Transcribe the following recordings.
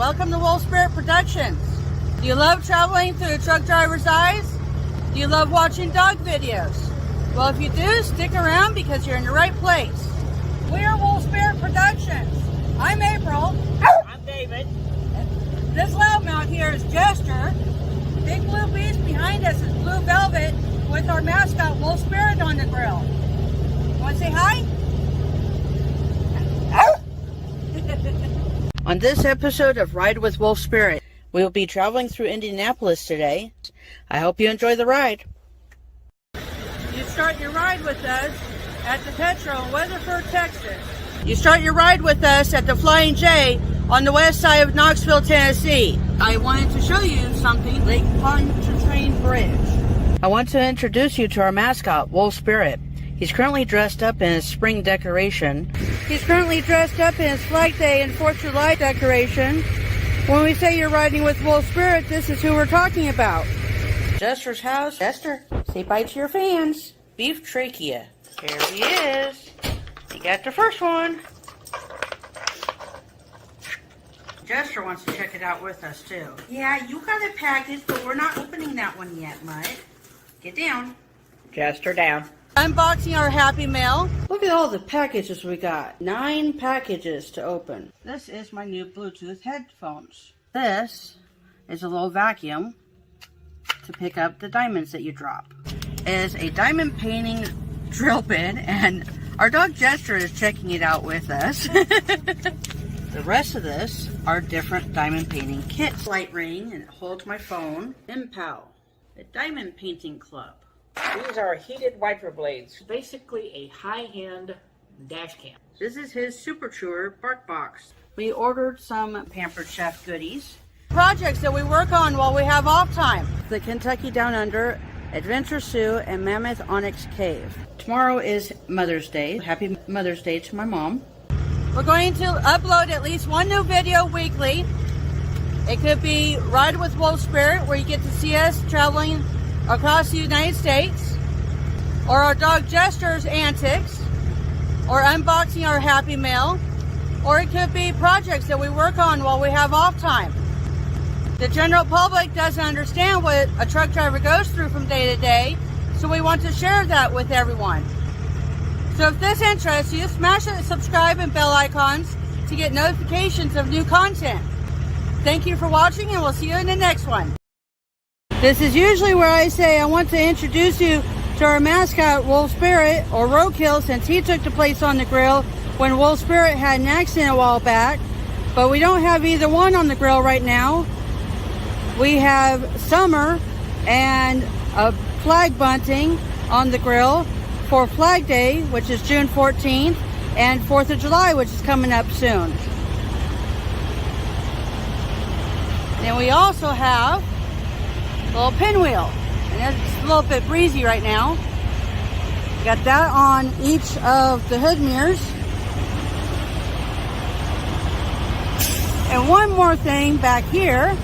Welcome to Wolvespirit Productions. Do you love traveling through a truck driver's eyes? Do you love watching dog videos? Well, if you do, stick around because you're in the right place. We are Wolvespirit Productions. I'm April. I'm David. This loudmouth here is Jester. The big blue beast behind us is Blue Velvet with our mascot Wolvespirit on the grill. Want to say hi? On this episode of Ride with Wolvespirit, we will be traveling through Indianapolis today. I hope you enjoy the ride. You start your ride with us at the Petro in Weatherford, Texas. You start your ride with us at the Flying J on the west side of Knoxville, Tennessee. I wanted to show you something, Lake Pontchartrain Bridge. I want to introduce you to our mascot, Wolvespirit. He's currently dressed up in his spring decoration. He's currently dressed up in his Flag Day and 4th of July decoration. When we say you're riding with Wolvespirit, this is who we're talking about. Jester's house. Jester, say bye to your fans. Beef trachea. Here he is. You got the first one. Jester wants to check it out with us too. Yeah, you got it packaged, but we're not opening that one yet, Mud. Get down. Jester down. Unboxing our Happy Mail. Look at all the packages we got. 9 packages to open. This is my new Bluetooth headphones. This is a little vacuum to pick up the diamonds that you drop. It is a diamond painting drill bit, and our dog Jester is checking it out with us. The rest of this are different diamond painting kits. Light ring, and it holds my phone. Impow, a diamond painting club. These are heated wiper blades. Basically a high-end dash cam. This is his Super Chewer bark box. We ordered some Pampered Chef goodies. Projects that we work on while we have off time. The Kentucky Down Under, Adventure Sioux, and Mammoth Onyx Cave. Tomorrow is Mother's Day. Happy Mother's Day to my mom. We're going to upload at least one new video weekly. It could be Ride with Wolvespirit, where you get to see us traveling across the United States, or our dog Jester's antics, or unboxing our Happy Mail, or it could be projects that we work on while we have off time. The general public doesn't understand what a truck driver goes through from day to day, so we want to share that with everyone. So if this interests you, smash the subscribe and bell icons to get notifications of new content. Thank you for watching, and we'll see you in the next one. This is usually where I say I want to introduce you to our mascot, Wolvespirit, or Roadkill, since he took the place on the grill when Wolvespirit had an accident a while back. But we don't have either one on the grill right now. We have Summer and a flag bunting on the grill for Flag Day, which is June 14th, and 4th of July, which is coming up soon. Then we also have little pinwheel, and it's a little bit breezy right now. Got that on each of the hood mirrors. And one more thing back here.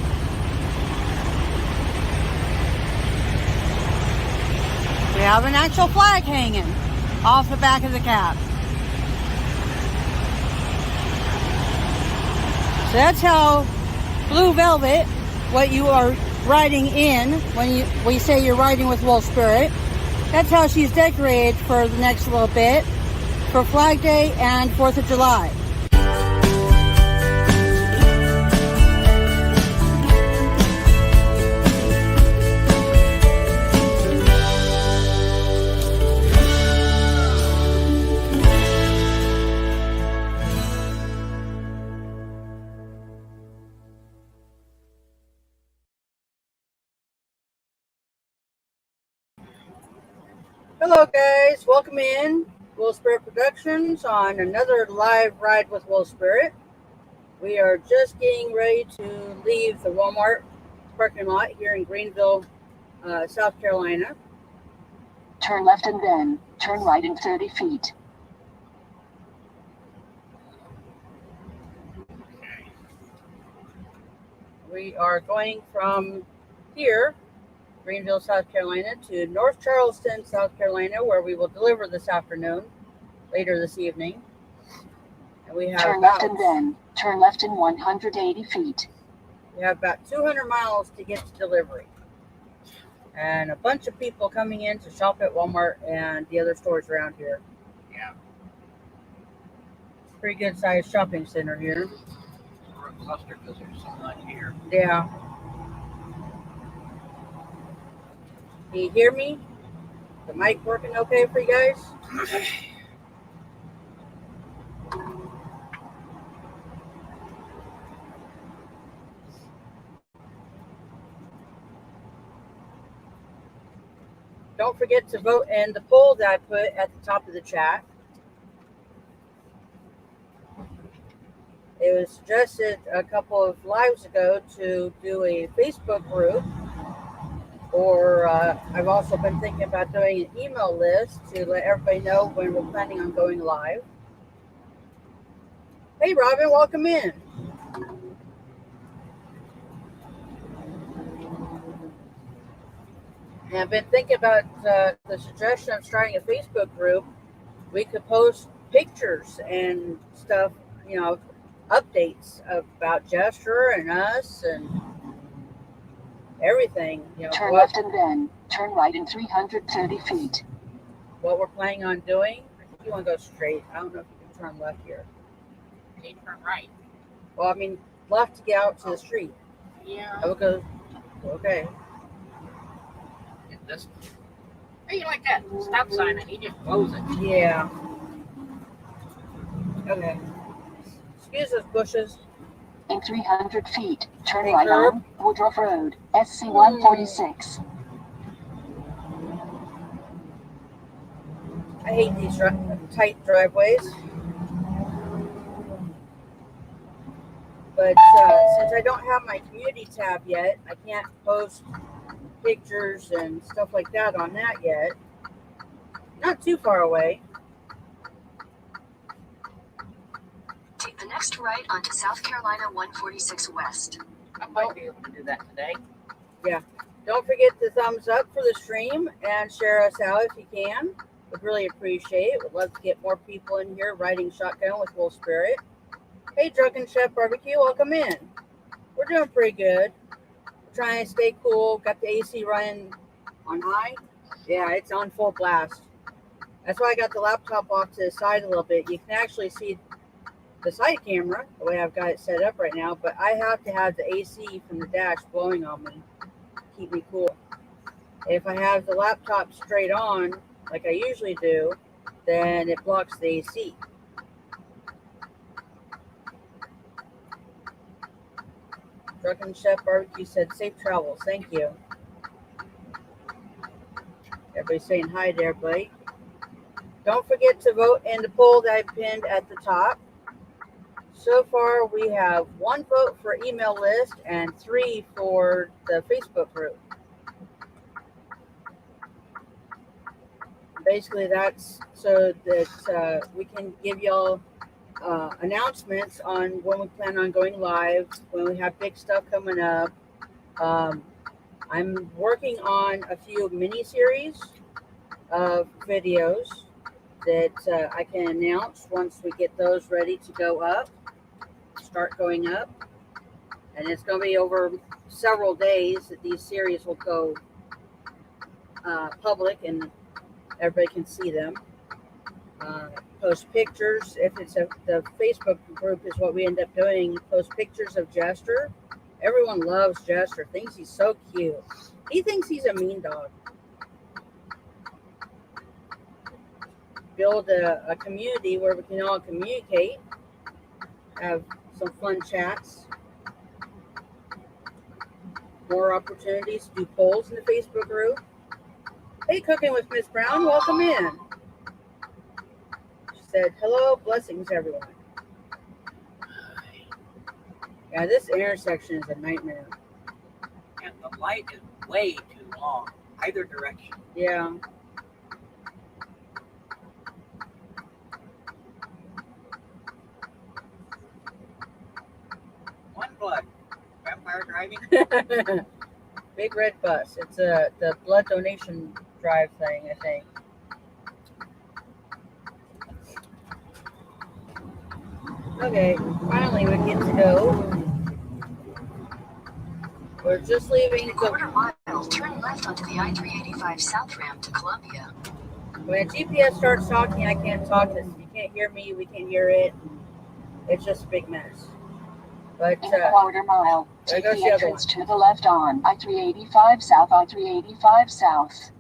We have an actual flag hanging off the back of the cab. So that's how Blue Velvet, what you are riding in when we say you're riding with Wolvespirit. That's how she's decorated for the next little bit for Flag Day and 4th of July. Hello guys, welcome in Wolvespirit Productions on another live ride with Wolvespirit. We are just getting ready to leave the Walmart parking lot here in Greenville, South Carolina. Turn left and then turn right in 30 feet. We are going from here, Greenville, South Carolina, to North Charleston, South Carolina, where we will deliver this afternoon, later this evening. And we have turn left and then turn left in 180 feet. We have about 200 miles to get to delivery. And a bunch of people coming in to shop at Walmart and the other stores around here. Yeah. Pretty good sized shopping center here. We're a cluster because there's so much here. Yeah. Can you hear me? The mic working okay for you guys? Don't forget to vote in the poll that I put at the top of the chat. It was suggested a couple of lives ago to do a Facebook group, or I've also been thinking about doing an email list to let everybody know when we're planning on going live. Hey, Robin, welcome in. And I've been thinking about the suggestion of starting a Facebook group. We could post pictures and stuff, you know, updates about Gesture and us and everything. You know, Turn left and then turn right in 330 feet. What we're planning on doing. I think you want to go straight. I don't know if you can turn left here. Okay, turn right. Well, I mean, left to get out to the street. Yeah. I would go, okay. Get this. Hey, you like that stop sign and he just blows it. Yeah. Okay. Excuse those bushes. In 300 feet, turn Hey, right curb. on Woodruff Road, SC 146. I hate these tight driveways. But since I don't have my community tab yet, I can't post pictures and stuff like that on that yet. Not too far away. Take the next right onto South Carolina 146 West. I might be able to do that today. Yeah. Don't forget to thumbs up for the stream and share us out if you can. Would really appreciate it. Would love to get more people in here riding shotgun with Wolvespirit. Hey, Drunken Chef Barbecue, welcome in. We're doing pretty good. We're trying to stay cool. Got the AC running on high. Yeah, it's on full blast. That's why I got the laptop off to the side a little bit. You can actually see the side camera, the way I've got it set up right now, but I have to have the AC from the dash blowing on me to keep me cool. If I have the laptop straight on, like I usually do, then it blocks the AC. Drunken Chef Barbecue said, safe travels. Thank you. Everybody's saying hi to everybody. Don't forget to vote in the poll that I pinned at the top. So far, we have 1 vote for email list and 3 for the Facebook group. Basically, that's so that we can give y'all announcements on when we plan on going live, when we have big stuff coming up. I'm working on a few mini-series of videos that I can announce once we get those ready to go up, start going up. And it's going to be over several days that these series will go public and everybody can see them. Post pictures. If it's the Facebook group is what we end up doing, post pictures of Jester. Everyone loves Jester, thinks he's so cute. He thinks he's a mean dog. Build a community where we can all communicate, have some fun chats, more opportunities to do polls in the Facebook group. Hey, Cooking with Miss Brown, welcome in. She said, hello, blessings, everyone. Yeah, this intersection is a nightmare. And the light is way too long, either direction. Yeah. One blood. Vampire driving. Big red bus. It's the blood donation drive thing, I think. Okay, finally we get to go. We're just leaving. In a quarter mile, turn left onto the I-385 South ramp to Columbia. When GPS starts talking, I can't talk. You can't hear me. We can't hear it. It's just a big mess. But in a quarter mile, take the entrance to the left on I-385 South, I-385 South.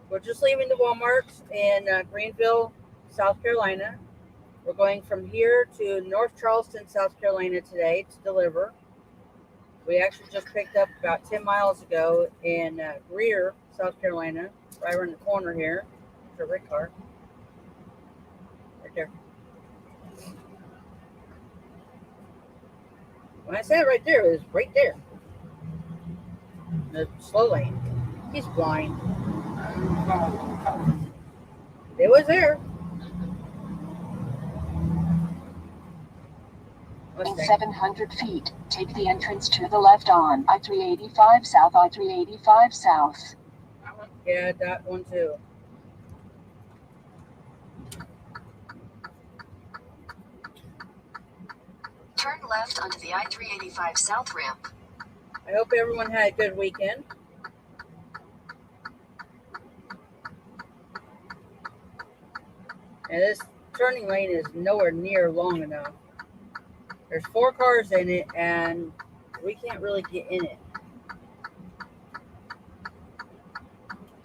We're just leaving the Walmart in Greenville, South Carolina. We're going from here to North Charleston, South Carolina today to deliver. We actually just picked up about 10 miles ago in Greer, South Carolina, right around the corner here. It's a red car. Right there. When I said right there, it was right there. The slow lane. He's blind. It was there. In 700 feet, take the entrance to the left on I-385 South, I-385 South. Yeah, that one too. Turn left onto the I-385 South ramp. I hope everyone had a good weekend. And this turning lane is nowhere near long enough. There's 4 cars in it, and we can't really get in it.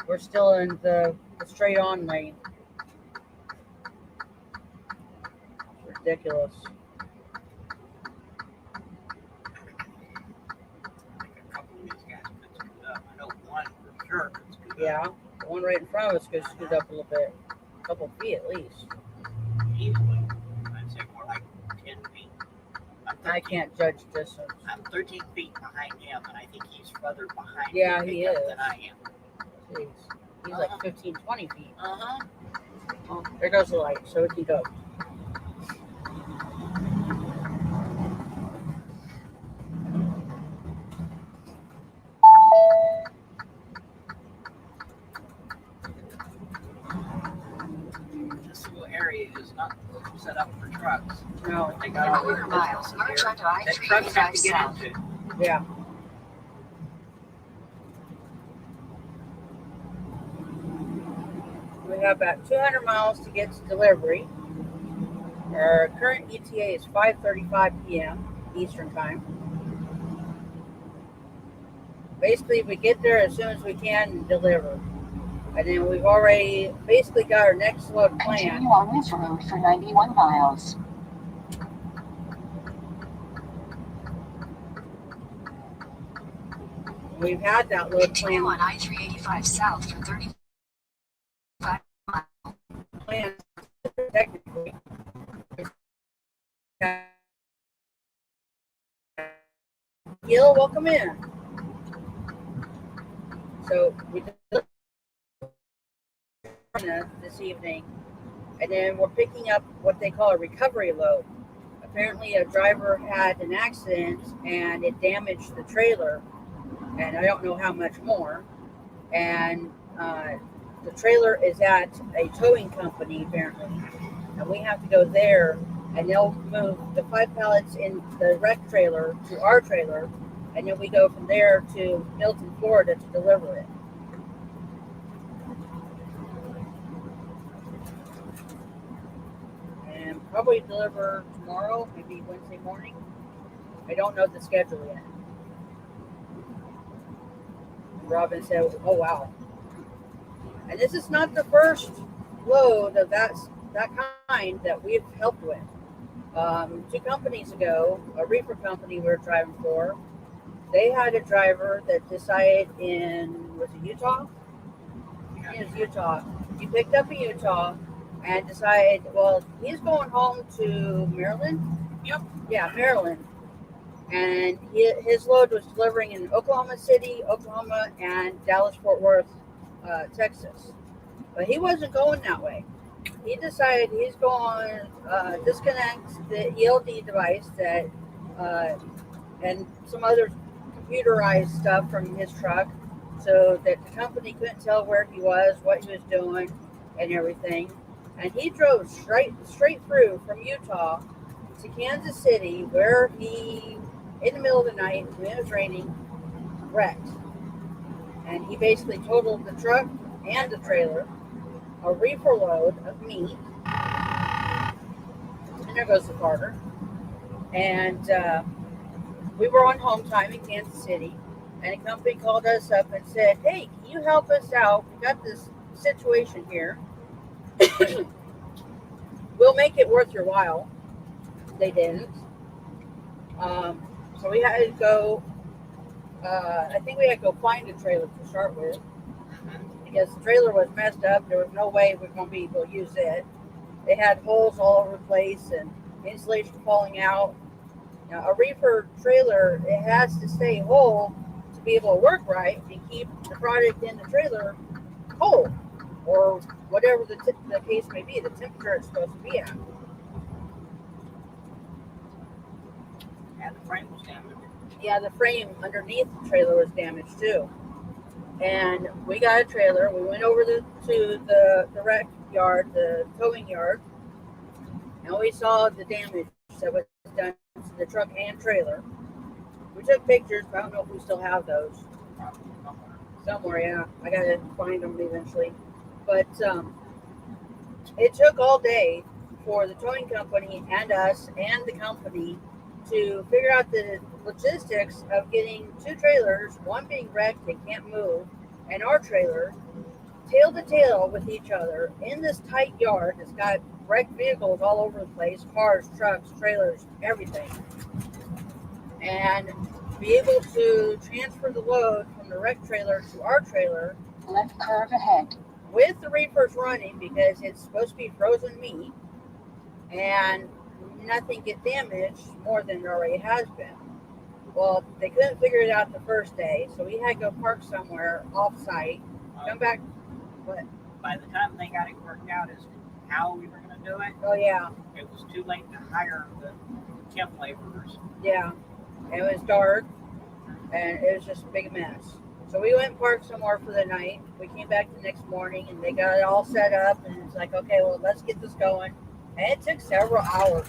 We're still in the straight on lane. It's ridiculous. Yeah, the one right in front of us could scoot up a little bit. A couple feet at least. Easily. I'd say more like 10 feet. I can't judge distance. I'm 13 feet behind him, and I think he's further behind Yeah, me he is. than I am. Jeez. He's like 15, 20 feet. Uh-huh. Oh, there goes the light, so we can go. This little area is not set up for trucks. No. They In got a all quarter these mile, businesses merge here onto that trucks have I-385 to get South. into. Yeah. We have about 200 miles to get to delivery. Our current ETA is 5:35 p.m. Eastern Time. Basically, we get there as soon as we can and deliver. And then we've already basically got our next load Continue planned. on this road for 91 miles. We've had that load Continue on planned. I-385 South for 35 Planned technically. Gil, welcome in. So we did this evening, and then we're picking up what they call a recovery load. Apparently, a driver had an accident and it damaged the trailer, and I don't know how much more. And the trailer is at a towing company apparently, and we have to go there, and they'll move the 5 pallets in the wreck trailer to our trailer, and then we go from there to Milton, Florida to deliver it. And probably deliver tomorrow, maybe Wednesday morning. I don't know the schedule yet. Robin said, oh wow. And this is not the first load of that kind that we've helped with. 2 companies ago, a reefer company we were driving for, they had a driver that decided was it Utah? It was Utah. He picked up in Utah and decided, well, he's going home to Maryland. Yep. Yeah, Maryland. And his load was delivering in Oklahoma City, Oklahoma, and Dallas-Fort Worth, Texas. But he wasn't going that way. He decided he's going to disconnect the ELD device that and some other computerized stuff from his truck so that the company couldn't tell where he was, what he was doing, and everything. And he drove straight through from Utah to Kansas City, where he, in the middle of the night when it was raining, wrecked. And he basically totaled the truck and the trailer, a reefer load of meat, and there goes the Carter. And we were on home time in Kansas City, and a company called us up and said, "Hey, can you help us out? We got this situation here. We'll make it worth your while." They didn't. So we had to go. I think we had to go find a trailer to start with, because the trailer was messed up. There was no way we were going to be able to use it. They had holes all over the place and insulation falling out. Now, a reefer trailer, it has to stay whole to be able to work right and keep the product in the trailer cold, or whatever the case may be, the temperature it's supposed to be at. And the frame was damaged. Yeah, the frame underneath the trailer was damaged too. And we got a trailer. We went over to the wreck yard, the towing yard, and we saw the damage that was done to the truck and trailer. We took pictures, but I don't know if we still have those. Somewhere, yeah. I gotta find them eventually. But it took all day for the towing company and us and the company to figure out the logistics of getting two trailers, one being wrecked and can't move, and our trailer, tail to tail with each other in this tight yard that's got wrecked vehicles all over the place, cars, trucks, trailers, everything. And be able to transfer the load from the wrecked trailer to our trailer. Left curve ahead. With the reefers running, because it's supposed to be frozen meat, and nothing get damaged more than it already has been. Well, they couldn't figure it out the first day, so we had to go park somewhere off-site, come back. What? By the time they got it worked out as to how we were going to do it, Oh, yeah. it was too late to hire the temp laborers. Yeah. It was dark, and it was just a big mess. So we went and parked somewhere for the night. We came back the next morning, and they got it all set up, and it's like, okay, well, let's get this going. And it took several hours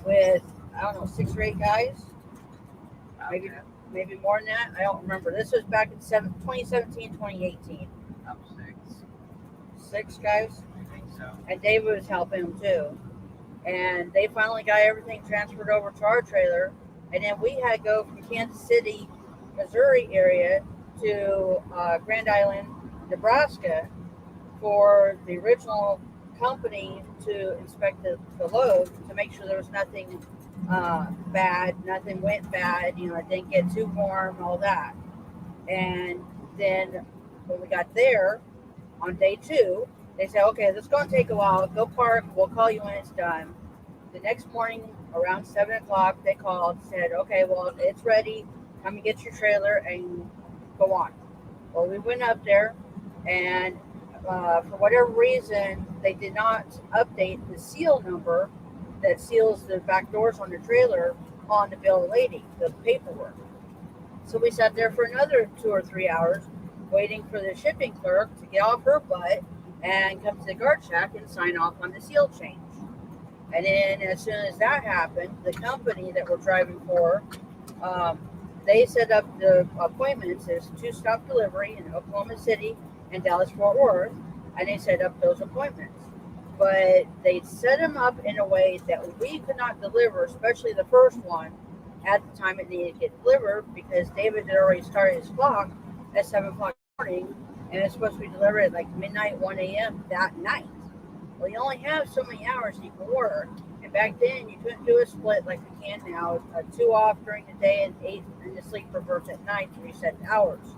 with, I don't know, 6 or 8 guys. Maybe more than that. I don't remember. This was back in 2017, 2018. That was 6. 6 guys. I think so. And David was helping him too. And they finally got everything transferred over to our trailer. And then we had to go from Kansas City, Missouri area to Grand Island, Nebraska for the original company to inspect the load to make sure there was nothing bad, nothing went bad, it didn't get too warm, all that. And then when we got there on day 2, they said, okay, this is going to take a while. Go park. We'll call you when it's done. The next morning around 7 o'clock, they called, said, okay, well, it's ready. Come and get your trailer and go on. Well, we went up there, and for whatever reason, they did not update the seal number that seals the back doors on the trailer on the bill of lading, the paperwork. So we sat there for another 2 or 3 hours waiting for the shipping clerk to get off her butt and come to the guard shack and sign off on the seal change. And then as soon as that happened, the company that we're driving for, they set up the appointments as 2-stop delivery in Oklahoma City and Dallas-Fort Worth, and they set up those appointments. But they set them up in a way that we could not deliver, especially the first one, at the time it needed to get delivered, because David had already started his clock at 7 o'clock in the morning, and it's supposed to be delivered at like midnight, 1 a.m. that night. Well, you only have so many hours you can work, and back then you couldn't do a split like we can now, 2 off during the day and 8 in the sleeper berth at night to reset the hours.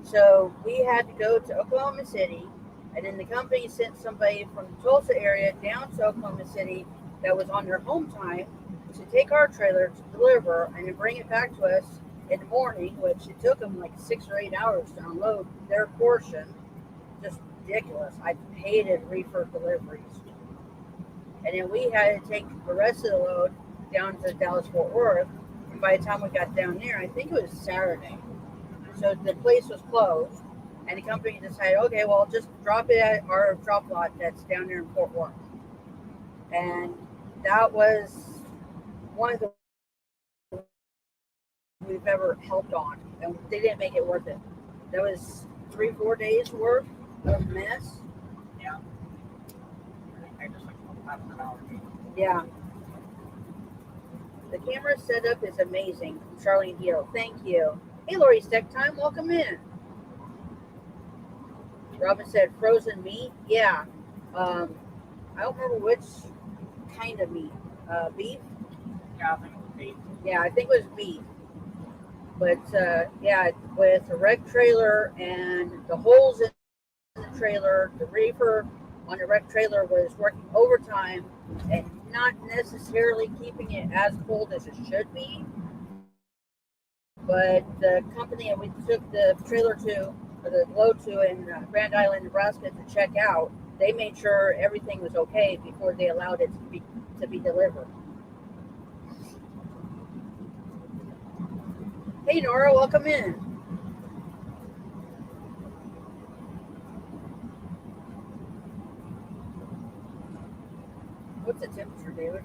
So we had to go to Oklahoma City, and then the company sent somebody from the Tulsa area down to Oklahoma City that was on their home time to take our trailer to deliver and then bring it back to us in the morning, which it took them like 6 or 8 hours to unload their portion. Just ridiculous. I hated reefer deliveries. And then we had to take the rest of the load down to Dallas-Fort Worth. And by the time we got down there, I think it was Saturday. So the place was closed. And the company decided, okay, well, just drop it at our drop lot that's down there in Fort Worth. And that was one of the we've ever helped on, and they didn't make it worth it. That was 3-4 days worth of mess. Yeah. I think I just like $500. Yeah. The camera setup is amazing. Charlene Hill, thank you. Hey, Lori Steck Time, welcome in. Robin said frozen meat. Yeah. I don't remember which kind of meat. Beef? Yeah, I think it would be. Yeah, I think it was beef. But yeah, with a wrecked trailer and the holes in the trailer, the reefer on the wrecked trailer was working overtime and not necessarily keeping it as cold as it should be. But the company that we took the trailer to, or the load to in Grand Island, Nebraska to check out, they made sure everything was okay before they allowed it to be delivered. Hey Nora, welcome in. What's the temperature, David?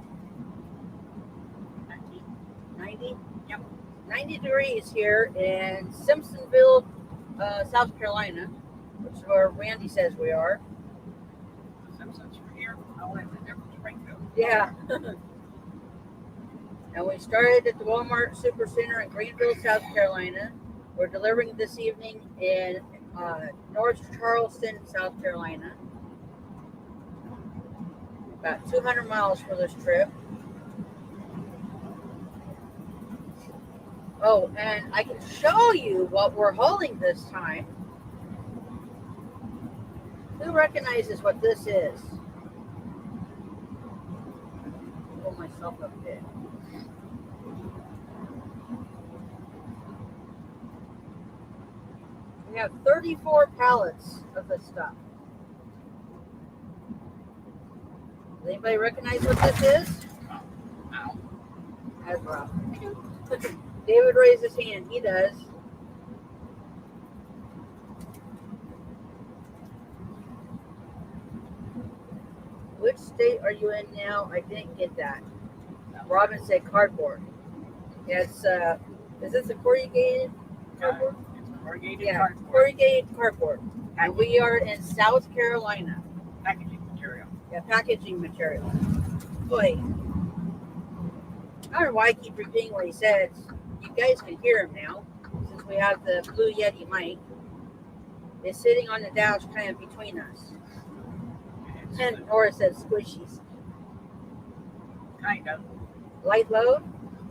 90? Yep. 90 degrees here in Simpsonville, South Carolina, which is where Randy says we are. Simpsons from here. I live in Springfield. Yeah. And we started at the Walmart Supercenter in Greenville, South Carolina. We're delivering this evening in North Charleston, South Carolina. About 200 miles for this trip. Oh, and I can show you what we're hauling this time. Who recognizes what this is? Pull myself up a bit. We have 34 pallets of this stuff. Does anybody recognize what this is? Ow. That's rough. David raised his hand. He does. Which state are you in now? I didn't get that. Robin said cardboard. Yes. Is this a corrugated cardboard? It's corrugated Yeah, cardboard. corrugated cardboard. And we are in South Carolina. Packaging material. Yeah, packaging material. Boy. I don't know why I keep repeating what he says. You guys can hear him now, since we have the Blue Yeti mic. It's sitting on the dash kind of between us. And Nora says squishies. Kind of. Light load?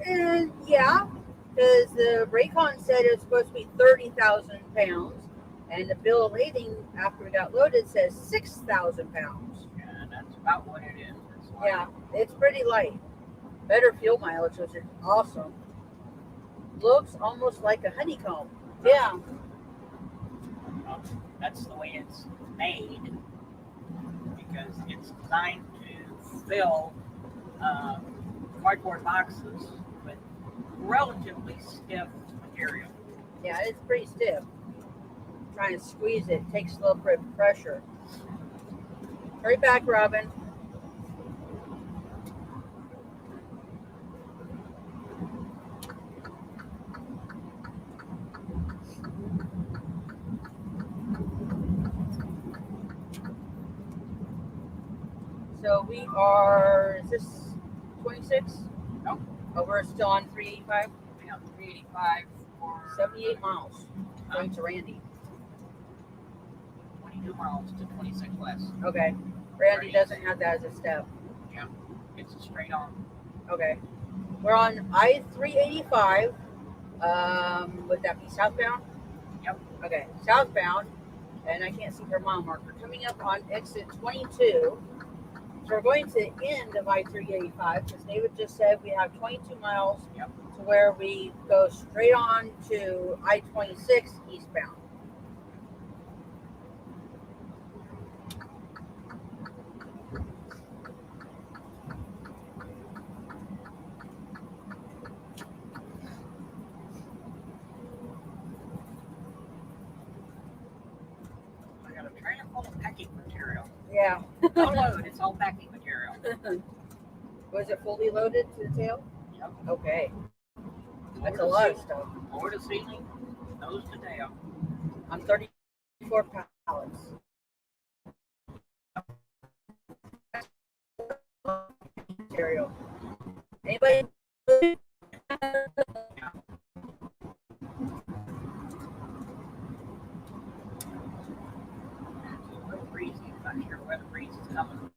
And yeah, because the Raycon said it was supposed to be 30,000 pounds, and the bill of lading after we got loaded says 6,000 pounds. And that's about what it is. It's like, Yeah, it's pretty light. Better fuel mileage, which is awesome. Looks almost like a honeycomb. Yeah. That's the way it's made, because it's designed to fill cardboard boxes with relatively stiff material. Yeah, it's pretty stiff. Trying to squeeze it takes a little bit of pressure. Hurry back, Robin. So we are, is this 26? Nope. Oh, we're still on 385? Yeah, 385 for 78 miles. Going to Randy. 22 miles to 26 less. Okay. Randy doesn't have that as a step. Yeah, it's straight on. Okay. We're on I-385. Would that be southbound? Yep. Okay, southbound. And I can't see her mile marker. Coming up on exit 22. So we're going to end of I-385 because David just said we have 22 miles Yep. to where we go straight on to I-26 eastbound. I got a trailer full of packing material. Yeah. No load, it's all packing material. Was it fully loaded to the tail? Yep. Okay. That's a lot of stuff. Floor to ceiling, nose to tail. I'm 34 pallets. Material. Anybody? It's a little breezy. I'm not sure where the breeze is coming.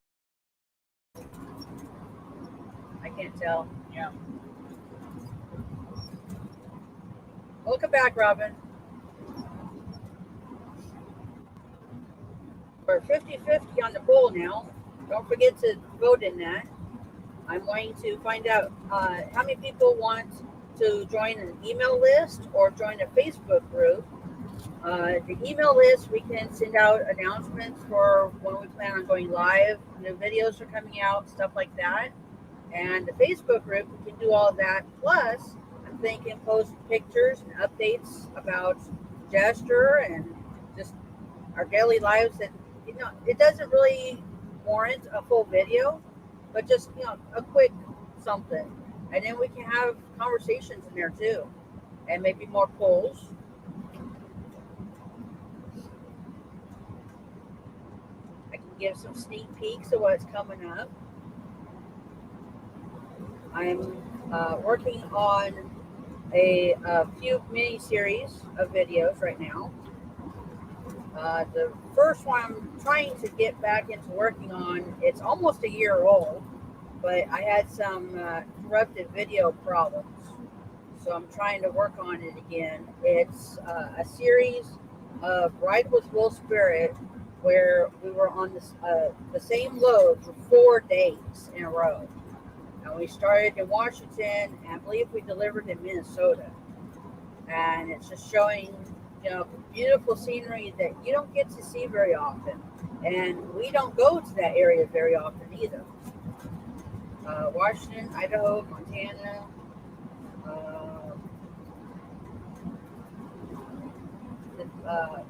I can't tell. Yeah. Welcome back, Robin. We're 50-50 on the poll now. Don't forget to vote in that. I'm going to find out how many people want to join an email list or join a Facebook group. The email list, we can send out announcements for when we plan on going live, new videos are coming out, stuff like that. And the Facebook group, we can do all that. Plus, I'm thinking post pictures and updates about Gesture and just our daily lives. That, you know, it doesn't really warrant a full video, but just, you know, a quick something. And then we can have conversations in there too, and maybe more polls. I can give some sneak peeks of what's coming up. I'm working on a few mini series of videos right now. The first one I'm trying to get back into working on, it's almost a year old, but I had some corrupted video problems. So I'm trying to work on it again. It's a series of Ride with Wolvespirit where we were on this, the same load for 4 days in a row. And we started in Washington, and I believe we delivered in Minnesota. And it's just showing, you know, beautiful scenery that you don't get to see very often. And we don't go to that area very often either. Washington, Idaho, Montana,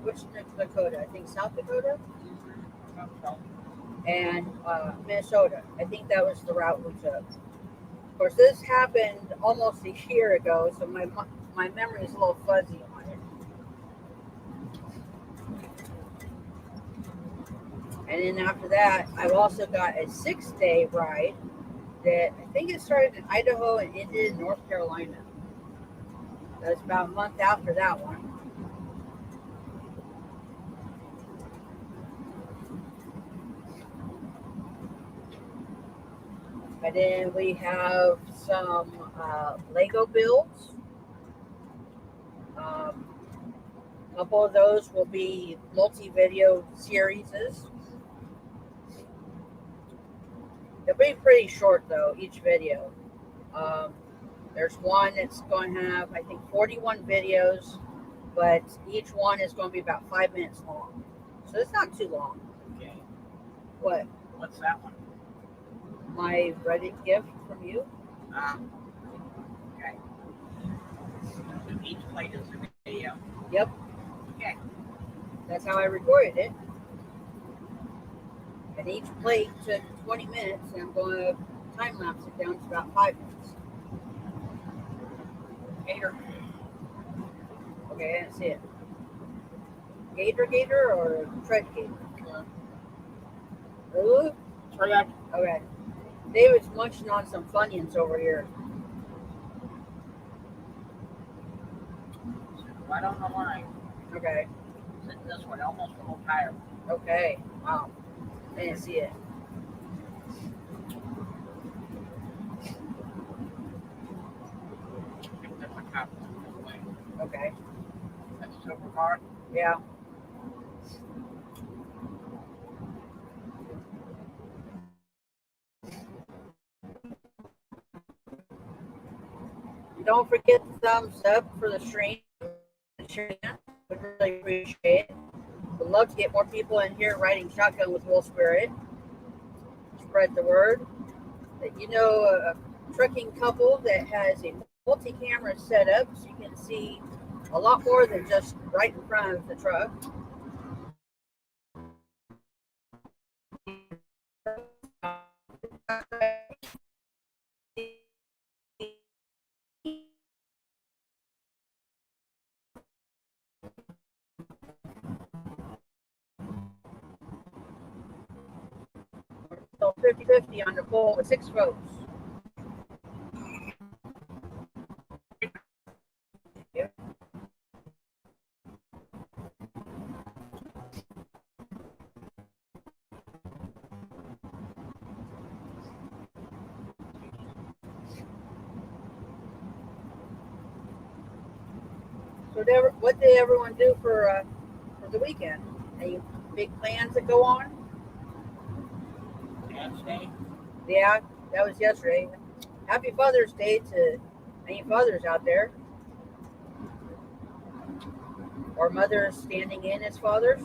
which Dakota? I think South Dakota and Minnesota. I think that was the route we took. Of course, this happened almost a year ago, so my memory is a little fuzzy on it. And then after that, I've also got a 6-day ride that I think it started in Idaho and ended in North Carolina. That was about a month after that one. And then we have some Lego builds. A couple of those will be multi-video series. They'll be pretty short though, each video. There's one that's going to have, I think, 41 videos, but each one is going to be about 5 minutes long. So it's not too long. Okay. What? What's that one? My Reddit gift from you? Okay. So each plate is a video. Yep. Okay. That's how I recorded it. And each plate took 20 minutes, and I'm going to time lapse it down to about 5 minutes. Gator. Okay, I didn't see it. Gator or Tread Gator? Ooh. Tread. Okay. David's munching on some Funyuns over here. Right on the line. Okay. Sitting this way, almost a little tired. Okay. Wow. I didn't see it. That's a cop this way. Okay. That's a silver car. Yeah. Don't forget the thumbs up for the stream. Would really appreciate it. Would love to get more people in here riding shotgun with Wolvespirit. Spread the word that you know a trucking couple that has a multi-camera setup, so you can see a lot more than just right in front of the truck. 50-50 on the poll with 6 votes. So what did everyone do for the weekend? Any big plans that go on? Dad's Day. Yeah, that was yesterday. Happy Father's Day to any fathers out there. Or mothers standing in as fathers.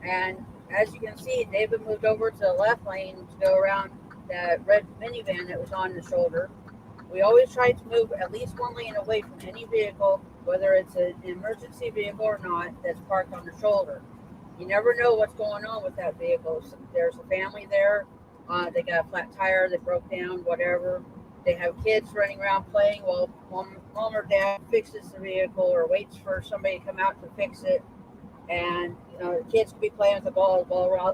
And as you can see, David moved over to the left lane to go around that red minivan that was on the shoulder. We always try to move at least one lane away from any vehicle, whether it's an emergency vehicle or not, that's parked on the shoulder. You never know what's going on with that vehicle. So there's a family there. They got a flat tire that broke down, whatever. They have kids running around playing while mom or dad fixes the vehicle or waits for somebody to come out to fix it. And the kids could be playing with the ball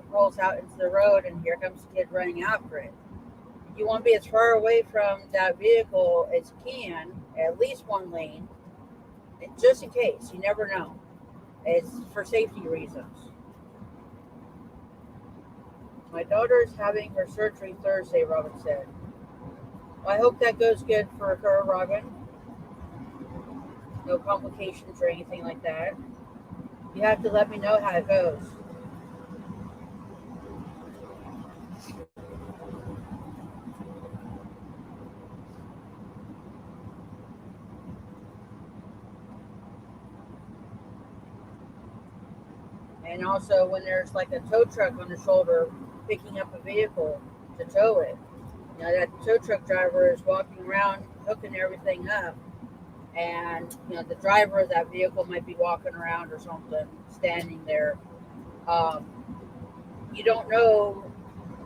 rolls out into the road, and here comes the kid running after it. You want to be as far away from that vehicle as you can, at least one lane, just in case. You never know. It's for safety reasons. My daughter is having her surgery Thursday, Robin said. Well, I hope that goes good for her, Robin. No complications or anything like that. You have to let me know how it goes. And also when there's like a tow truck on the shoulder picking up a vehicle to tow it, that tow truck driver is walking around hooking everything up, and the driver of that vehicle might be walking around or something, standing there. You don't know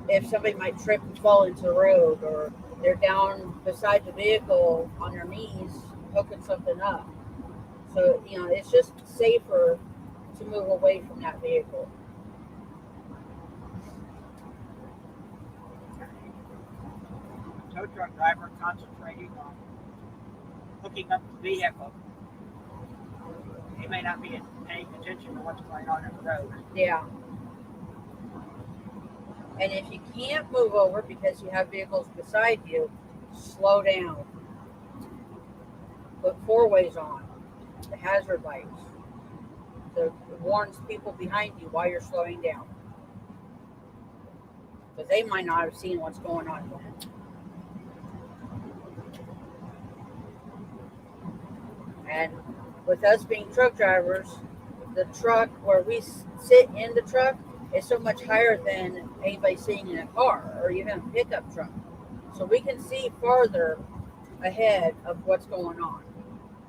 if somebody might trip and fall into the road, or they're down beside the vehicle on their knees hooking something up. So it's just safer to move away from that vehicle. Tow truck driver concentrating on hooking up the vehicle. He may not be paying attention to what's going on in the road. Yeah. And if you can't move over because you have vehicles beside you, slow down. Put 4-ways on, the hazard lights. So it warns people behind you while you're slowing down. Because they might not have seen what's going on. And with us being truck drivers, the truck where we sit in the truck is so much higher than anybody sitting in a car or even a pickup truck. So we can see farther ahead of what's going on.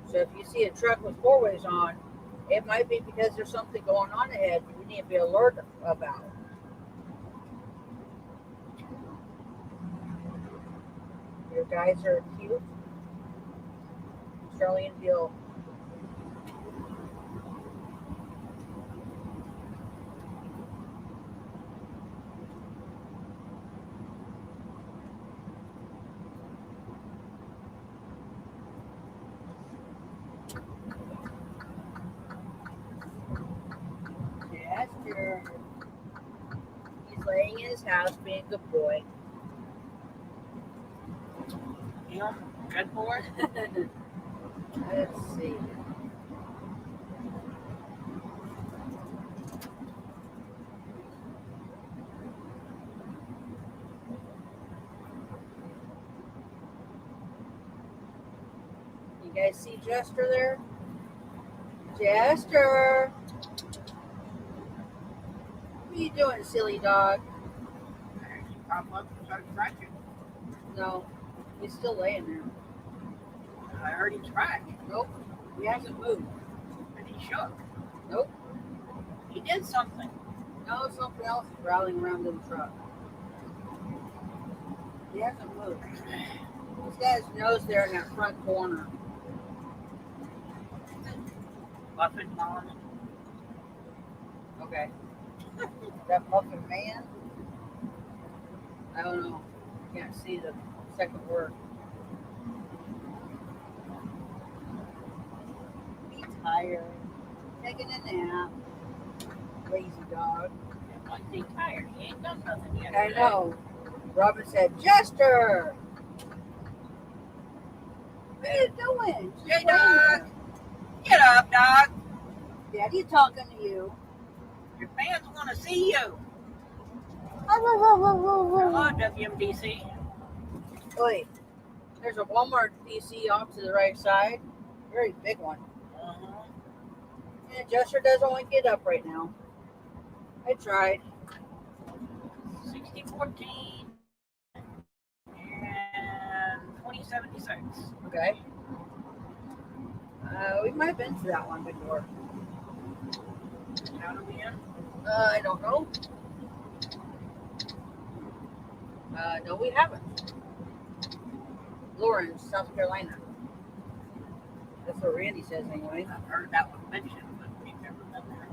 So if you see a truck with 4-ways on, it might be because there's something going on ahead that you need to be alert about. Your guys are cute. Charlie and Bill. Jasper. He's laying in his house being a good boy. Yeah, good boy. Let's see. You guys see Jester there? Jester! What are you doing, silly dog? pop up and start scratching. No, he's still laying there. I heard him scratch, Nope, he hasn't moved. and he shook. Nope, He did something. no, something else is rattling around in the truck. He hasn't moved. He's got his nose there in that front corner. Muffin Mom. Okay. That muffin man? I don't know. Can't see the second word. He's tired. Taking a nap. Lazy dog. Like he's tired. He ain't done nothing yet. I know. Robin said, Jester! What are you doing? Just Hey, laying there. dog. Get up, dog. Daddy talking to you. Your fans want to see you. Hello, Hello, WMDC. Oi, there's a Walmart DC off to the right side. Very big one. Uh-huh. And Jester doesn't want to get up right now. I tried. 6014 and 2076. Okay. We might have been to that one before. How do we end? I don't know. No, we haven't. Lawrence, South Carolina. That's what Randy says anyway. I've heard that one mentioned, but we've never been there.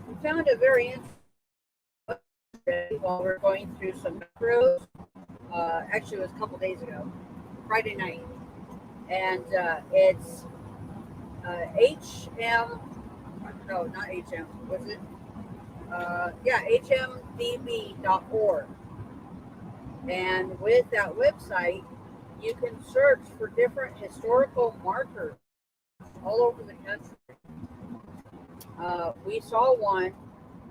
We found it very interesting while we're going through some macros. Actually, it was a couple days ago, Friday night. And it's HM, no, not HM, was it? hmdb.org. And with that website, you can search for different historical markers all over the country. We saw one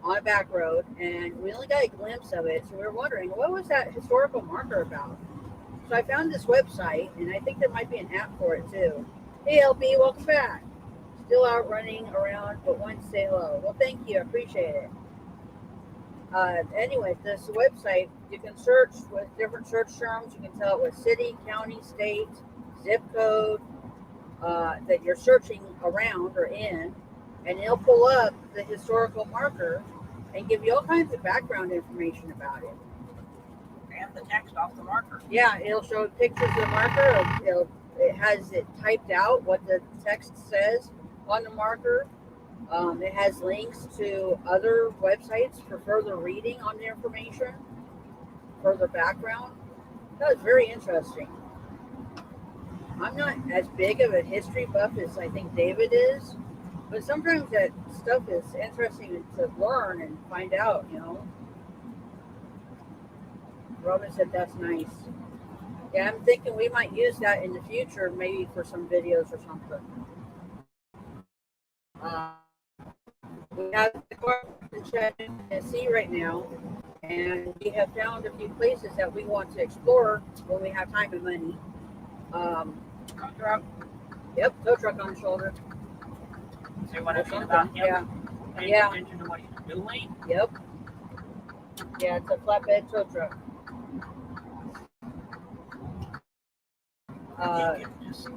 on a back road, and we only got a glimpse of it, so we were wondering, what was that historical marker about? So I found this website, and I think there might be an app for it too. Hey LB, welcome back. Still out running around, but wanted to say hello. Well, thank you, I appreciate it. Anyway, this website, you can search with different search terms. You can tell it with city, county, state, zip code that you're searching around or in, and it'll pull up the historical marker and give you all kinds of background information about it. And the text off the marker. Yeah, it'll show pictures of the marker. It has it typed out what the text says on the marker. It has links to other websites for further reading on the information, further background. That was very interesting. I'm not as big of a history buff as I think David is, but sometimes that stuff is interesting to learn and find out, you know. Robin said that's nice. Yeah, I'm thinking we might use that in the future, maybe for some videos or something. We have the car in Tennessee right now, and we have found a few places that we want to explore when we have time and money. Tow truck. Yep, tow truck on the shoulder. See what I Or mean something. about him? Yeah, Paying Yeah. attention to what he's doing. yep. Yeah, it's a flatbed tow truck. He can just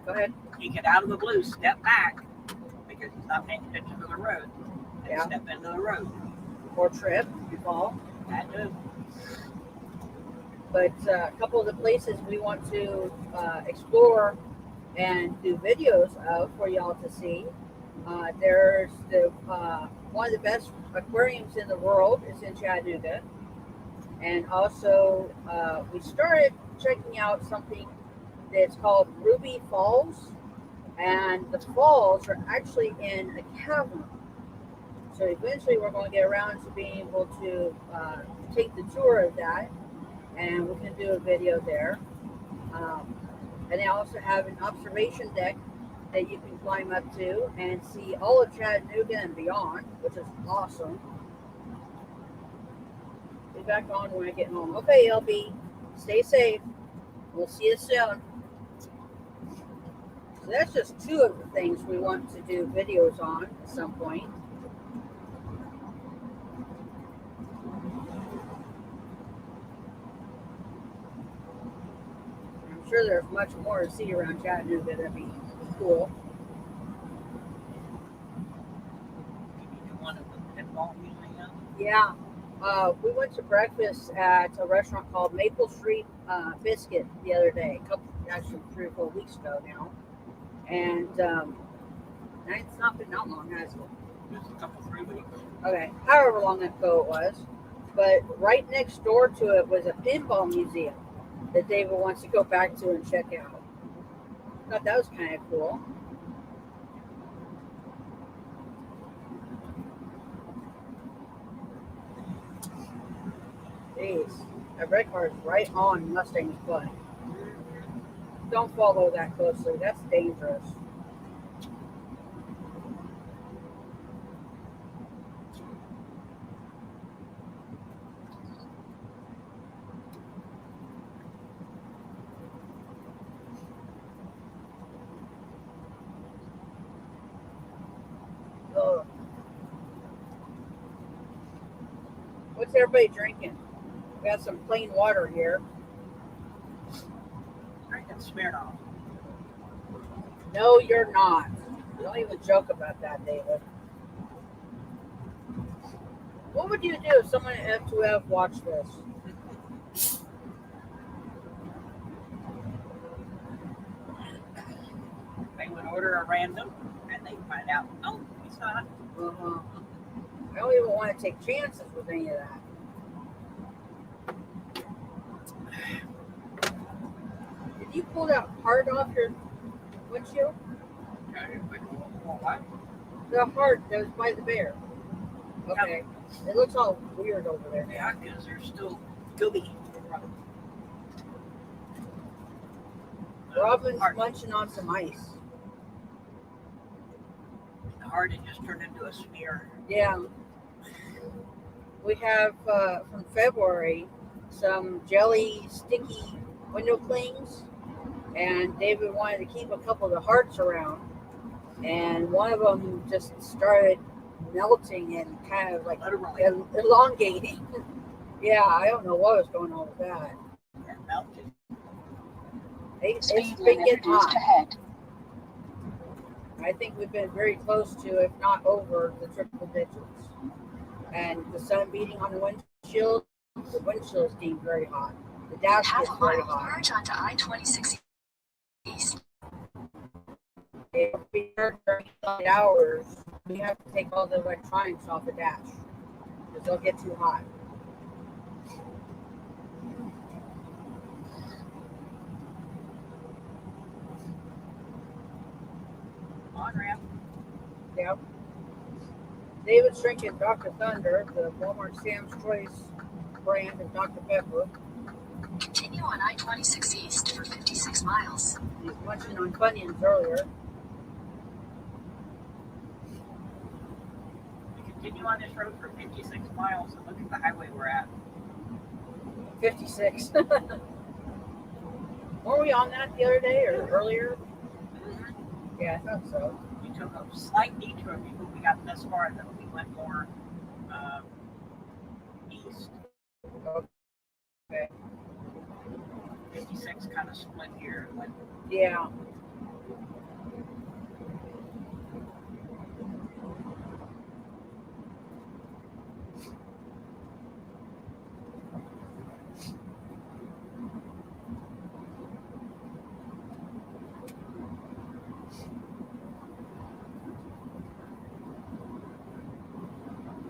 Go ahead. he could out of the blue step back because he's not paying attention to the road and Yeah. step into the road. Or trip, you fall. That too. But a couple of the places we want to explore and do videos of for y'all to see. There's the one of the best aquariums in the world is in Chattanooga, and also we started checking out something that's called Ruby Falls, and the falls are actually in a cavern. So eventually we're going to get around to being able to take the tour of that, and we can do a video there. And they also have an observation deck that you can climb up to and see all of Chattanooga and beyond, which is awesome. Be back on when I get home. Okay, LB, stay safe. We'll see you soon. So that's just two of the things we want to do videos on at some point. I'm sure there's much more to see around Chattanooga that'd be cool. One of the pinball museum. Yeah. We went to breakfast at a restaurant called Maple Street Biscuit the other day, actually 3 or 4 weeks ago now. And it's not been that long, has it? Just a couple 3 weeks. Okay, however long ago it was. But right next door to it was a pinball museum that David wants to go back to and check out. Thought that was kind of cool. Jeez, that red car is right on Mustang's butt. Don't follow that closely. That's dangerous. Ugh. What's everybody drinking? We got some plain water here. Drinking Smirnoff. No, you're not. Don't even joke about that, David. What would you do if someone at F2F watched this? They would order a random, and they find out, oh, it's not. Uh-huh. I don't even want to take chances with any of that. Did you pull that heart off your windshield? What? The heart that was by the bear. Okay. It looks all weird over there. Yeah, because there's still be. Robin's munching on some ice. The heart had just turned into a smear. Yeah. We have from February some jelly sticky window clings, and David wanted to keep a couple of the hearts around, and one of them just started melting and kind of like elongating. Yeah, I don't know what was going on with that. It melted. It's been getting hot. Ahead. I think we've been very close to, if not over, the triple digits. And the sun beating on the windshield is deemed very hot. The dash gets very hot. Merge onto I-26 East. If we turn 38 hours, we have to take all the electronics off the dash because they'll get too hot. On ramp. Yep. David's drinking Dr. Thunder, the Walmart Sam's Choice brand of Dr. Pepper. Continue on I-26 East for 56 miles. He's munching on Funyuns earlier. We continue on this road for 56 miles and look at the highway we're at. 56. Were we on that the other day or earlier? Yeah, I thought so. We took a slight detour before we got this far, and then we went more east. Okay. 56 kind of split here. Yeah.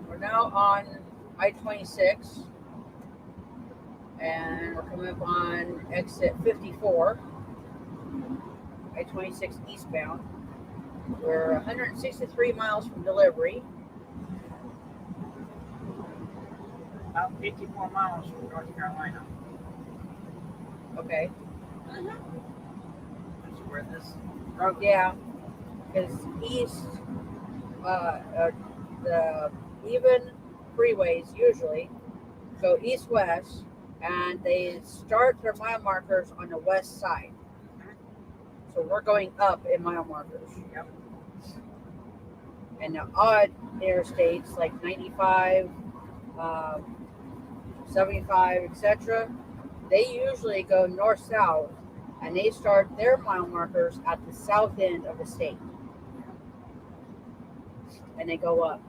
We're now on I-26. And we're coming up on exit 54, I-26 eastbound. We're 163 miles from delivery. About 54 miles from North Carolina. Okay. That's where this road is. Yeah, because east, the even freeways usually go east-west, and they start their mile markers on the west side. So we're going up in mile markers. Yep. And the odd interstates like 95, 75, etc., they usually go north-south, and they start their mile markers at the south end of the state. And they go up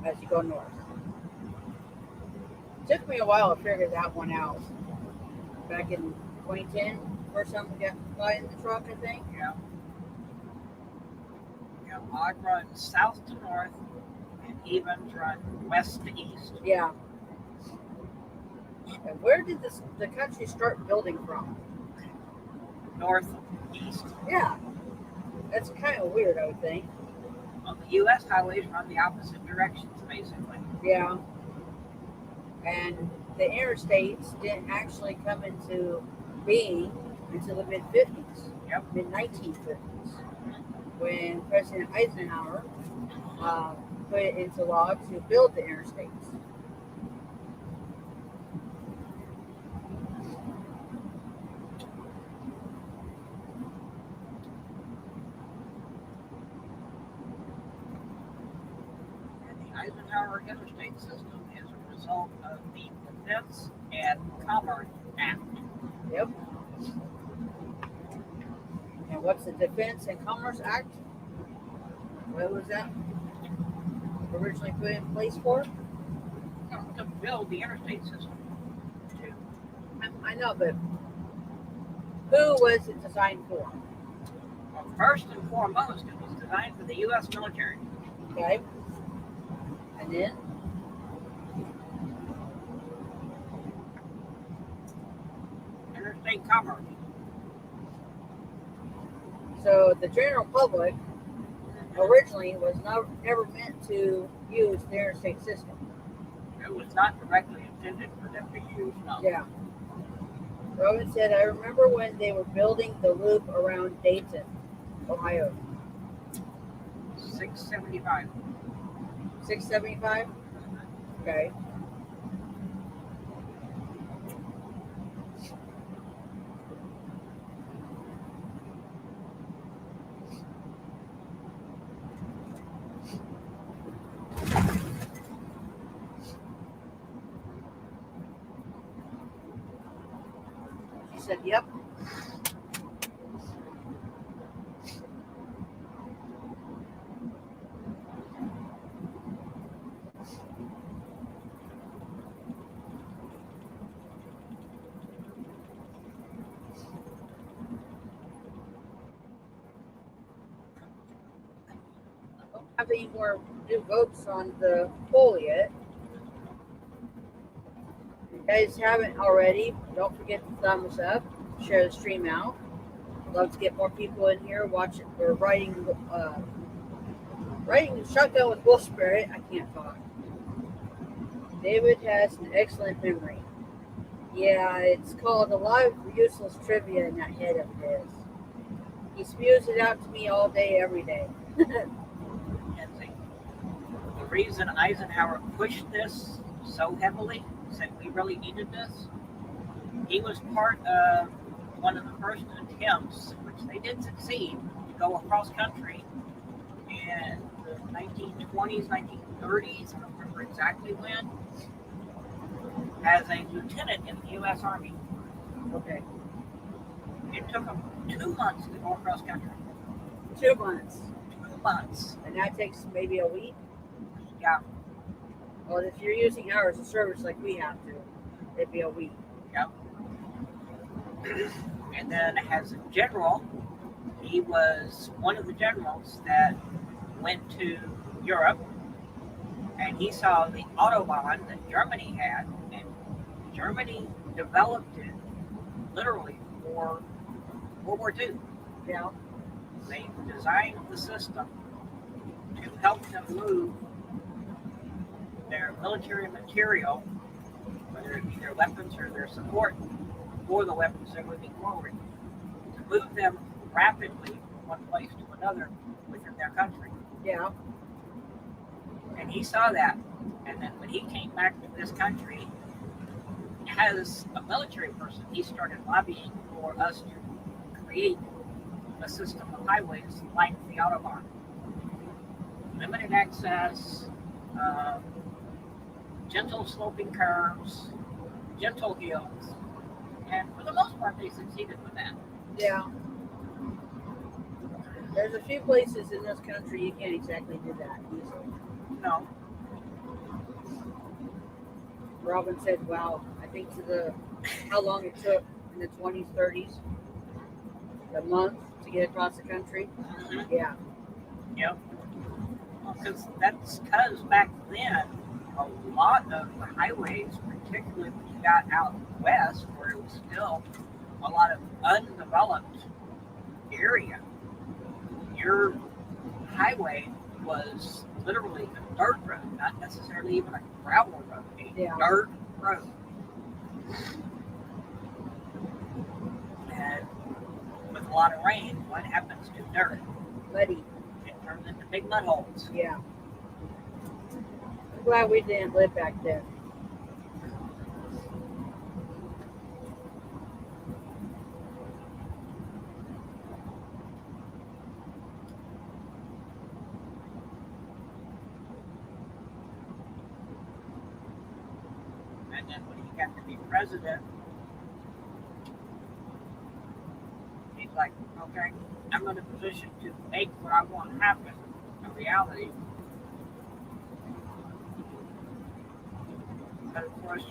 as you go north. It took me a while to figure that one out. Back in 2010, first time we got by in the truck, I think. Yeah. Yeah, odd runs south to north, and evens run west to east. Yeah. And where did the country start building from? Northeast. Yeah. That's kind of weird, I would think. Well, the U.S. highways run the opposite directions, basically. Yeah. And the interstates didn't actually come into being until the mid-50s. Yep. Mid-1950s. When President Eisenhower put it into law to build the interstates. And the Eisenhower interstate system is a result of the Defense and Commerce Act. Yep. And what's the Defense and Commerce Act? What was that originally put in place for? To build the interstate system. I know, but who was it designed for? Well, first and foremost, it was designed for the U.S. military. Okay. And then? Interstate commerce. So the general public originally was never meant to use the interstate system. It was not directly intended for them to use. No. Yeah. Rowan said, I remember when they were building the loop around Dayton, Ohio. 675. 675? Okay. She said, yep. I don't have any more new votes on the poll yet. If you guys haven't already, don't forget to thumbs up, share the stream out. Love to get more people in here watching or riding shotgun with Wolvespirit. I can't talk. David has an excellent memory. Yeah, it's called a lot of useless trivia in that head of his. He spews it out to me all day, every day. And the reason Eisenhower pushed this so heavily, said we really needed this, he was part of one of the first attempts, which they did succeed, to go across country in the 1920s, 1930s, I don't remember exactly when, as a lieutenant in the U.S. Army. Okay. It took him 2 months to go across country. 2 months. 2 months. And that takes maybe a week. Yeah, Well, if you're using hours of service like we have to, it'd be a week. yeah. And then as a general, he was one of the generals that went to Europe, and he saw the Autobahn that Germany had, and Germany developed it literally for World War II. Yeah. They designed the system to help them move their military material, whether it be their weapons or their support for the weapons they're moving forward, to move them rapidly from one place to another within their country. Yeah. And he saw that. And then when he came back to this country, as a military person, he started lobbying for us to create a system of highways like the Autobahn. Limited access, gentle sloping curves, gentle hills, and for the most part, they succeeded with that. Yeah. There's a few places in this country you can't exactly do that easily. No, Robin said, wow, I think how long it took in the 20s, 30s, a month to get across the country. mm-hmm. Yeah. Yep. Because back then, a lot of the highways, particularly when you got out west, where it was still a lot of undeveloped area, your highway was literally a dirt road, not necessarily even a gravel road, a dirt road. And with a lot of rain, what happens to dirt? Muddy. It turns into big mud holes. Yeah. I'm glad we didn't live back then. And then when he got to be president, he's like, okay, I'm in a position to make what I want happen a reality. But of course,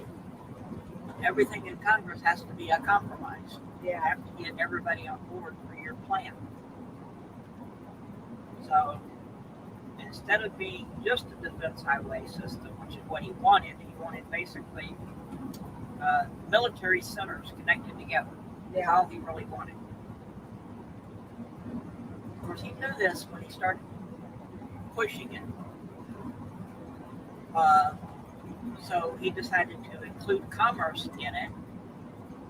everything in Congress has to be a compromise. You have to get everybody on board for your plan. So instead of being just a defense highway system, which is what he wanted basically military centers connected together. That's all he really wanted. Of course, he knew this when he started pushing it. So he decided to include commerce in it.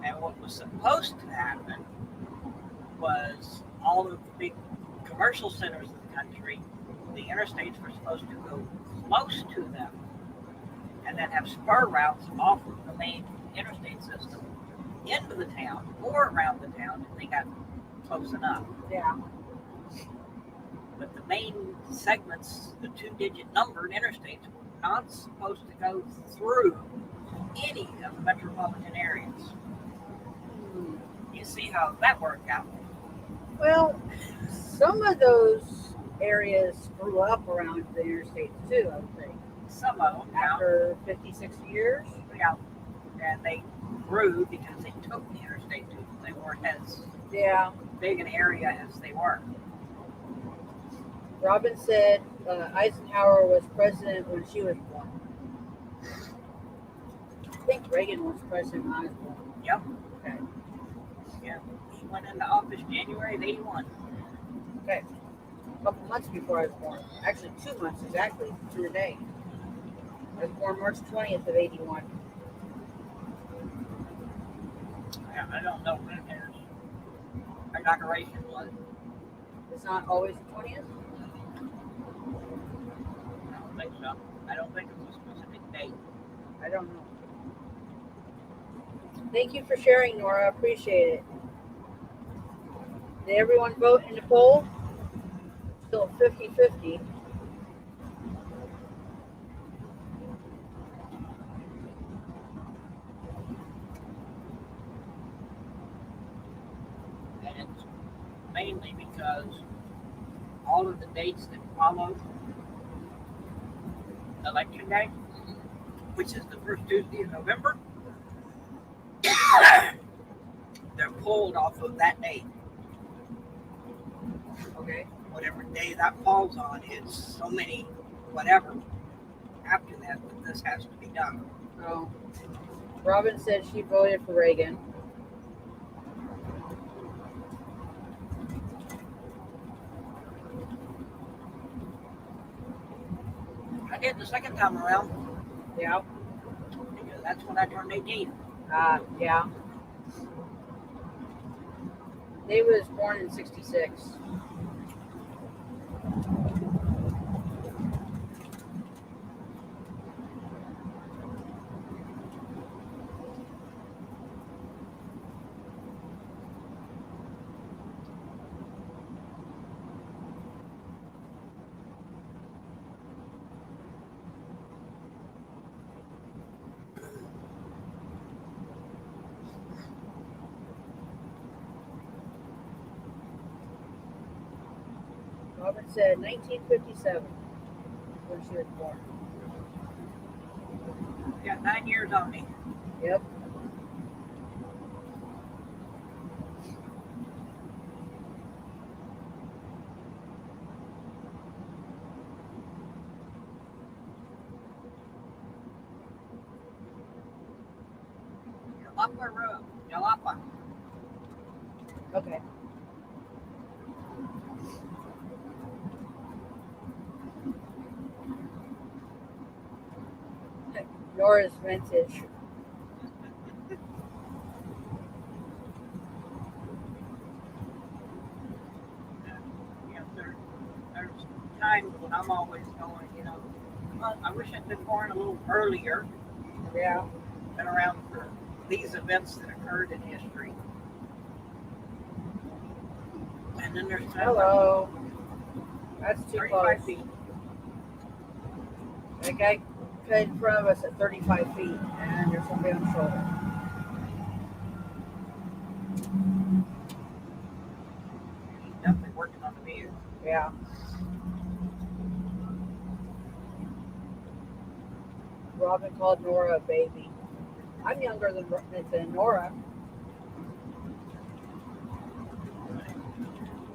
And what was supposed to happen was all of the big commercial centers of the country, the interstates were supposed to go close to them and then have spur routes off of the main interstate system into the town or around the town if they got close enough. Yeah. But the main segments, the 2-digit numbered interstates, were not supposed to go through any of the metropolitan areas. You see how that worked out. Well, some of those areas grew up around the interstates too, I would think. Some of them, after 50, 60 years. Yeah. And they grew because they took the interstate to them. They weren't as big an area as they were. Robin said Eisenhower was president when she was born. I think Reagan was president when I was born. Yep. Okay. Yeah. He went into office January of 81. Okay. A couple months before I was born. Actually, 2 months exactly to the day. I was born March 20th of 81. Yeah, I don't know when his inauguration was. It's not always the 20th? I don't think so. I don't think it's a specific date. I don't know. Thank you for sharing, Nora. I appreciate it. Did everyone vote in the poll? Still 50-50. And it's mainly because all of the dates that follow Election Day, which is the first Tuesday of November, they're pulled off of that date. Okay. Whatever day that falls on, it's so many, whatever, after that this has to be done. Oh. Robin said she voted for Reagan. I did the second time around. Yeah. Because that's when I turned 18. Yeah. David was born in 66. Robin said 1957 when she was born. Got 9 years on me. Yep. Jalapa Road. Jalapa. Okay. Nora's vintage. There's times when I'm always going, well, I wish I'd been born a little earlier. Yeah. Been around for these events that occurred in history. And then there's times Hello. That's too 35 close. feet. That guy cut in front of us at 35 feet, and there's somebody on the shoulder. He's definitely working on the vehicle. Yeah. Robin called Nora a baby. I'm younger than Nora.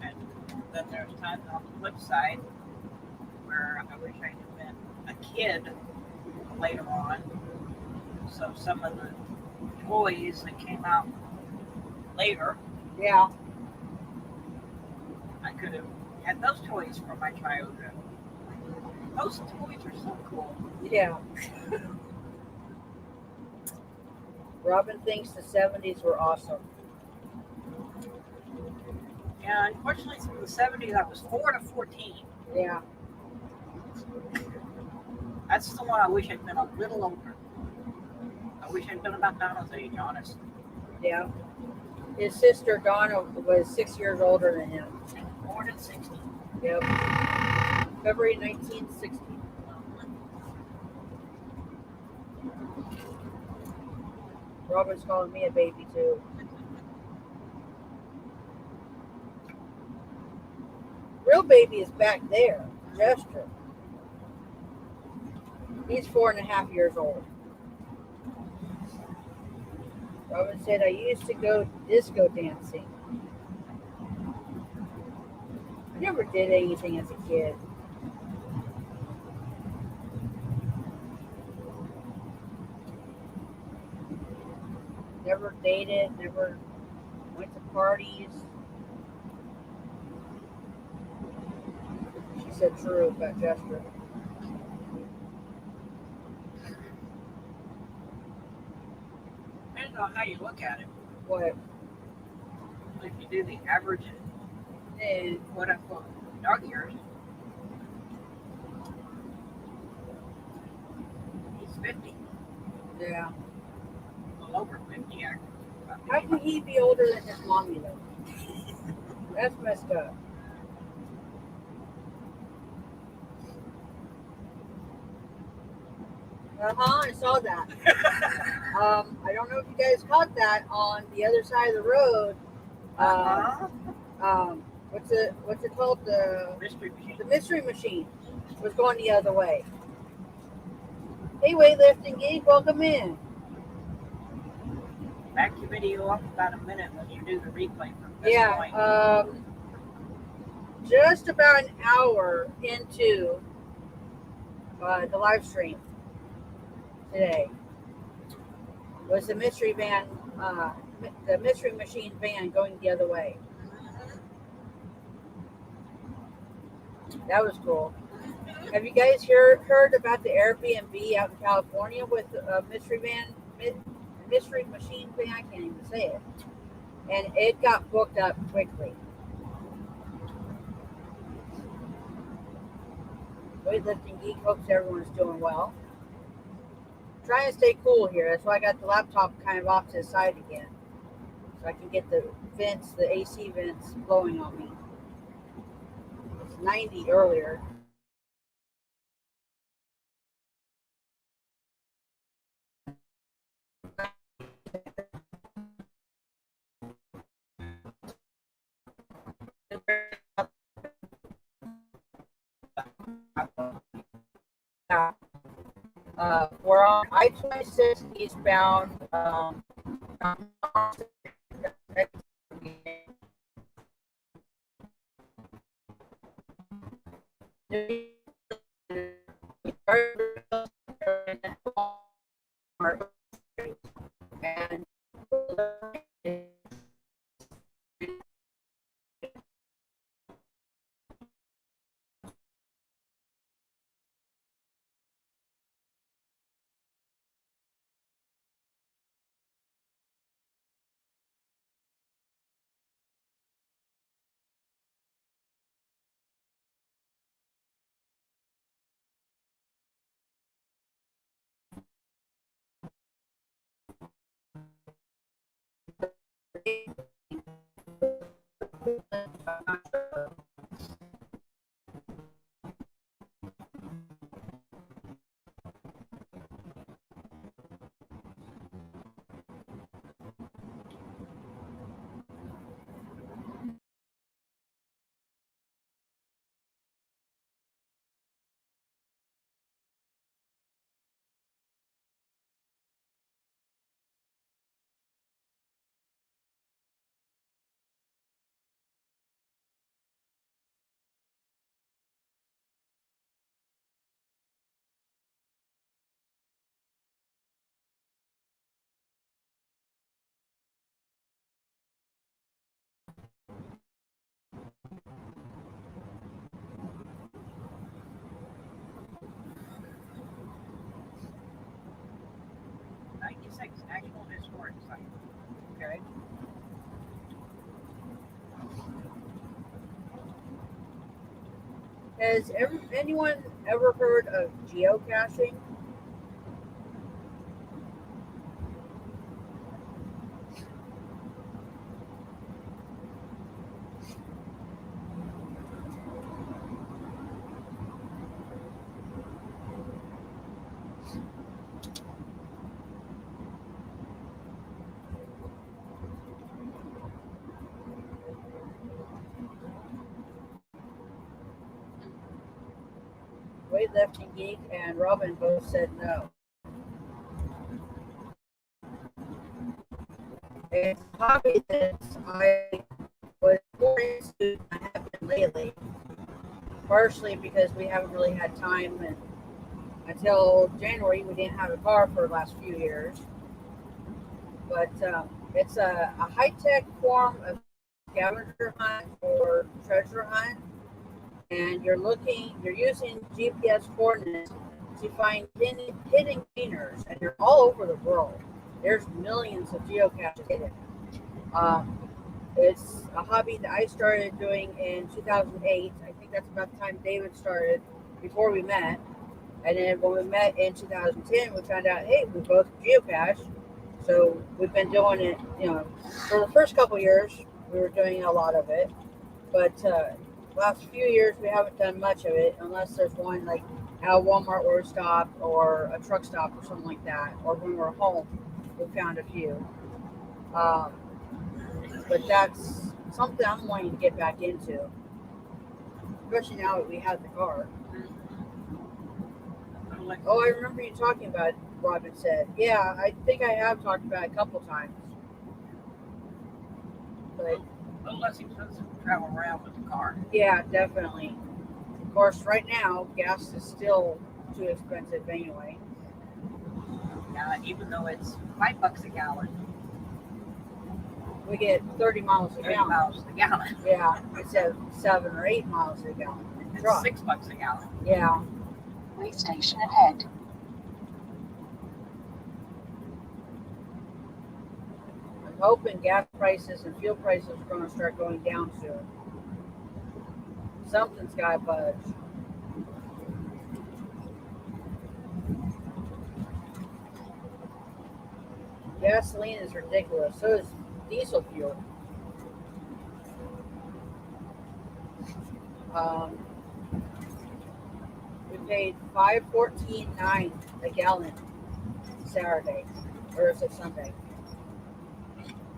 And then there's times on the flip side where I wish I had been a kid later on. So some of the toys that came out later, Yeah. I could have had those toys from my childhood. Those toys are so cool. Yeah. Robin thinks the 70s were awesome. And unfortunately, through the 70s, I was 4 to 14. Yeah. That's the one I wish I'd been a little older. I wish I'd been about Donna's age, honestly. Yeah. His sister Donna was 6 years older than him. Born in 60. Yep. February 1960. Robin's calling me a baby too. Real baby is back there, Gesture. He's 4.5 years old. Robin said, I used to go disco dancing. I never did anything as a kid. Never dated, never went to parties. She said true about Gesture. Depends on how you look at it. What? If you do the average and quote unquote dog years, he's 50. Yeah. A little over 50, actually. How can he be older than his mommy though? That's messed up. I saw that. I don't know if you guys caught that on the other side of the road. What's it called? Mystery machine. The mystery machine was going the other way. Hey, weightlifting geek, welcome in. Back your video up about a minute when you do the replay from this point. Just about an hour into the live stream today was the mystery van, the mystery machine van going the other way. That was cool. Have you guys heard about the Airbnb out in California with a mystery machine van? I can't even say it. And it got booked up quickly. Weightlifting Geek hopes everyone's doing well. Trying to stay cool here. That's why I got the laptop kind of off to the side again. So I can get the vents, the AC vents blowing on me. It's 90 earlier. We're on I-26 eastbound. And National Historic Site. Okay. has anyone ever heard of geocaching? Weightlifting Geek and Robin both said no. It's a hobby that I was more into than I have been lately. Partially because we haven't really had time, and until January we didn't have a car for the last few years. But it's a high-tech form of scavenger hunt or treasure hunt, and you're using GPS coordinates to find hidden containers, and they're all over the world. There's millions of geocaches hidden. It's a hobby that I started doing in 2008. I think that's about the time David started before we met. And then when we met in 2010, we found out, hey, we both geocache. So we've been doing it, for the first couple years, we were doing a lot of it. But last few years, we haven't done much of it unless there's one like at a Walmart where we stop or a truck stop or something like that. Or when we're home, we found a few. But that's something I'm wanting to get back into, especially now that we have the car. Oh, I remember you talking about it, Robin said. Yeah, I think I have talked about it a couple times. But A little less expensive to travel around with the car. yeah, definitely. Of course, right now, gas is still too expensive anyway. Even though it's $5 a gallon. We get 30 miles a 30 gallon. miles a gallon. Yeah, instead of 7 or 8 miles a gallon. It's Truck. $6 a gallon. Yeah. Way station ahead. I'm hoping gas prices and fuel prices are going to start going down soon. Something's got to budge. Gasoline is ridiculous. So is diesel fuel. We paid $5.14.9 a gallon Saturday, or is it Sunday?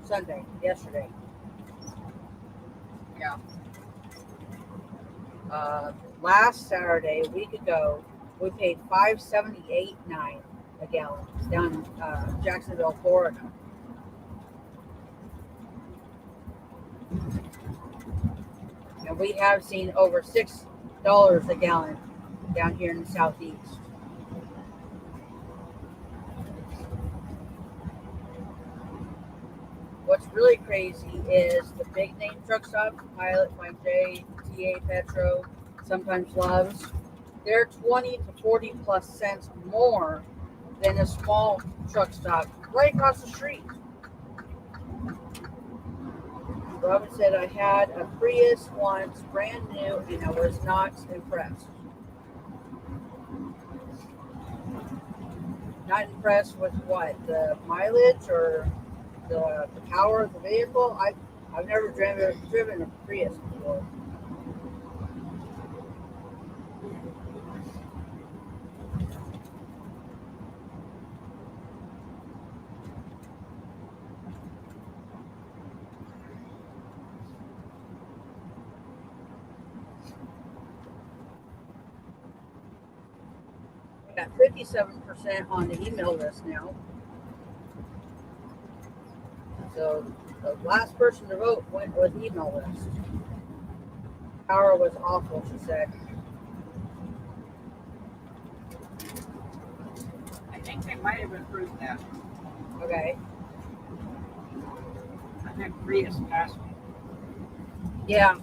Sunday, yesterday. Yeah. Last Saturday, a week ago, we paid $5.78.9. a gallon. It's down in Jacksonville, Florida. And we have seen over $6 a gallon down here in the southeast. What's really crazy is the big name truck stops, Pilot, Mike J, TA Petro, sometimes Loves. They're 20 to 40 plus cents more than a small truck stop right across the street. Robin said, I had a Prius once, brand new, and I was not impressed. Not impressed with what? The mileage or the power of the vehicle? I've never driven a Prius before. I got 57% on the email list now. So the last person to vote went with email list. Power was awful, she said. I think they might have improved that. Okay. I think Prius passed me. Yeah.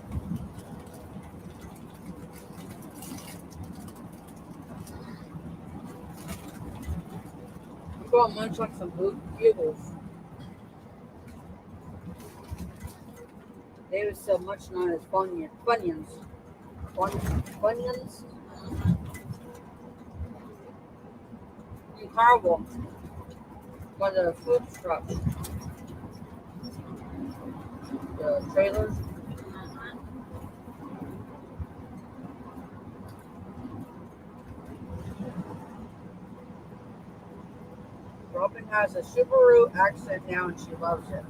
I'm going to munch on some bugles. They was so much known as Funyuns. Funyuns? In Carville. One of the food trucks. The trailers. Robin has a Subaru accent now and she loves it.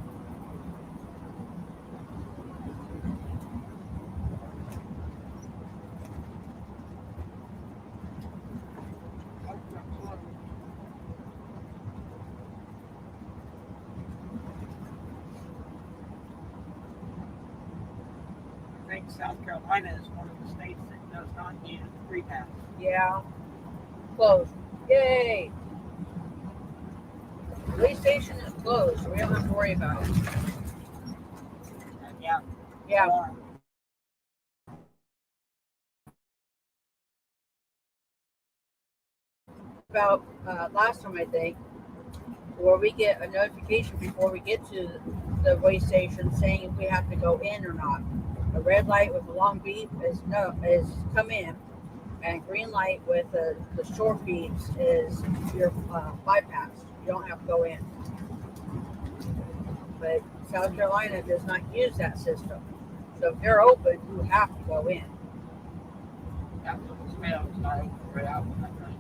I think South Carolina is one of the states that does not use free pass. Yeah. Closed. Yay! The way station is closed, so we don't have to worry about it. Yeah. Yeah. About last time, I think, where we get a notification before we get to the way station saying if we have to go in or not. A red light with a long beep is come in, and green light with the short beeps is your bypass. You don't have to go in. But South Carolina does not use that system. So if they're open, you have to go in. That's what the smell is not open right out.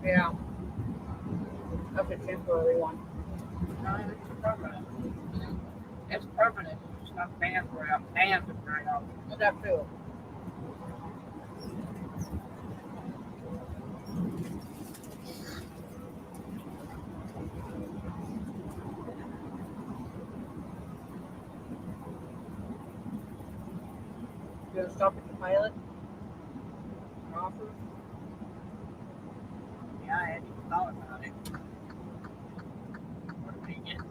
Yeah. That's a temporary one. No, it's permanent. It's permanent. It's not banned right out. Banned right out. That too. You gonna stop at the Pilot? Offer? Yeah, I hadn't even thought about it. What do we get?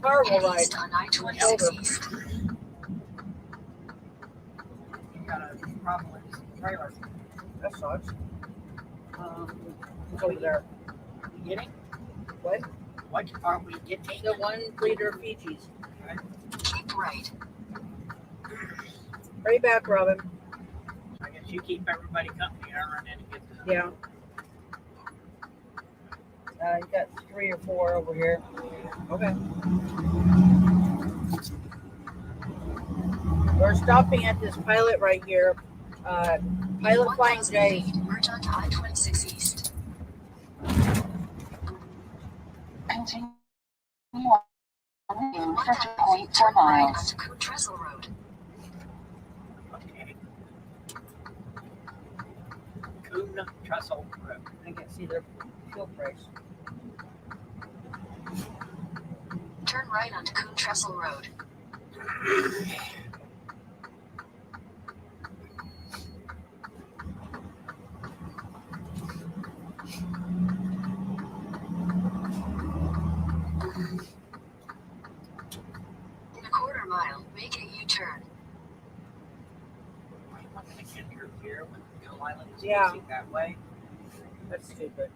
Car will Head ride. east on I-26 East. You got a problem with this trailer. That sucks. It's over there. You getting? What? What are we getting? The 1 liter Fijis. Keep right. Hurry back, Robin. I guess you keep everybody company. I run in and get the. Yeah. You got 3 or 4 over here. Okay. We're stopping at this Pilot right here. Pilot Flying 1,000 J. feet, merge onto I-26 East. Continue on for 2.4 miles. Onto Coon Trestle Road. Okay. Coon Trestle Road. I can see their fuel price. Turn right onto Coon Trestle Road. In a quarter mile, make a U-turn. I'm not going to enter here when Gill Island is Yeah. facing that way. That's stupid.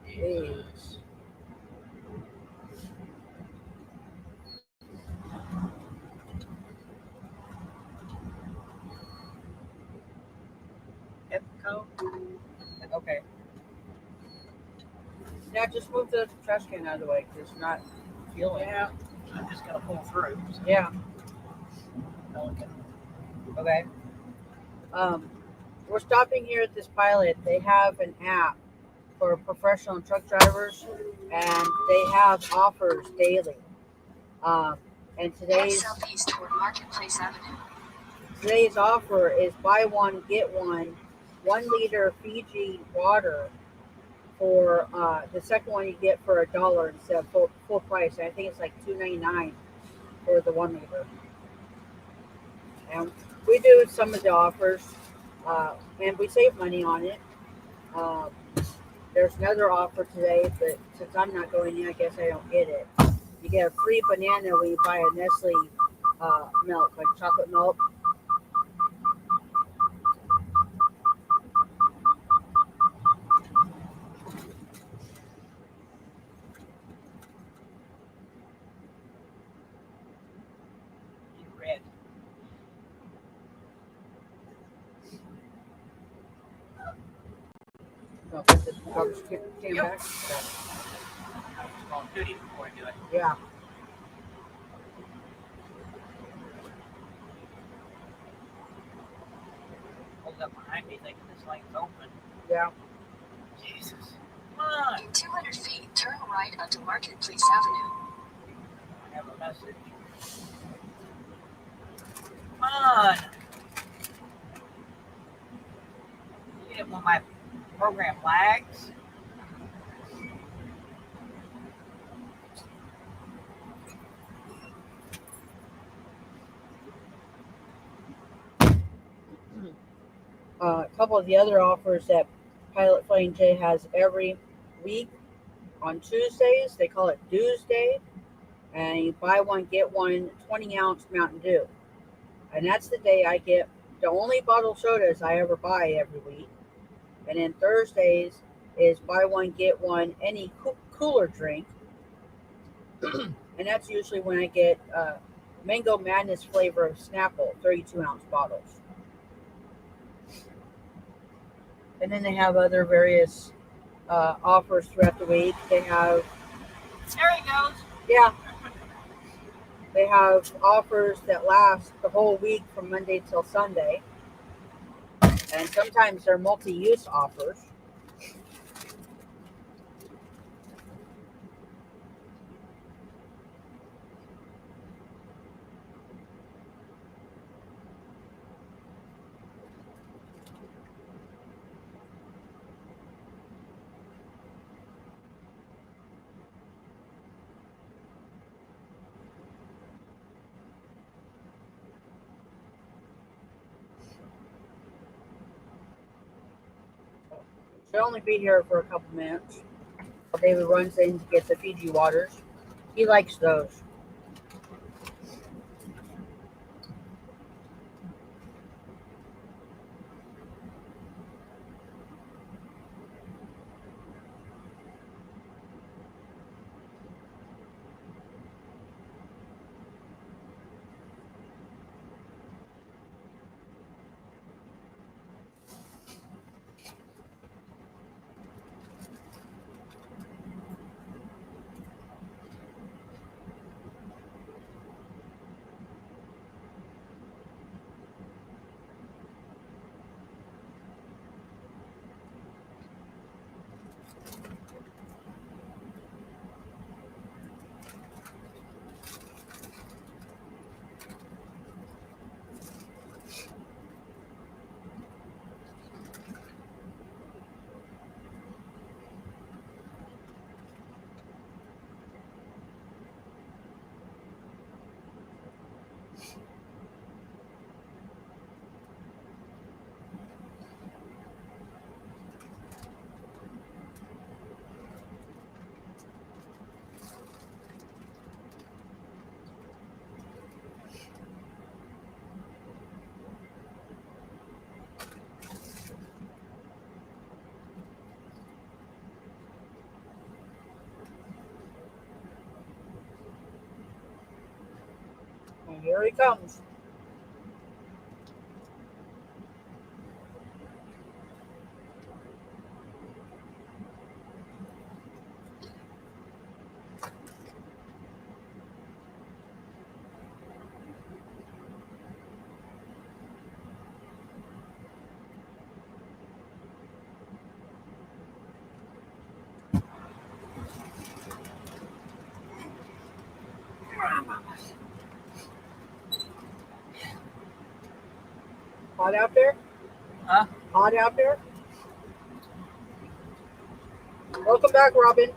Yes. Epco. Okay. Now just move the trash can out of the way because it's not fueling. Yeah. I'm just going to pull through. So Yeah. no one can. Okay. We're stopping here at this pilot. They have an app for professional truck drivers, and they have offers daily. And Head today's southeast toward Marketplace Avenue. offer is buy one get 1 liter Fiji water for the second one you get for $1 instead of full price. I think it's like $2.99 for the 1 liter. And we do some of the offers, and we save money on it. There's another offer today, but since I'm not going in, I guess I don't get it. You get a free banana when you buy a Nestle milk, like chocolate milk. Red. Oh, put the garbage can Yep. back. I was going duty before I do it. Yeah. Pulled up behind me thinking this lane's open. Yeah. Jesus. Come on. In 200 feet, turn right onto Marketplace Avenue. I have a message. Come on. You get it when my program lags. A couple of the other offers that Pilot Flying J has every week on Tuesdays, they call it Tuesday, and you buy one get 1 20-ounce Mountain Dew, and that's the day I get the only bottled sodas I ever buy every week. And then Thursdays is buy one get 1 any cooler drink, and that's usually when I get Mango Madness flavor of Snapple 32-ounce bottles. And then they have other various offers throughout the week. They have, There he goes. yeah, they have offers that last the whole week from Monday till Sunday. And sometimes they're multi-use offers. She'll only be here for a couple minutes. David runs in to get the Fiji waters. He likes those. Here he comes. Hot out there? Huh? Hot out there? Welcome back, Robin.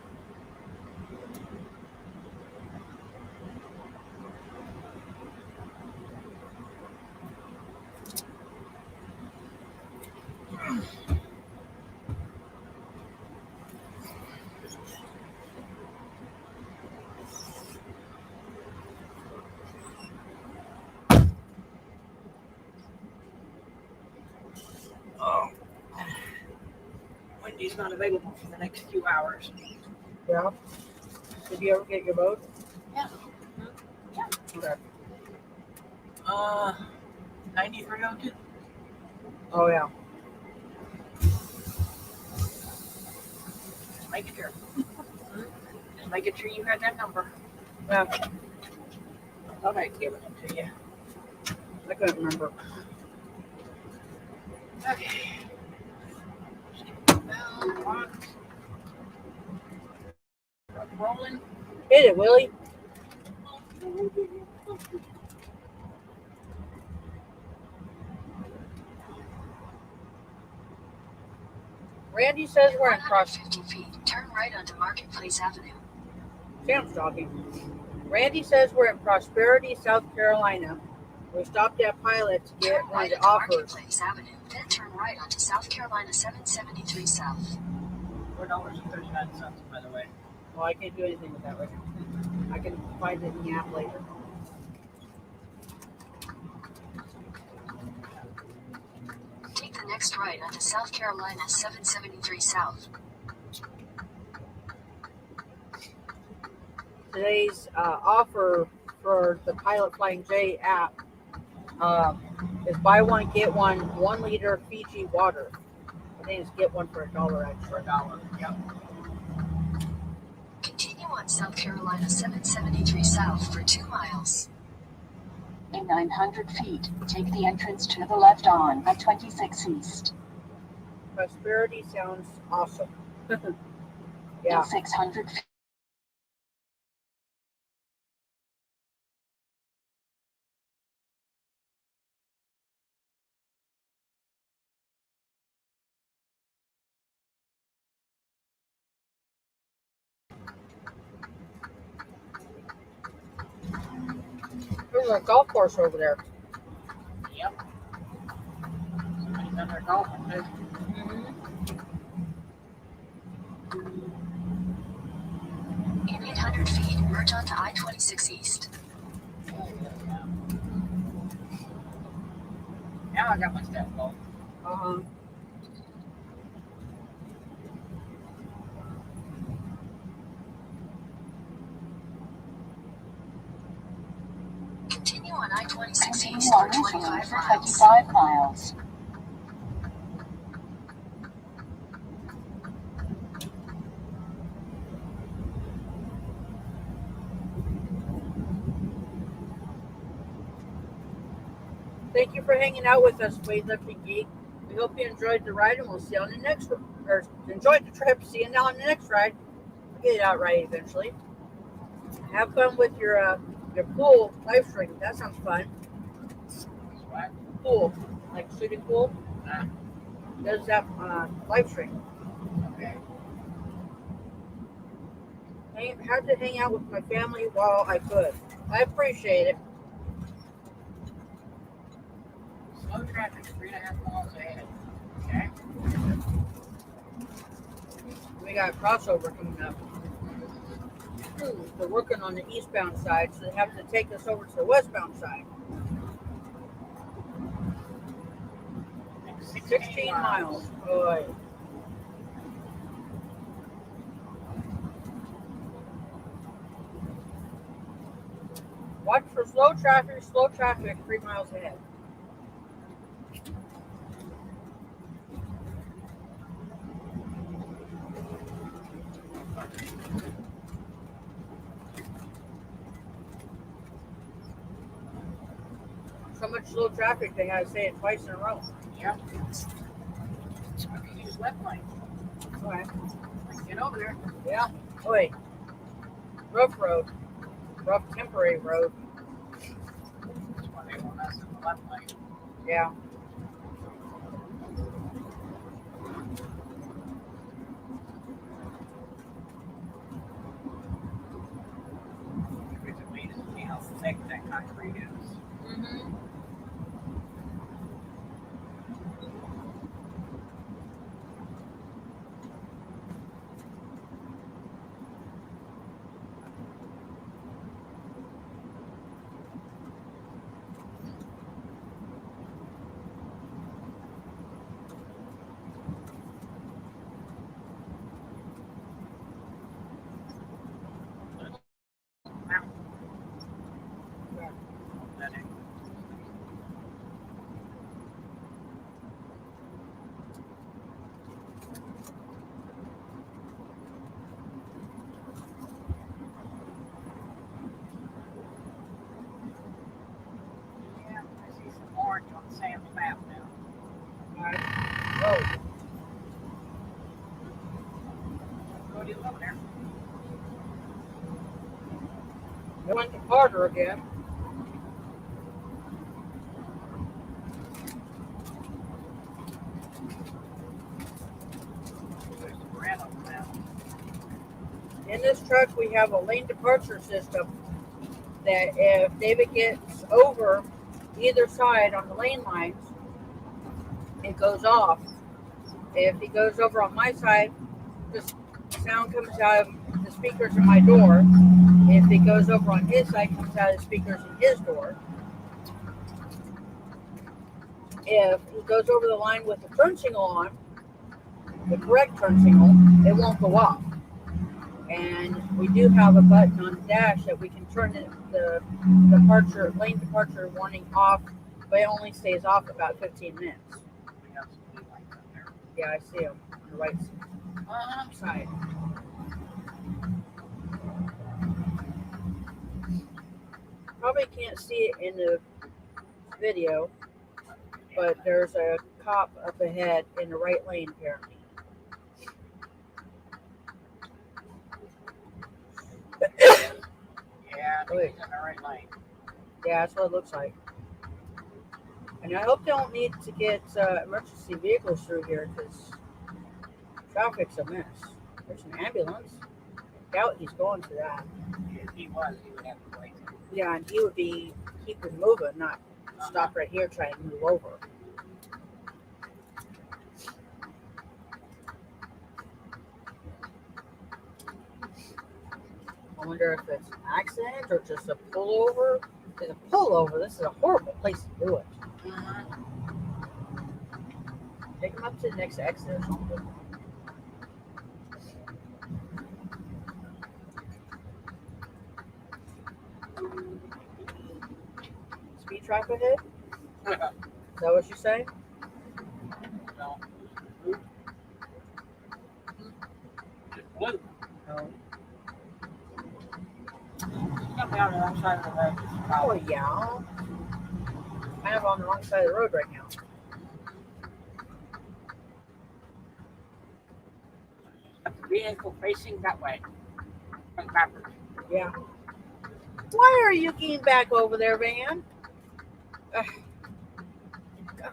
Oh. Wendy's not available for the next few hours. Yeah. Did you ever get your vote? Yeah. Yeah. Okay. 9302. Oh yeah. Just making sure. Just making sure you had that number. Yeah. Thought I'd given it to you. I couldn't remember. Okay. Rolling. Hit it, Willie. Randy says we're in 150 feet, turn right onto Marketplace Avenue. Sam's talking. Randy says we're in Prosperity, South Carolina. We stopped at Pilot to get Turn one right of the onto offers. Marketplace Avenue, then turn right onto South Carolina 773 South. $4.39, by the way. Well, I can't do anything with that right now. I can find it in the app later. Take the next right onto South Carolina 773 South. Today's offer for the Pilot Flying J app is buy one, get 1 liter Fiji water. I think it's get one for $1 actually. For $1. Yep. Continue on South Carolina 773 South for 2 miles. In 900 feet, take the entrance to the left on I-26 East. Prosperity sounds awesome. Yeah. In 600 feet. There's a golf course over there. Yep. Somebody's on their golfing too. In 800 feet, merge onto I-26 East. Now I got my step phone. Uh-huh. Continue on I-26 Continue East for on easterly 25 for miles. 25 miles. Thank you for hanging out with us, Weightlifting Geek. We hope you enjoyed the ride, and we'll see you on the next or enjoyed the trip. See you now on the next ride. We'll get it out right eventually. Have fun with your pool live stream. That sounds fun. What? Pool, like shooting pool. Uh, Does that live stream? okay. I had to hang out with my family while I could. I appreciate it. Slow traffic, 3.5 miles ahead. Okay. We got a crossover coming up. They're working on the eastbound side, so they have to take us over to the westbound side. 16 miles. Boy. Watch for slow traffic 3 miles ahead. So much slow traffic they had to say it twice in a row. Yep. Okay, use left lane. Okay. Get over there. Yeah. Oh, wait. Rough road. Rough temporary road. That's why they want us in the left lane. Yeah. It's amazing to see how thick that concrete is. Mm-hmm. That is. Yeah, I see some orange on Sam's map now. All right. Road. What are you over there? They went to Carter again. There's the brand over there. In this truck, we have a lane departure system that if David gets over either side on the lane lines, it goes off. If he goes over on my side, the sound comes out of the speakers in my door. If he goes over on his side, it comes out of the speakers in his door. If he goes over the line with the turn signal on, the correct turn signal, it won't go off. And we do have a button on the dash that we can turn the lane departure warning off, but it only stays off about 15 minutes. We got some blue lights up there. Yeah, I see them on the right side. Probably can't see it in the video, but there's a cop up ahead in the right lane apparently. Yeah, I think he's in the right lane. Yeah, that's what it looks like. And I hope they don't need to get emergency vehicles through here because traffic's a mess. There's an ambulance. I doubt he's going to that. If he was, he would have to wait. Yeah, and he would be keeping moving, not stop right here trying to move over. I wonder if it's an accident or just a pullover. If it's a pullover, this is a horrible place to do it. Take him up to the next exit or something. Speed trap ahead? Is that what you say? No. Just blue. No. Come down the wrong side of the road. Oh, yeah. Kind of on the wrong side of the road right now. Vehicle facing that way. Going backwards. Yeah. Why are you getting back over there, Van?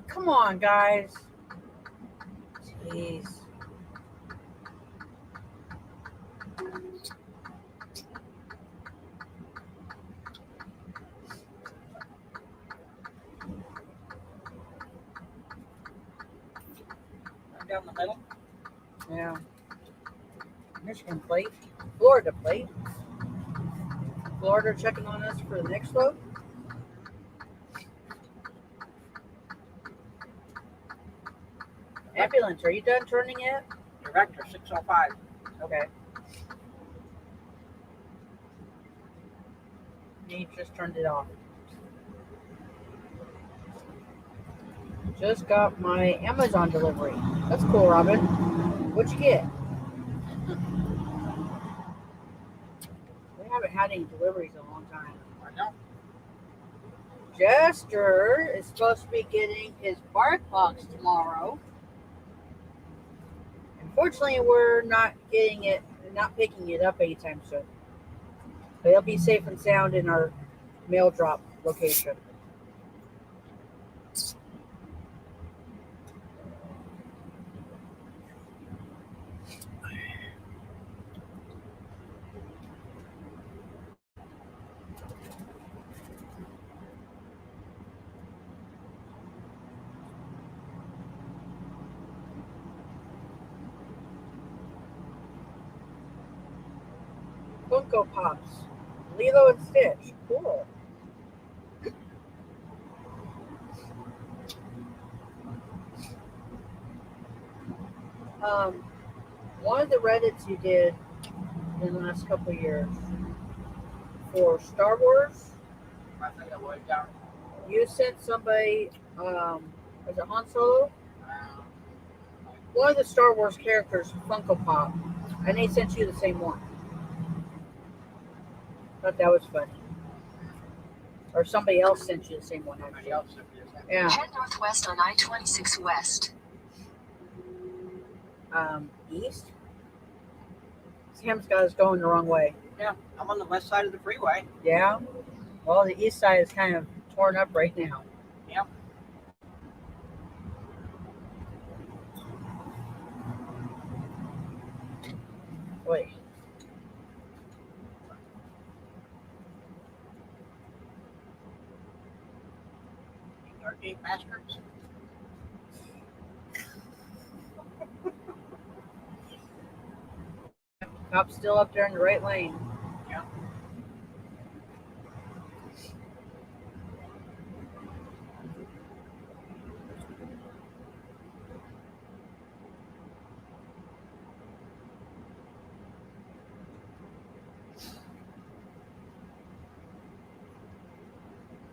Come on, guys. Jeez. Down the middle. Yeah. Michigan plate. Florida plate. Florida checking on us for the next load. Ambulance, are you done turning yet? Director 605. Okay. He just turned it off. Just got my Amazon delivery. That's cool, Robin. What'd you get? We haven't had any deliveries in a long time. I know. Jester is supposed to be getting his bark box tomorrow. Unfortunately, we're not picking it up anytime soon. But it'll be safe and sound in our mail drop location. Funko Pops. Lilo and Stitch. Cool. One of the Reddits you did in the last couple of years for Star Wars, I think I wrote down. you sent somebody, was it Han Solo? One of the Star Wars characters, Funko Pop, and they sent you the same one. Thought that was funny. Or somebody else sent you the same one, Somebody actually. else sent me this. Yeah. Head northwest on I-26 West. East? Sam's got us going the wrong way. Yeah, I'm on the west side of the freeway. Yeah? Well, the east side is kind of torn up right now. Yep. Wait. Arcade bastards. Cop's still up there in the right lane. Yeah.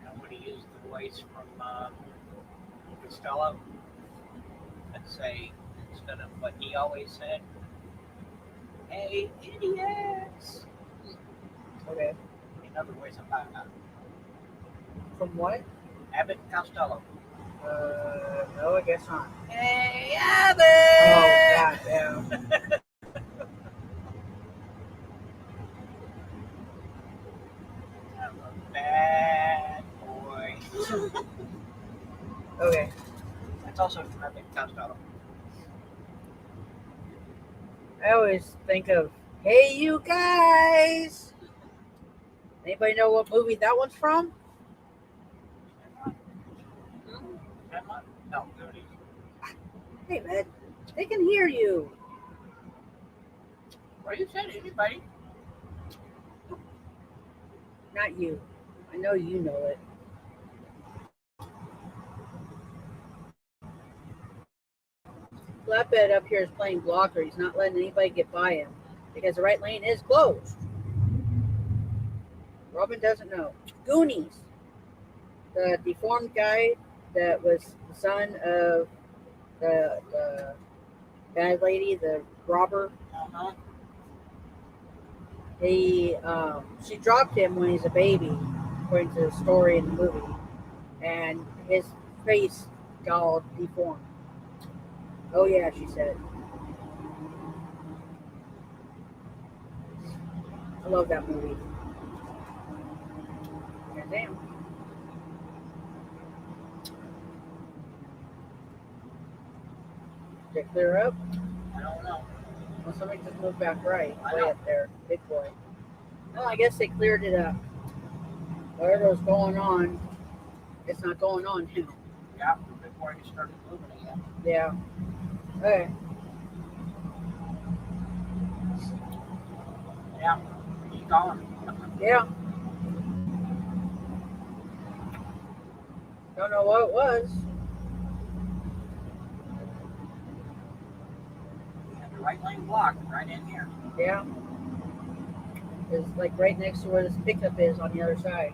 I would have used the voice from Costello and say, instead of what he always said, "Hey, idiots!" Okay. Another voice about From what? Abbott and Costello. No, I guess not. Hey, Oh, Abbott! God, yeah. I'm a bad boy. Okay. That's also from Abbott and Costello. I always think of, hey, you guys! Anybody know what movie that one's from? No, there it is. Hey, man, they can hear you. What you said, anybody? Not you. I know you know it. Flatbed up here is playing blocker. He's not letting anybody get by him because the right lane is closed. Robin doesn't know. Goonies. The deformed guy that was the son of the bad lady, the robber. Uh-huh. She dropped him when he's a baby, according to the story in the movie, and his face got all deformed. Oh yeah, she said. I love that movie. God damn. Did it clear up? I don't know. Well, somebody just moved back right, I way know. up there, big boy. Well, I guess they cleared it up. Whatever was going on, it's not going on now. Yeah, before he started moving again. Yeah. Okay. Yeah, he's gone. Yeah. Don't know what it was. He had the right lane blocked right in here. Yeah. It's like right next to where this pickup is on the other side.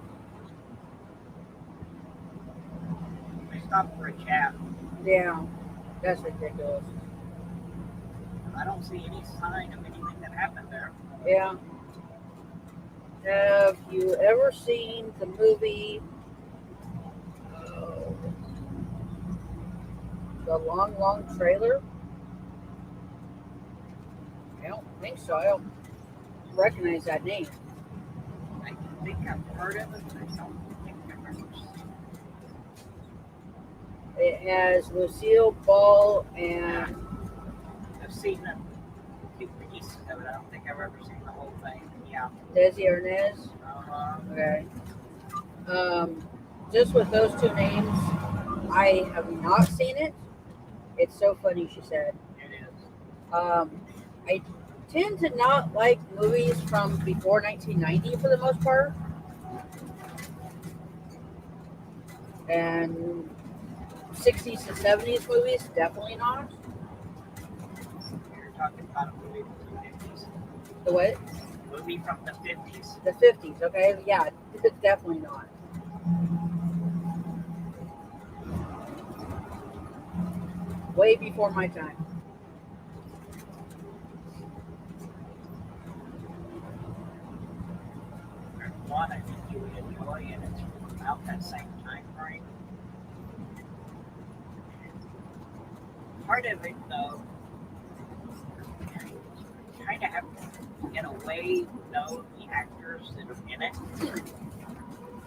We stopped for a chat. Yeah, that's ridiculous. I don't see any sign of anything that happened there. Yeah. Have you ever seen the movie The Long, Long Trailer? I don't think so. I don't recognize that name. I think I've heard of it, but I don't think I've ever seen it. It has Lucille Ball and I've seen a few pieces of it. I don't think I've ever seen the whole thing. Yeah. Desi Arnaz. Okay. Just with those two names, I have not seen it. It's so funny, she said. It is. I tend to not like movies from before 1990 for the most part. And 60s and 70s movies, definitely not. You're talking about a movie from the 50s. The what? Movie from the 50s. The 50s, okay? Yeah, definitely not. Way before my time. There's one I think you would enjoy, and it's about that same time frame. Part of it, though, kind of have, in a way, know the actors that are in it.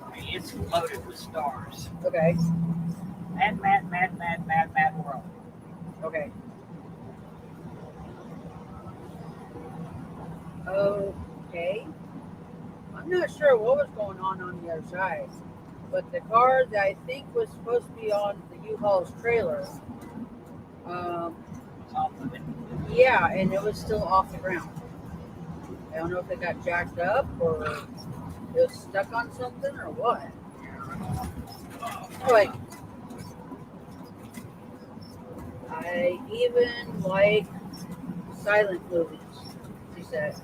I mean, it's loaded with stars. Okay. Mad World. Okay. Okay. I'm not sure what was going on the other side, but the car that I think was supposed to be on the U-Haul's trailer, It's off of it. yeah, and it was still off the ground. I don't know if it got jacked up or it was stuck on something or what. But I even like silent movies, she said.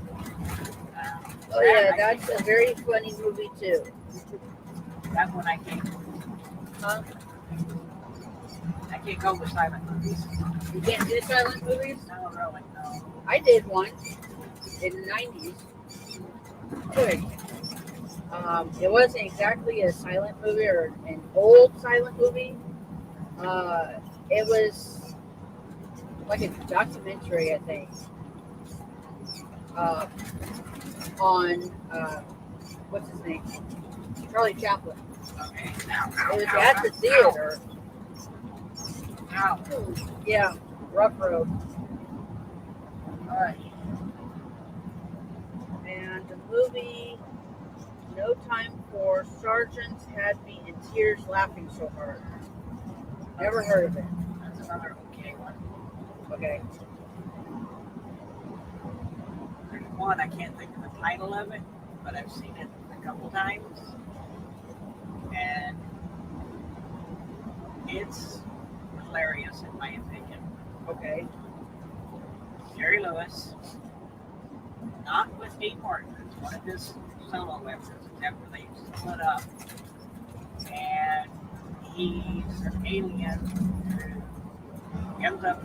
Oh yeah, that's a very funny movie too. That one I can't go with silent movies. You can't do silent movies? No, really, no. I did one in the 90s. Good. It wasn't exactly a silent movie or an old silent movie. It was like a documentary, I think, on what's his name? Charlie Chaplin. Okay. It was at the theater. Ow. Yeah, rough road. Alright. And the movie No Time for Sergeants had me in tears laughing so hard. Never heard of it. That's another okay one. Okay. There's one, I can't think of the title of it, but I've seen it a couple times. And it's hilarious in my opinion. Okay. Jerry Lewis, not with Dean Martin, it's one of his solo efforts after they split up. And he's an alien who ends up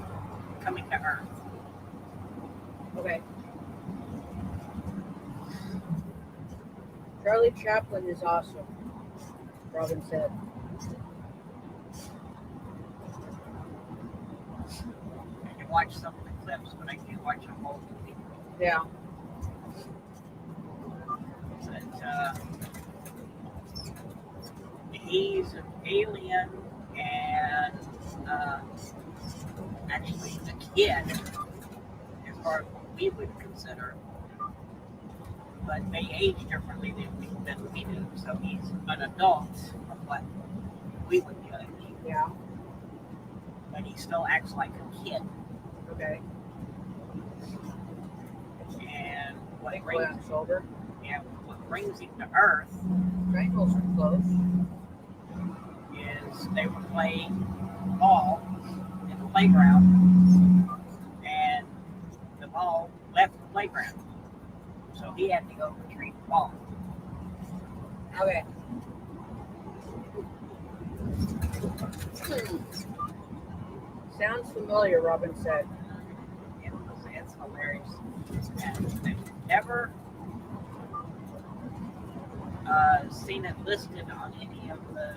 coming to Earth. Okay. Charlie Chaplin is awesome, Robin said. I can watch some of the clips, but I can't watch the whole movie. Yeah. But, he's an alien and actually a kid, as far as what we would consider. But they age differently than we do. So he's an adult from what we would judge. Yeah. But he still acts like a kid. Okay. And what Big brings, flat shoulder. what brings him to Earth Triangles are close. is they were playing ball in the playground, and the ball left the playground. So he had to go retrieve the ball. Okay. Sounds familiar, Robin said. It's hilarious. And I've never seen it listed on any of the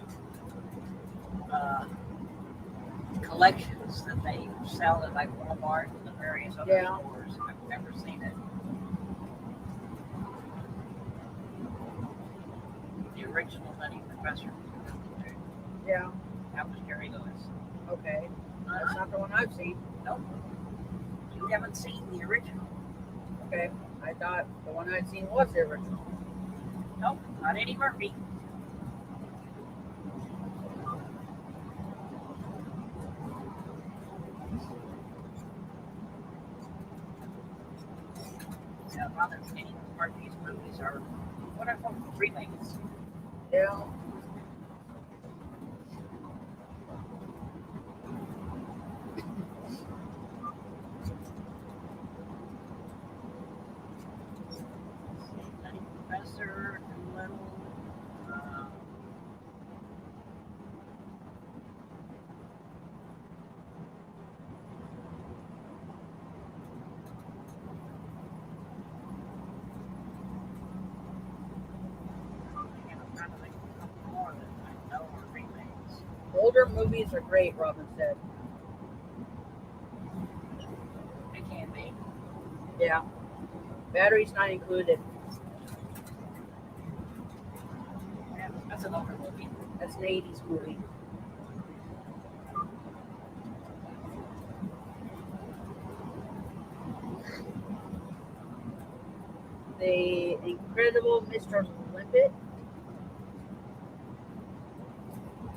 collections that they sell at like Walmart and the various other stores. I've never seen it. The original Nutty Professor. Yeah. That was Jerry Lewis. Okay. That's not the one I've seen. Nope. You haven't seen the original. Okay. I thought the one I'd seen was the original. Nope, not Eddie Murphy. Yeah, rather Eddie Murphy's movies are what I call remakes. Yeah. Nutty Professor, Little. I'm trying to think of a couple more that I know are remakes. Older movies are great, Robin said. They can be. Yeah. Batteries not included. Yeah, that's an older movie. That's an 80s movie. The Incredible Mr. Limpet.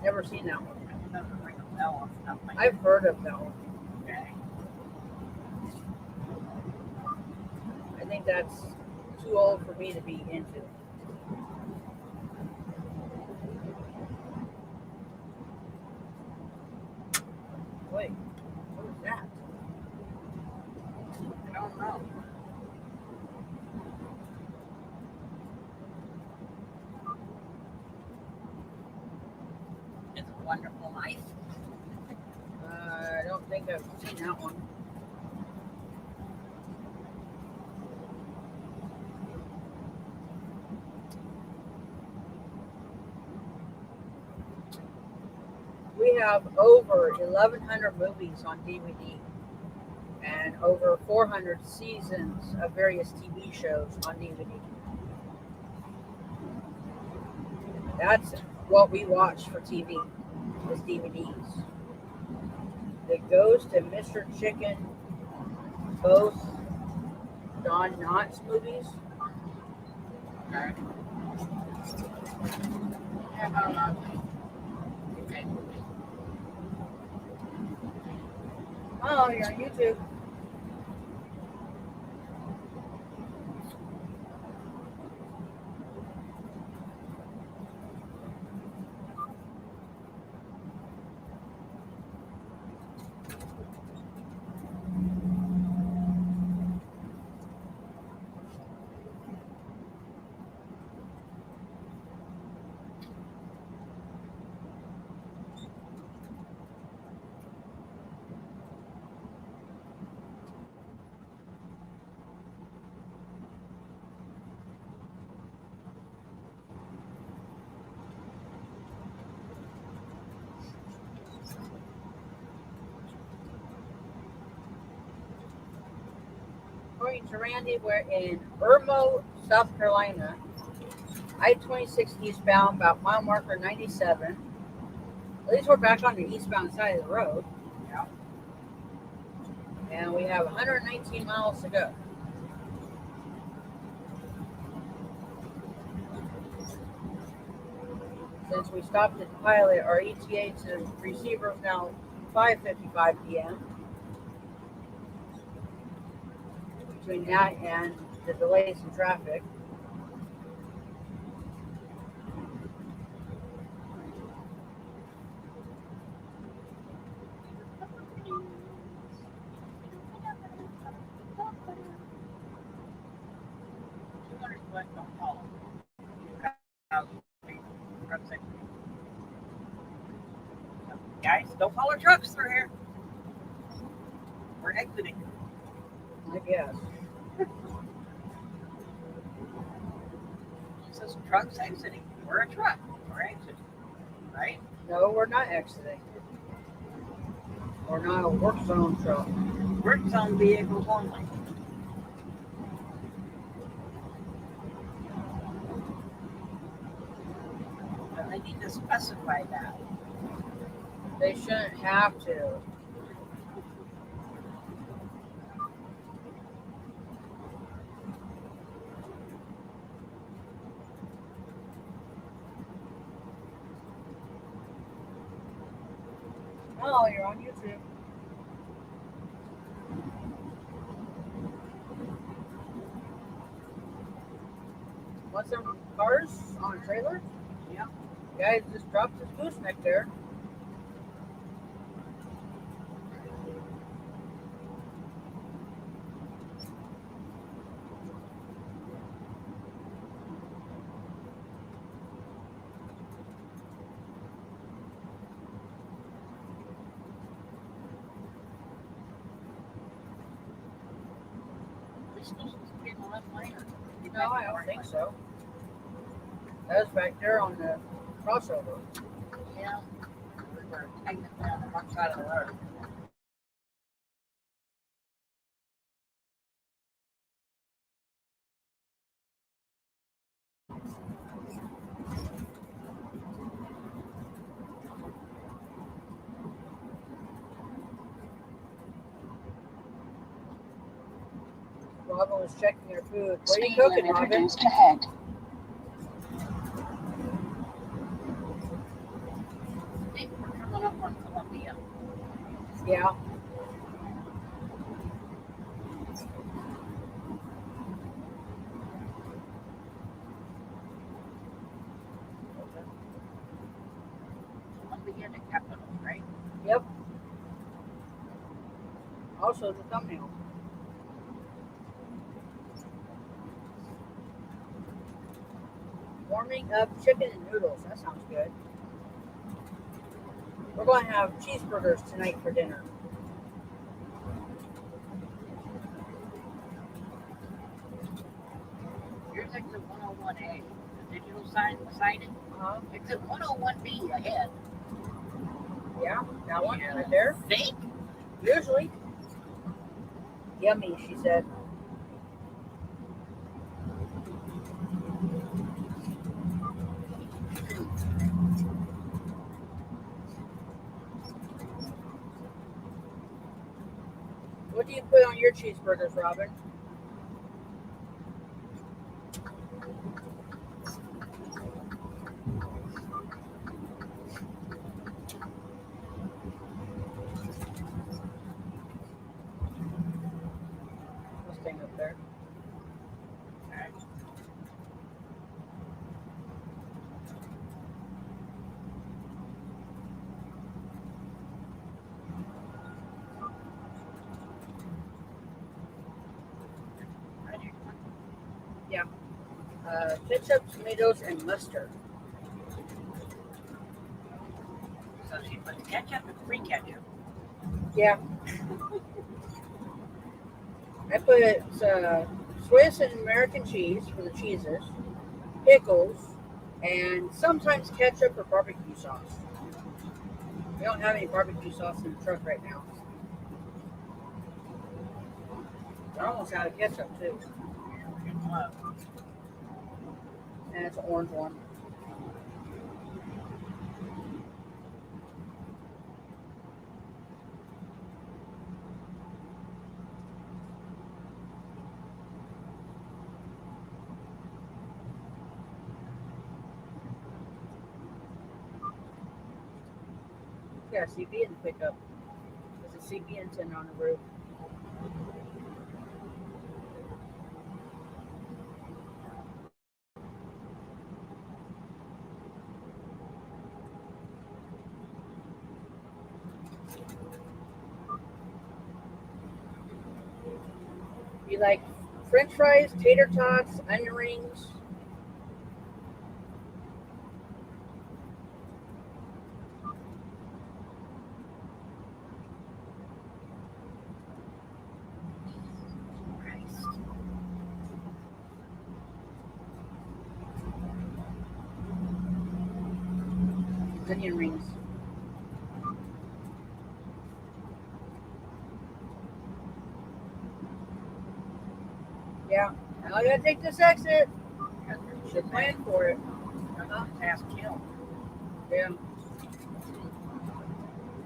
Never seen that one. It doesn't ring a bell off the top of my head. I've heard of that one. Okay. I think that's too old for me to be into. Wait, what was that? I don't know. It's a Wonderful Life. I don't think I've seen that one. We have over 1,100 movies on DVD and over 400 seasons of various TV shows on DVD. That's what we watch for TV, is DVDs. The Ghost and Mr. Chicken, both Don Knotts movies. Okay. Okay. Oh, you're on YouTube. According to Randy, we're in Irmo, South Carolina. I-26 eastbound, about mile marker 97. At least we're back on the eastbound side of the road. Yeah. And we have 119 miles to go. Since we stopped at the pilot, our ETA to receiver is now 5:55 p.m. Between that and the delays in traffic. but don't follow. Uh, trucks that- Guys, don't follow trucks through here. We're exiting. I guess. It says trucks exiting. We're a truck. We're exiting. Right? No, we're not exiting. We're not a work zone truck. Work zone vehicles only. But they need to specify that. They shouldn't have to. Oh, you're on YouTube. Want some cars on a trailer? Yeah. Guy just dropped his gooseneck there. Are we supposed to be in the left lane? Or No, I don't think so. That was back there on the crossover. Yeah. We're technically on the wrong side of the road. Robin was checking her food. What are you Speed cooking, limit Robin? reduced ahead. I think we're coming up on Columbia. Yeah. Columbia to Capitol, right? Yep. Also the thumbnail. Warming up chicken and noodles. That sounds good. We're going to have cheeseburgers tonight for dinner. Here's exit 101A. The digital sign beside it. Uh-huh. Exit 101B ahead. Yeah, that one Yeah. right there. Fake? Usually. Yummy, she said. What do you put on your cheeseburgers, Robin? This thing up there. Ketchup, tomatoes, and mustard. So she put ketchup and free ketchup. Yeah. I put Swiss and American cheese for the cheeses, pickles, and sometimes ketchup or barbecue sauce. We don't have any barbecue sauce in the truck right now. I almost out of ketchup too. And it's an orange one. Yeah, CB in the pickup. There's a CB antenna on the roof. You like French fries, tater tots, onion rings. Onion rings. Yeah. Now I gotta take this exit. Should plan for it. Past kill. Yeah.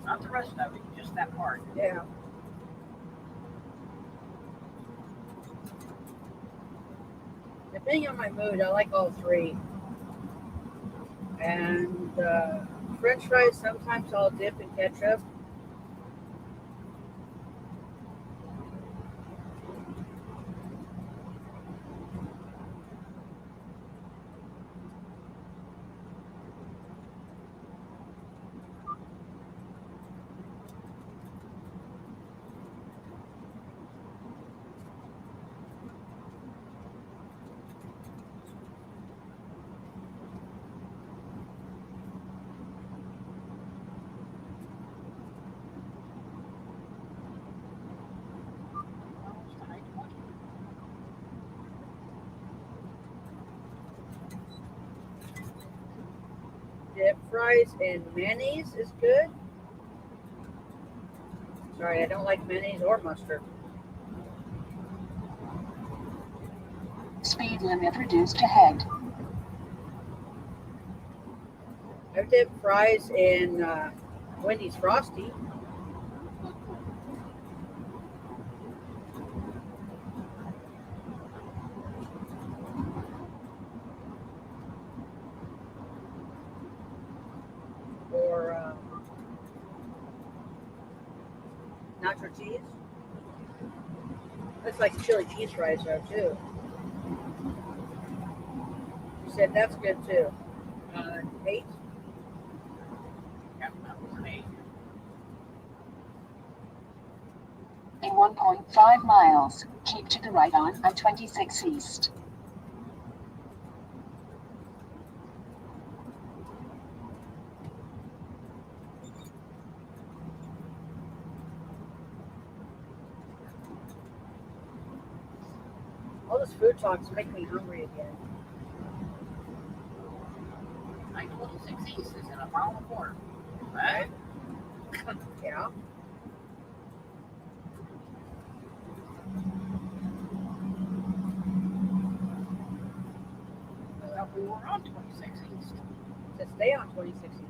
Not the rest of it, just that part. Yeah. Depending on my mood, I like all three. And French fries, sometimes I'll dip in ketchup. Dip fries in mayonnaise is good. Sorry, I don't like mayonnaise or mustard. Speed limit reduced ahead. I've dipped fries in Wendy's Frosty. Or nacho cheese. That's like chili cheese fries though too. You said that's good too. 8. Yeah, that was an 8. In 1.5 miles, keep to the right on I-26 East. All this food talks make me hungry again. I-26 East is in a mile and a quarter. Right? Yeah. Well, we were on 26 East. To stay on 26 East.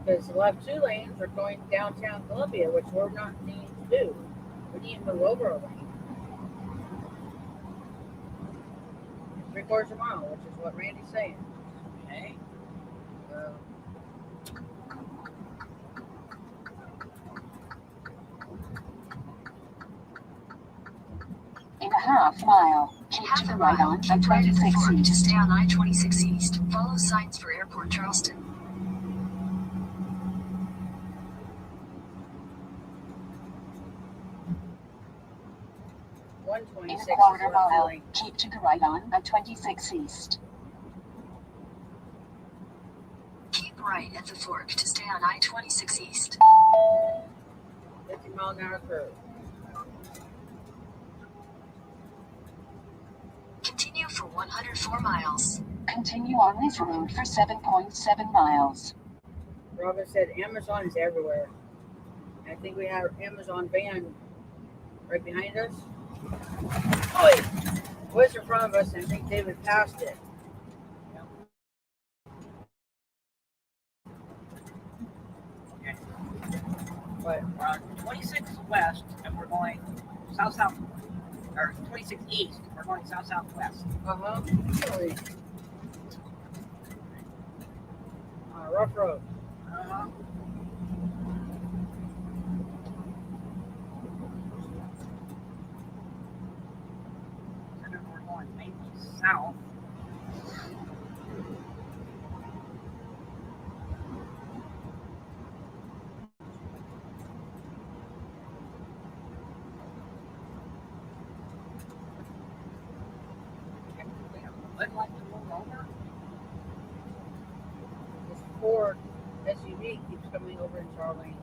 Because the left 2 lanes are going downtown Columbia, which we're not needing to do. We need to move over a lane. 3/4 of a mile, which is what Randy's saying. Okay. In a half mile, keep to the right on Keep right at the I-26 fork to East. stay on I-26 East. Follow signs for Airport Charleston. 126 In a quarter is what I'm mile, feeling. keep to the right on I-26 East. Keep right at the fork to stay on I-26 East. 50-mile-an-hour curve. Continue for 104 miles. Continue on this road for 7.7 miles. Robin said Amazon is everywhere. I think we have Amazon van right behind us. Oh, it was in front of us, and I think David passed it. Okay. But We're on 26 West, and we're going south-south, or 26 East. We're going south-southwest. really, rough road. Uh-huh. And then we're going maybe south. wouldn't like to move over. This Ford SUV keeps coming over into our lane.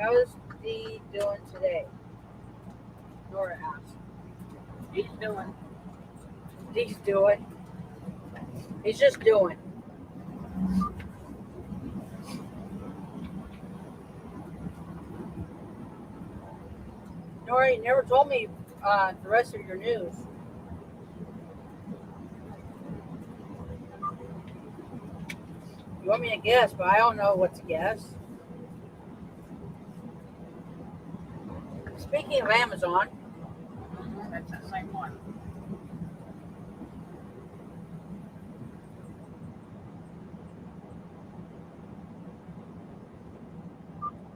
How is Dee doing today? Nora asked. He's doing. Dee's doing. He's just doing. Nora, you never told me the rest of your news. You want me to guess, but I don't know what to guess. Speaking of Amazon, That's the same one.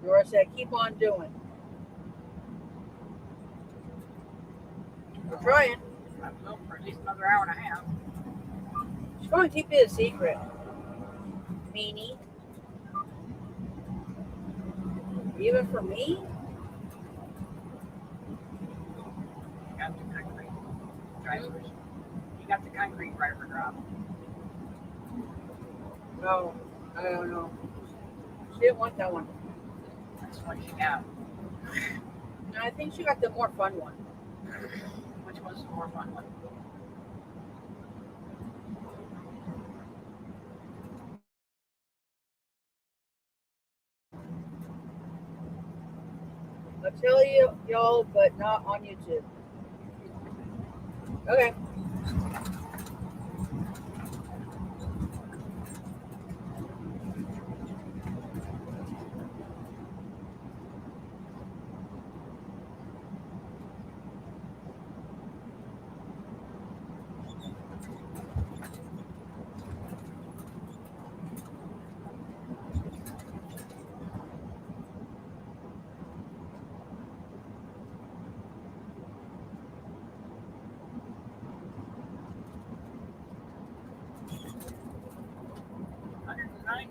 Nora said, keep on doing. We're trying. I will for at least another hour and a half. She's going to keep it a secret. Meanie. Even for me? You got the concrete drivers. You got the concrete driver drop. No, I don't know. She didn't want that one. That's what she got. No, I think she got the more fun one. Which was the more fun one? I'll tell you, y'all, but not on YouTube. Okay.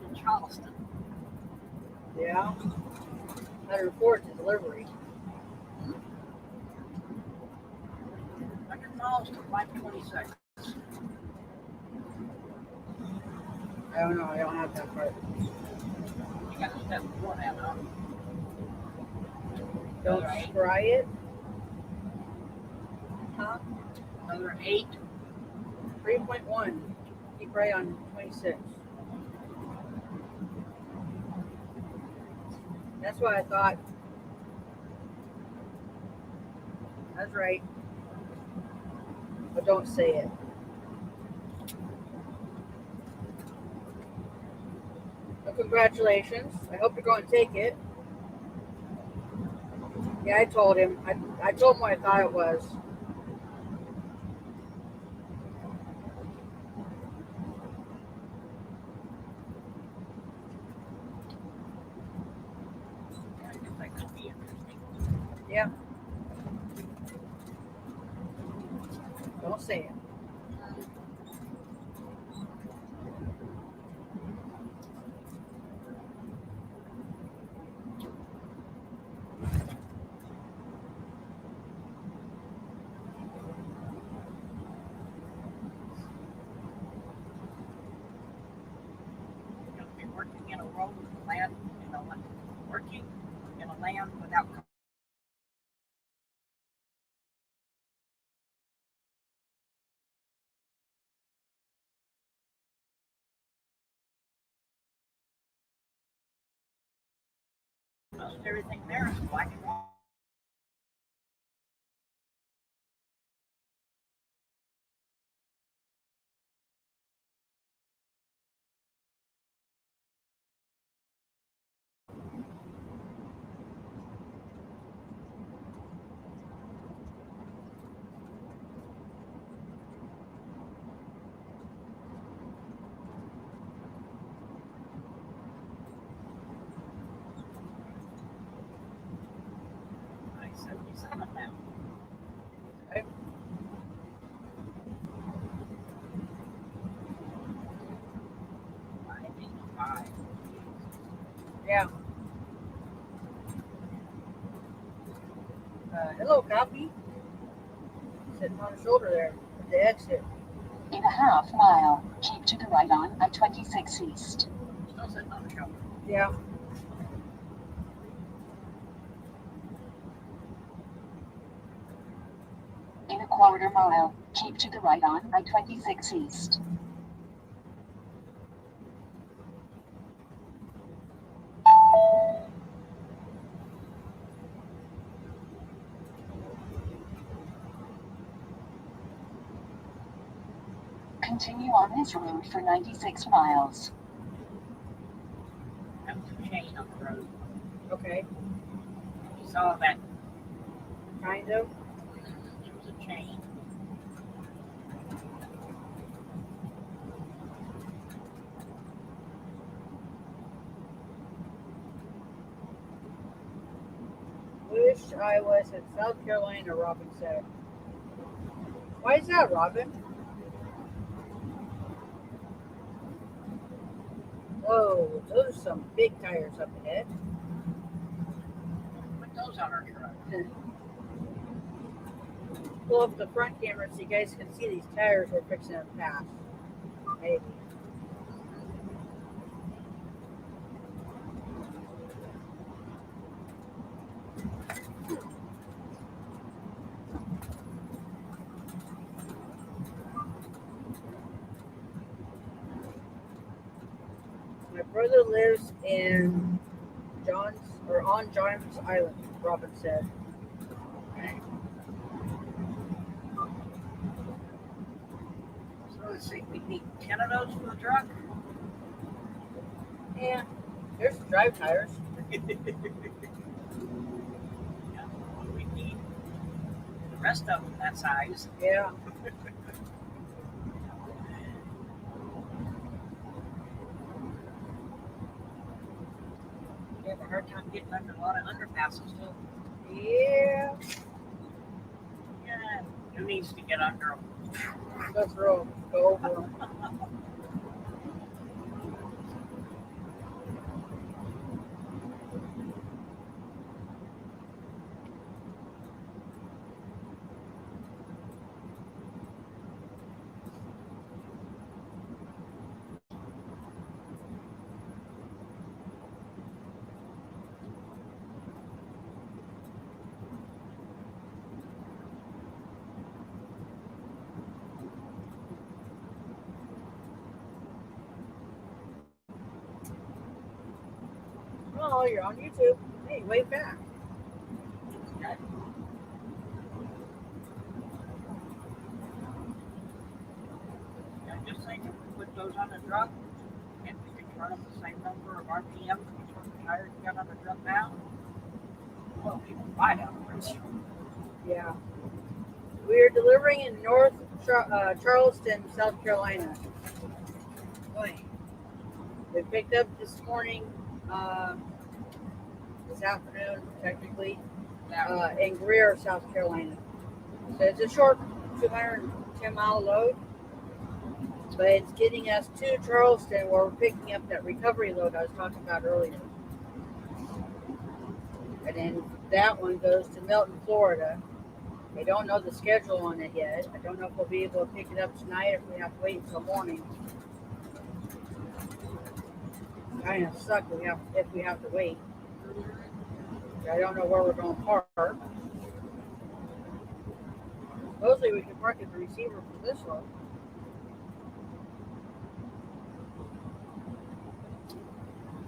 In Charleston. Yeah. 104 to delivery. 100 miles to 526. I don't know. I don't have that part. You got to step before that, huh? Don't Another try it. Huh? Another 8. 3.1. Keep right on 26. That's what I thought. That's right. But don't say it. Well, congratulations. I hope you're going to take it. Yeah, I told him. I told him what I thought it was. I guess that could be interesting. Yeah. Don't say it. You'll be working in a road land in a working in a land without. Most everything there is black and white. 77 now. Okay. $5.85. Yeah. Hello, copy. Sitting on the shoulder there at the exit. In a half mile, keep to the right on I-26 East. Still sitting on the shoulder. Yeah. In a quarter mile, keep to the right on I-26 East. Continue on this road for 96 miles. That was a chain on the road. Okay. You saw that Kind of. there was a chain. Wish I was in South Carolina, Robin said. Why is that, Robin? Whoa, those are some big tires up ahead. Put those on our truck. Pull up the front camera so you guys can see these tires we're fixing to pass. Maybe. My brother lives in on John's Island, Robin said. Okay. So let's see, we need 10 of those for the truck. Yeah. There's the drive tires. Yeah, we need the rest of them that size. Yeah. We have a hard time getting under a lot of underpasses too. Yeah. Yeah, who needs to get under them? Go through 'em. Go over 'em. Oh, you're on YouTube. Hey, wave back. Okay. Yeah, just think if we put those on the truck and we could turn up the same number of RPM for the tires we got on the truck now, well, people buy down the road. Yeah. We are delivering in North Charleston, South Carolina. Boy. We picked up this morning, this afternoon, technically, in Greer, South Carolina. So it's a short 210-mile load, but it's getting us to Charleston where we're picking up that recovery load I was talking about earlier. And then that one goes to Milton, Florida. I don't know the schedule on it yet. I don't know if we'll be able to pick it up tonight or if we have to wait until morning. Kind of suck if we have to wait. I don't know where we're going to park. Supposedly we can park at the receiver for this one.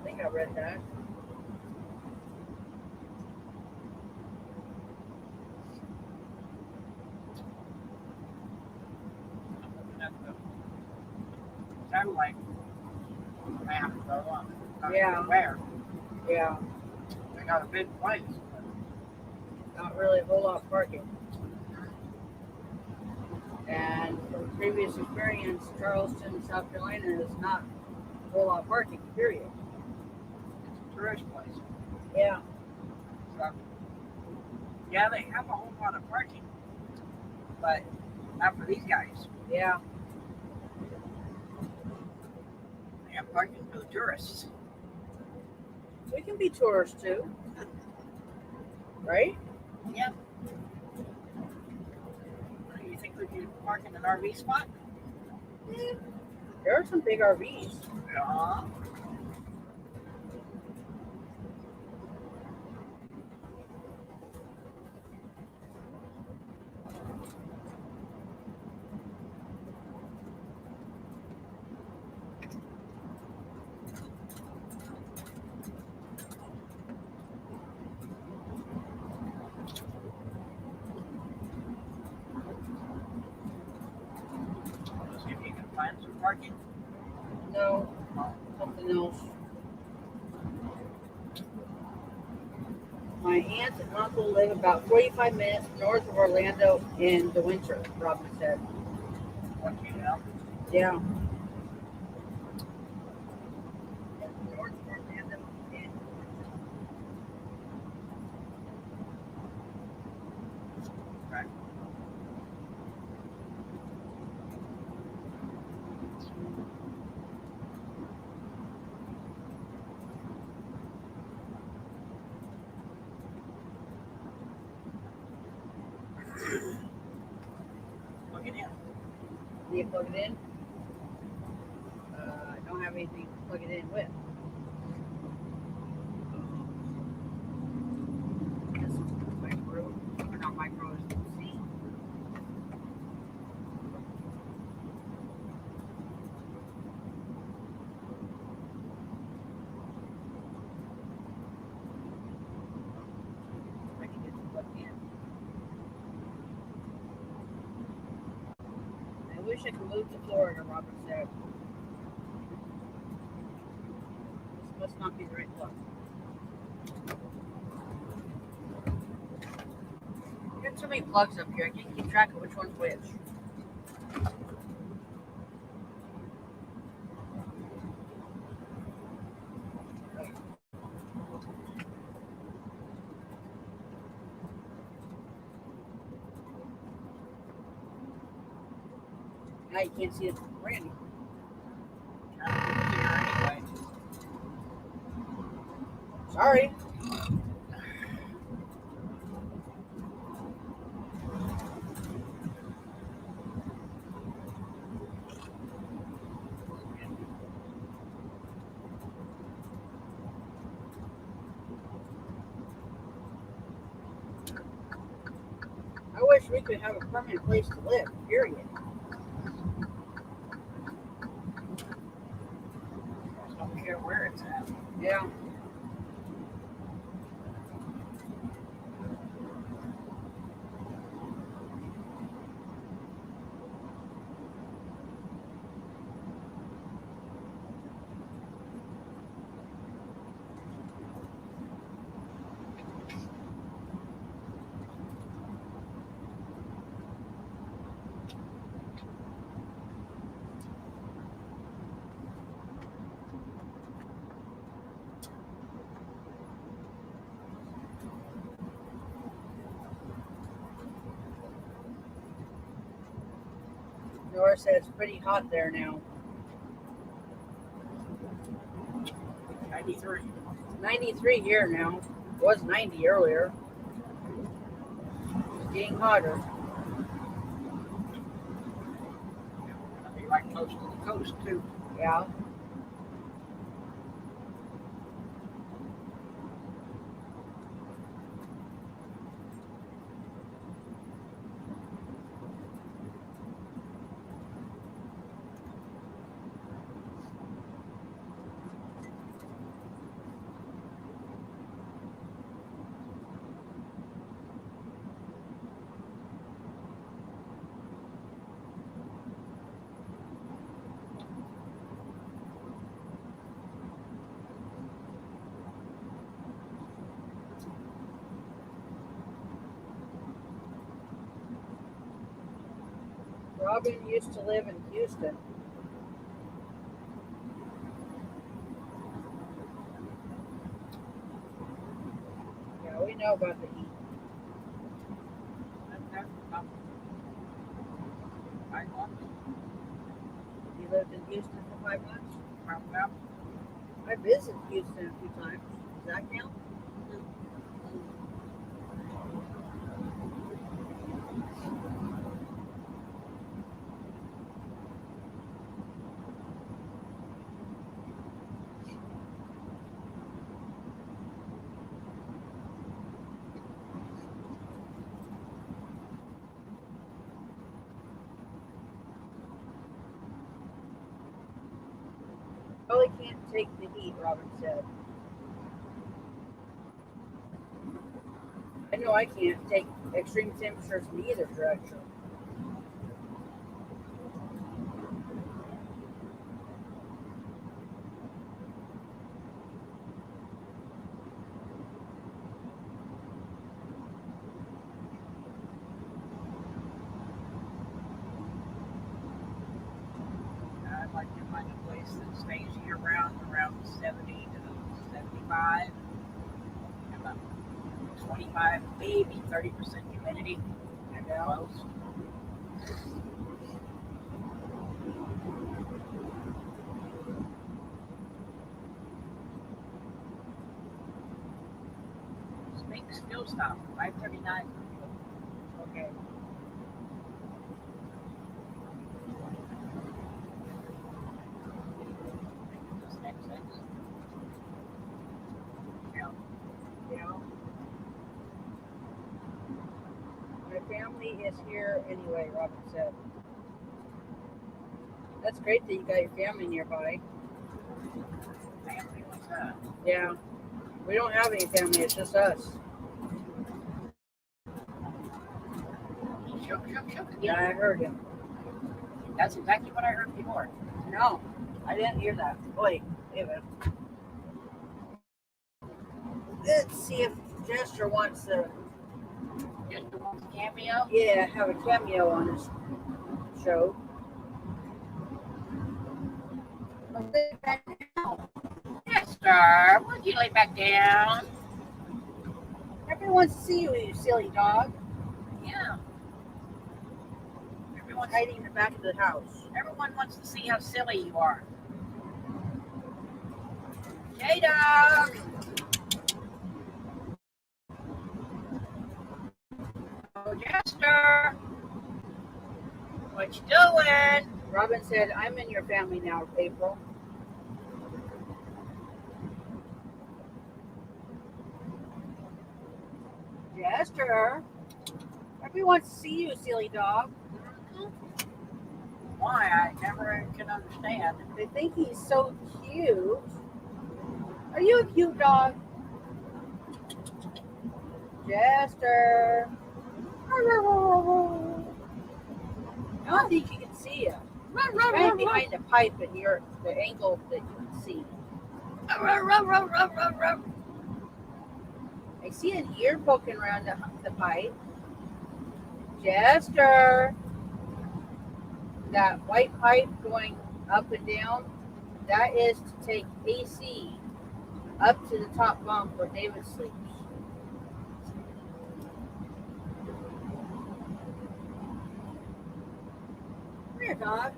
I think I read that. Satellite map though on Yeah. where Yeah, they got a big place. not really a whole lot of parking. And from previous experience, Charleston, South Carolina is not a whole lot of parking, period. It's a tourist place. Yeah. So Yeah, they have a whole lot of parking, but not for these guys. Yeah. They have parking for the tourists. We can be tourists too. Right? Yeah. You think we could park in an RV spot? There are some big RVs. Yeah. Let's see if you can find some parking. No, something else. My aunt and uncle live about 45 minutes north of Orlando in the winter, Robin said. What you know? Yeah. North of Orlando in Right. Plug it in. Do you plug it in? I don't have anything to plug it in with. This micro, or not micro, is C. I can get it plugged in. I wish I could move to Florida, Robert said. This must not be the right plug. I got so many plugs up here, I can't keep track of which one's which. Now you can't see it from Randy. Anyway. Sorry. I wish we could have a permanent place to live, period. I don't care where it's at. Yeah. Nora said it's pretty hot there now. 93. 93 here now. It was 90 earlier. It's getting hotter. It'll be right close to the coast, too. Yeah. Robin used to live in Houston. Yeah, we know about the heat. 5 months. You lived in Houston for 5 months? Well, I visited Houston a few times. Does that count? Probably can't take the heat, Robin said. I know I can't take extreme temperatures in either direction. I'd like to find a place that stays year round, around 70 to 75, and about 25, maybe 30% humidity. And close. Make still stop 539. Okay. This next six. Yeah. Yeah. My family is here anyway, Robin said. That's great that you got your family nearby. Family, what's that? Yeah. We don't have any family, it's just us. He shook again. Yeah, I heard him. That's exactly what I heard before. No, I didn't hear that. Wait a minute. Let's see if Jester wants to, Just the one cameo. have a cameo on his show. Yes, sir. Would you lay back down? Everyone wants to see you, you silly dog. Yeah. Everyone's Hiding in the back of the house. Everyone wants to see how silly you are. J-Dog! Oh, Jester! What you doing? Robin said, I'm in your family now, April. Jester! Everyone wants to see you, silly dog. Why? I never can understand. They think he's so cute. Are you a cute dog? Jester. I don't think you can see you. Right behind the pipe and you're the angle that you can see. I see an ear poking around the pipe. Jester. That white pipe going up and down, that is to take AC up to the top bunk where David sleeps. Come here, dog.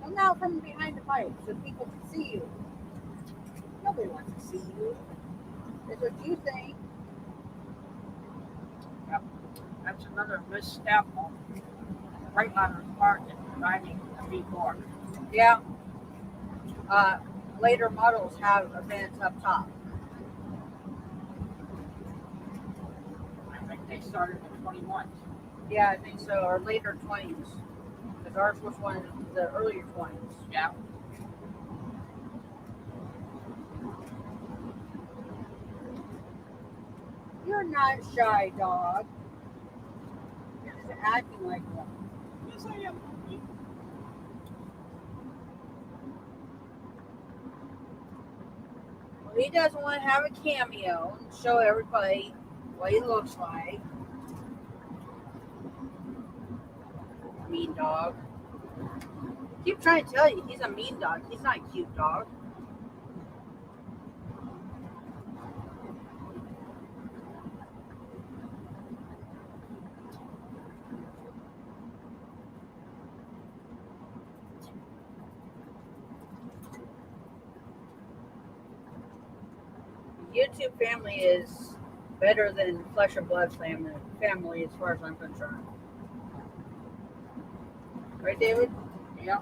Come out from behind the pipe so people can see you. Nobody wants to see you. That's what you think. Yep. That's another misstep on right on the part and driving a V4. Yeah. Later models have events up top. I think they started in 21. Yeah, I think so. Or later 20s. Because ours was one of the earlier 20s. Yeah. You're not shy, dog. You're just acting like one. Yes, I am. Well, he doesn't want to have a cameo and show everybody what he looks like. Mean dog. I keep trying to tell you, he's a mean dog. He's not a cute dog. YouTube family is better than flesh and blood family as far as I'm concerned. Right, David? Yeah.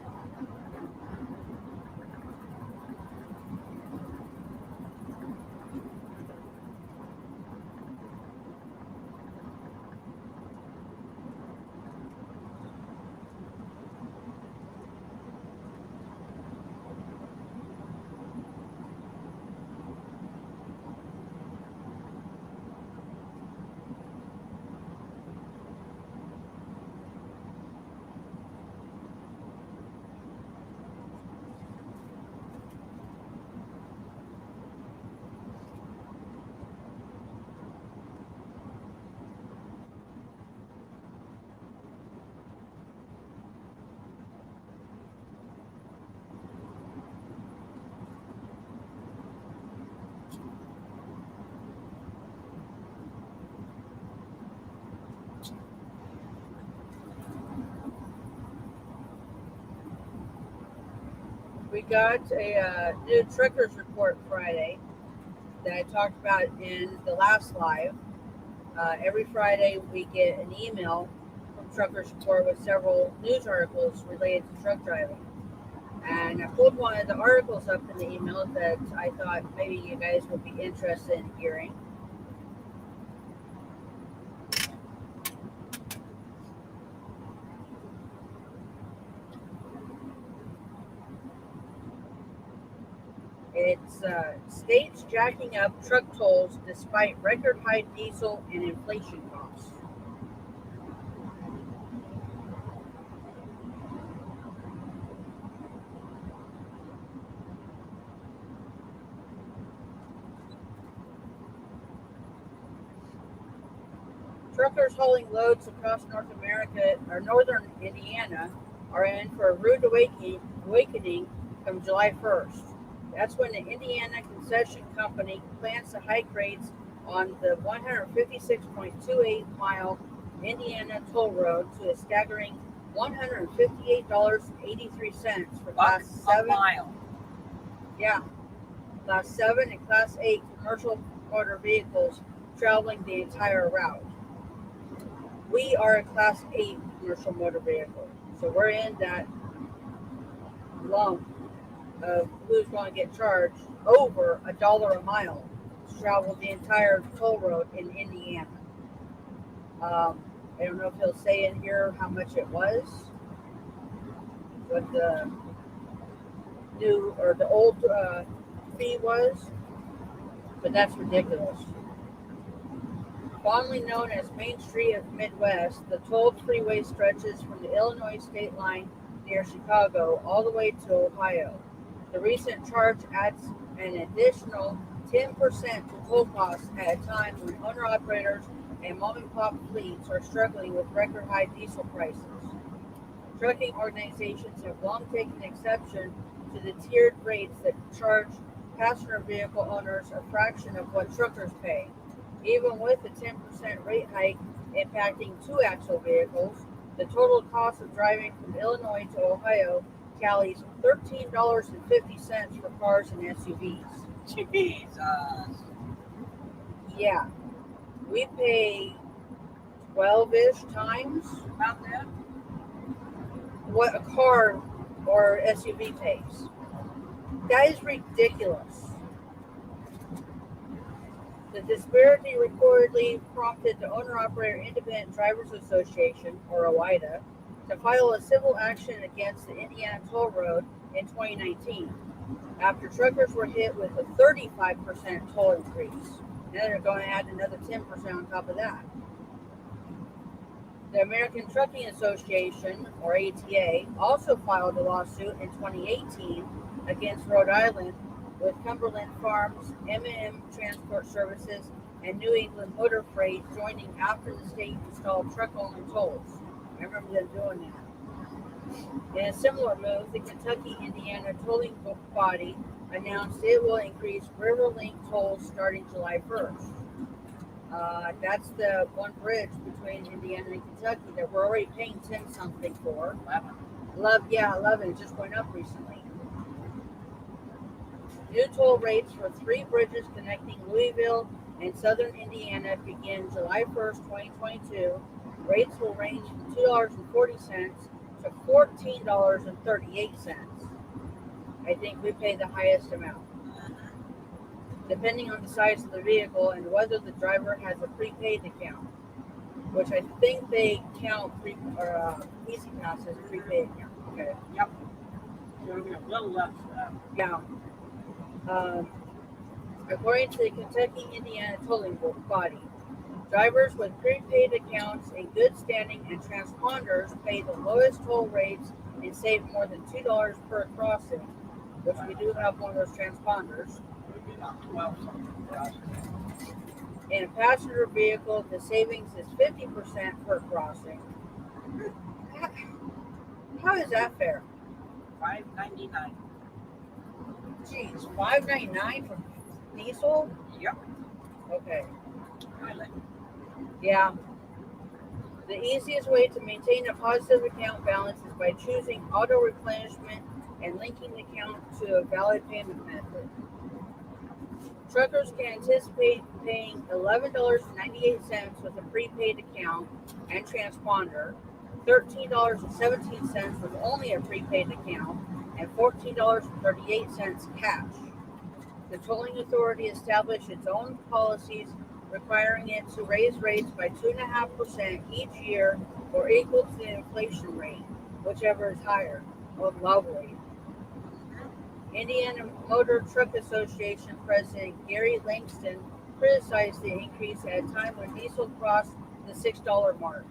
We got a new truckers report Friday that I talked about in the last live. Every Friday we get an email from Truckers Report with several news articles related to truck driving. And I pulled one of the articles up in the email that I thought maybe you guys would be interested in hearing. It's states jacking up truck tolls despite record high diesel and inflation costs. Truckers hauling loads across North America or northern Indiana are in for a rude awakening come July 1st. That's when the Indiana Concession Company plans to hike rates on the 156.28 mile Indiana toll road to a staggering $158.83 for Class 7. Mile. Yeah, Class 7 and Class 8 commercial motor vehicles traveling the entire route. We are a Class 8 commercial motor vehicle, so we're in that lump of who's going to get charged over $1 a mile to travel the entire toll road in Indiana. I don't know if he'll say in here how much it was, what the new or the old fee was, but that's ridiculous. Fondly known as Main Street of the Midwest, the tolled freeway stretches from the Illinois state line near Chicago all the way to Ohio. The recent charge adds an additional 10% to toll costs at a time when owner-operators and mom-and-pop fleets are struggling with record-high diesel prices. Trucking organizations have long taken exception to the tiered rates that charge passenger vehicle owners a fraction of what truckers pay. Even with the 10% rate hike impacting two-axle vehicles, the total cost of driving from Illinois to Ohio tallies $13.50 for cars and SUVs. Jesus. Yeah. We pay 12-ish times About that? what a car or SUV pays. That is ridiculous. The disparity reportedly prompted the Owner-Operator Independent Drivers Association, or OIDA, to file a civil action against the Indiana Toll Road in 2019, after truckers were hit with a 35% toll increase. Now they're going to add another 10% on top of that. The American Trucking Association, or ATA, also filed a lawsuit in 2018 against Rhode Island, with Cumberland Farms, M&M Transport Services, and New England Motor Freight joining after the state installed truck-only tolls. I remember them doing that. In a similar move, the Kentucky-Indiana tolling body announced it will increase RiverLink tolls starting July 1st. That's the one bridge between Indiana and Kentucky that we're already paying 10 something for. 11. 11. It just went up recently. New toll rates for 3 bridges connecting Louisville and southern Indiana begin July 1st, 2022. Rates will range from $2.40 to $14.38. I think we pay the highest amount, depending on the size of the vehicle and whether the driver has a prepaid account, which I think they count Easy Pass as a prepaid account. Okay. Yep. So we're a little less. Yeah. According to the Kentucky Indiana Tolling Body, drivers with prepaid accounts in good standing and transponders pay the lowest toll rates and save more than $2 per crossing, which we do have one of those transponders. Would be about 12 something for us. In a passenger vehicle, the savings is 50% per crossing. How is that fair? $5.99. Geez, $5.99 for diesel? Yep. Okay. Really. Yeah. The easiest way to maintain a positive account balance is by choosing auto replenishment and linking the account to a valid payment method. Truckers can anticipate paying $11.98 with a prepaid account and transponder, $13.17 with only a prepaid account, and $14.38 cash. The tolling authority established its own policies requiring it to raise rates by 2.5% each year or equal to the inflation rate, whichever is higher. Oh, lovely. Indiana Motor Truck Association President Gary Langston criticized the increase at a time when diesel crossed the $6 mark.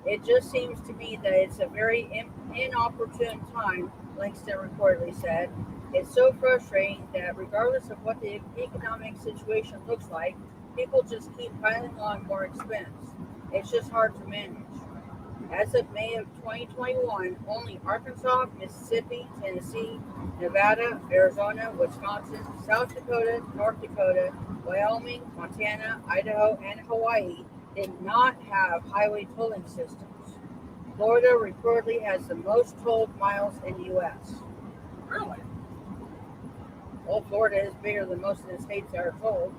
It just seems to me that it's a very inopportune time, Langston reportedly said. It's so frustrating that regardless of what the economic situation looks like, people just keep piling on more expense. It's just hard to manage. As of May of 2021, only Arkansas, Mississippi, Tennessee, Nevada, Arizona, Wisconsin, South Dakota, North Dakota, Wyoming, Montana, Idaho, and Hawaii did not have highway tolling systems. Florida reportedly has the most tolled miles in the U.S. Really? Well, Florida is bigger than most of the states that are tolled.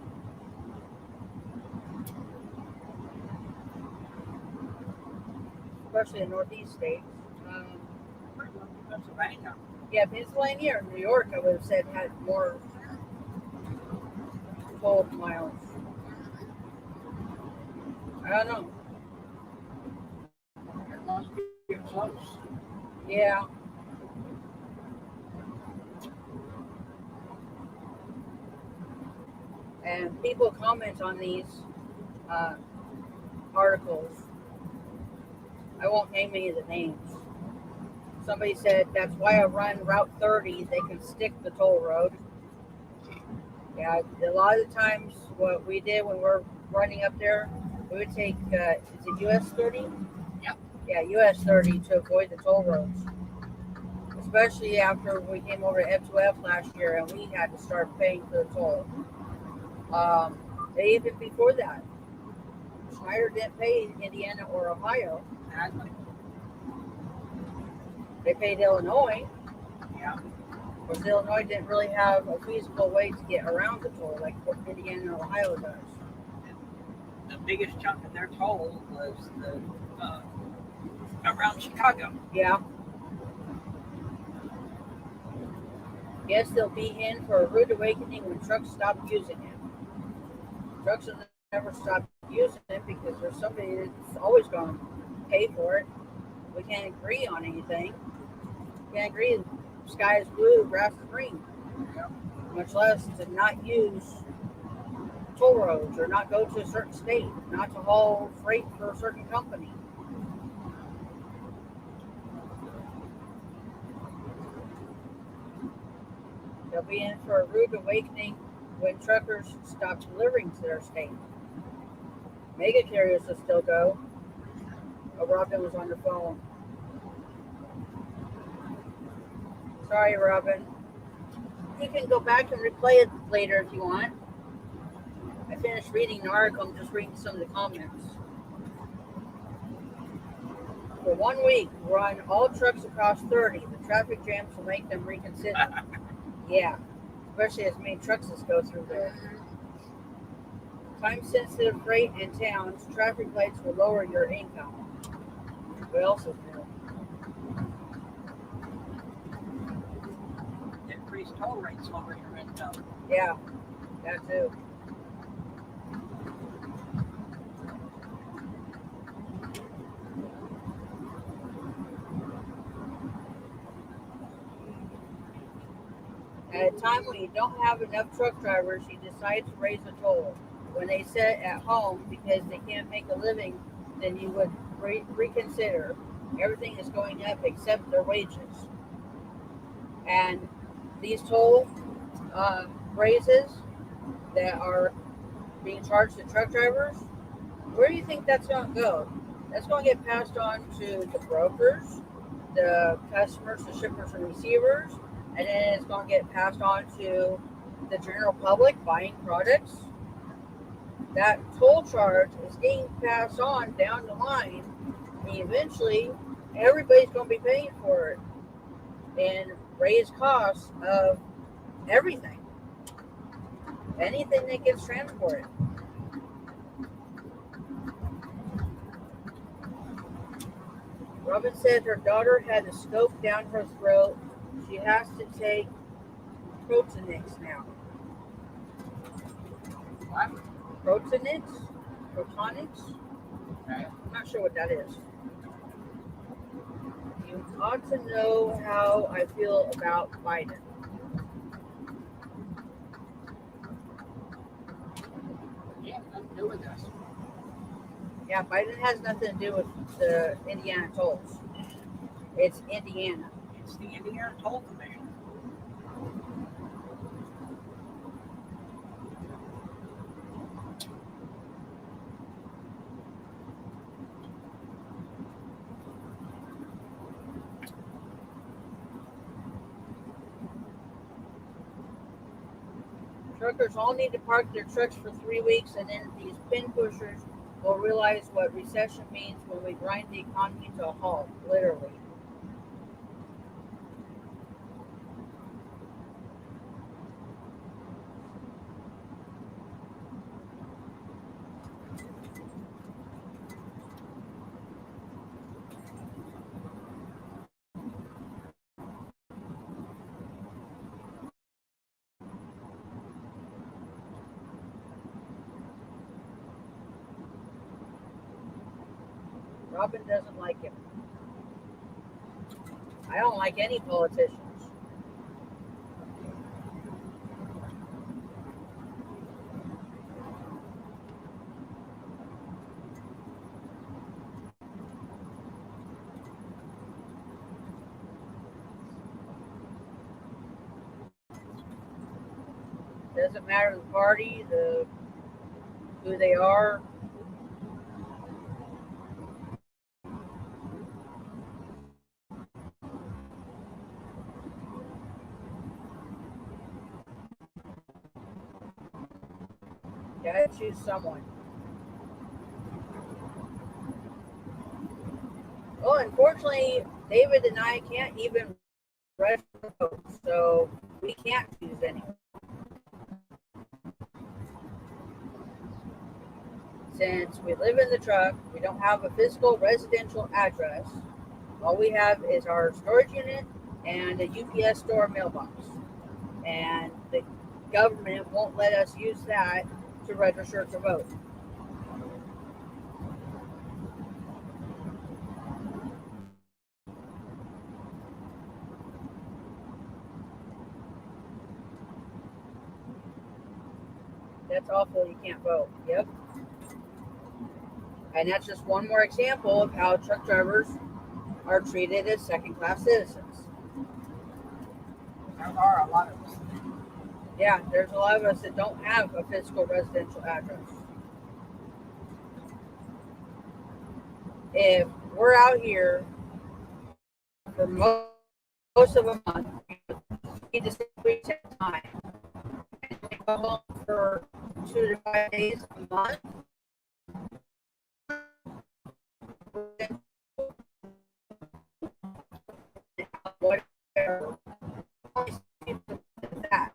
Especially the Northeast states. Pennsylvania. Yeah, Pennsylvania or New York, I would have said, had more tolled miles. I don't know. It must be close. Yeah. And people comment on these articles. I won't name any of the names. Somebody said that's why I run Route 30. They can stick the toll road. Yeah, a lot of the times what we did when we're running up there, we would take, is it US 30? Yep. Yeah, US 30 to avoid the toll roads. Especially after we came over to F2F last year and we had to start paying for the toll. Even before that, Schneider didn't pay Indiana or Ohio. Exactly. They paid Illinois. Yeah. Because Illinois didn't really have a feasible way to get around the toll like what Indiana and Ohio does. The biggest chunk of their toll was the around Chicago. Yeah. Guess they'll be in for a rude awakening when trucks stop using it. Trucks will never stop using it because there's somebody that's always going to pay for it. We can't agree on anything. We can't agree that sky is blue, grass is green. Yeah. Much less to not use toll roads or not go to a certain state, not to haul freight for a certain company. They'll be in for a rude awakening when truckers stop delivering to their state. Mega carriers will still go. Oh, Robin was on the phone. Sorry, Robin. You can go back and replay it later if you want. I finished reading the article. I'm just reading some of the comments. For 1 week, run all trucks across 30. The traffic jams will make them reconsider. Yeah. especially as many trucks that go through there. Time-sensitive freight in towns, traffic lights will lower your income. What else is new? Increased toll rates lower your income. Yeah, that too. At a time when you don't have enough truck drivers, you decide to raise a toll. When they sit at home because they can't make a living, then you would reconsider. Everything is going up except their wages. And these toll raises that are being charged to truck drivers, where do you think that's going to go? That's going to get passed on to the brokers, the customers, the shippers and receivers, and then it's going to get passed on to the general public buying products. That toll charge is being passed on down the line, and eventually everybody's going to be paying for it and raise costs of everything. Anything that gets transported. Robin said her daughter had a scope down her throat. She has to take Protonix now. What? Protonix? Protonix? Okay. I'm not sure what that is. You ought to know how I feel about Biden. Yeah, nothing to do with this. Yeah, Biden has nothing to do with the Indiana tolls. It's Indiana. It's the Indiana Toll Commission. Truckers all need to park their trucks for 3 weeks, and then these pin pushers will realize what recession means when we grind the economy to a halt, literally. Robin doesn't like him. I don't like any politicians. Doesn't matter the party, who they are. You gotta choose someone. Well, unfortunately, David and I can't even register vote, so we can't choose anyone. Since we live in the truck, we don't have a physical residential address. All we have is our storage unit and a UPS store mailbox. And the government won't let us use that to register to vote. That's awful. You can't vote. Yep. And that's just one more example of how truck drivers are treated as second-class citizens. There are a lot of us. Yeah, there's a lot of us that don't have a physical residential address. If we're out here for most of a month, we need to stay 3 weeks at a time. And we go home for 2 to 5 days a month. Whatever. That.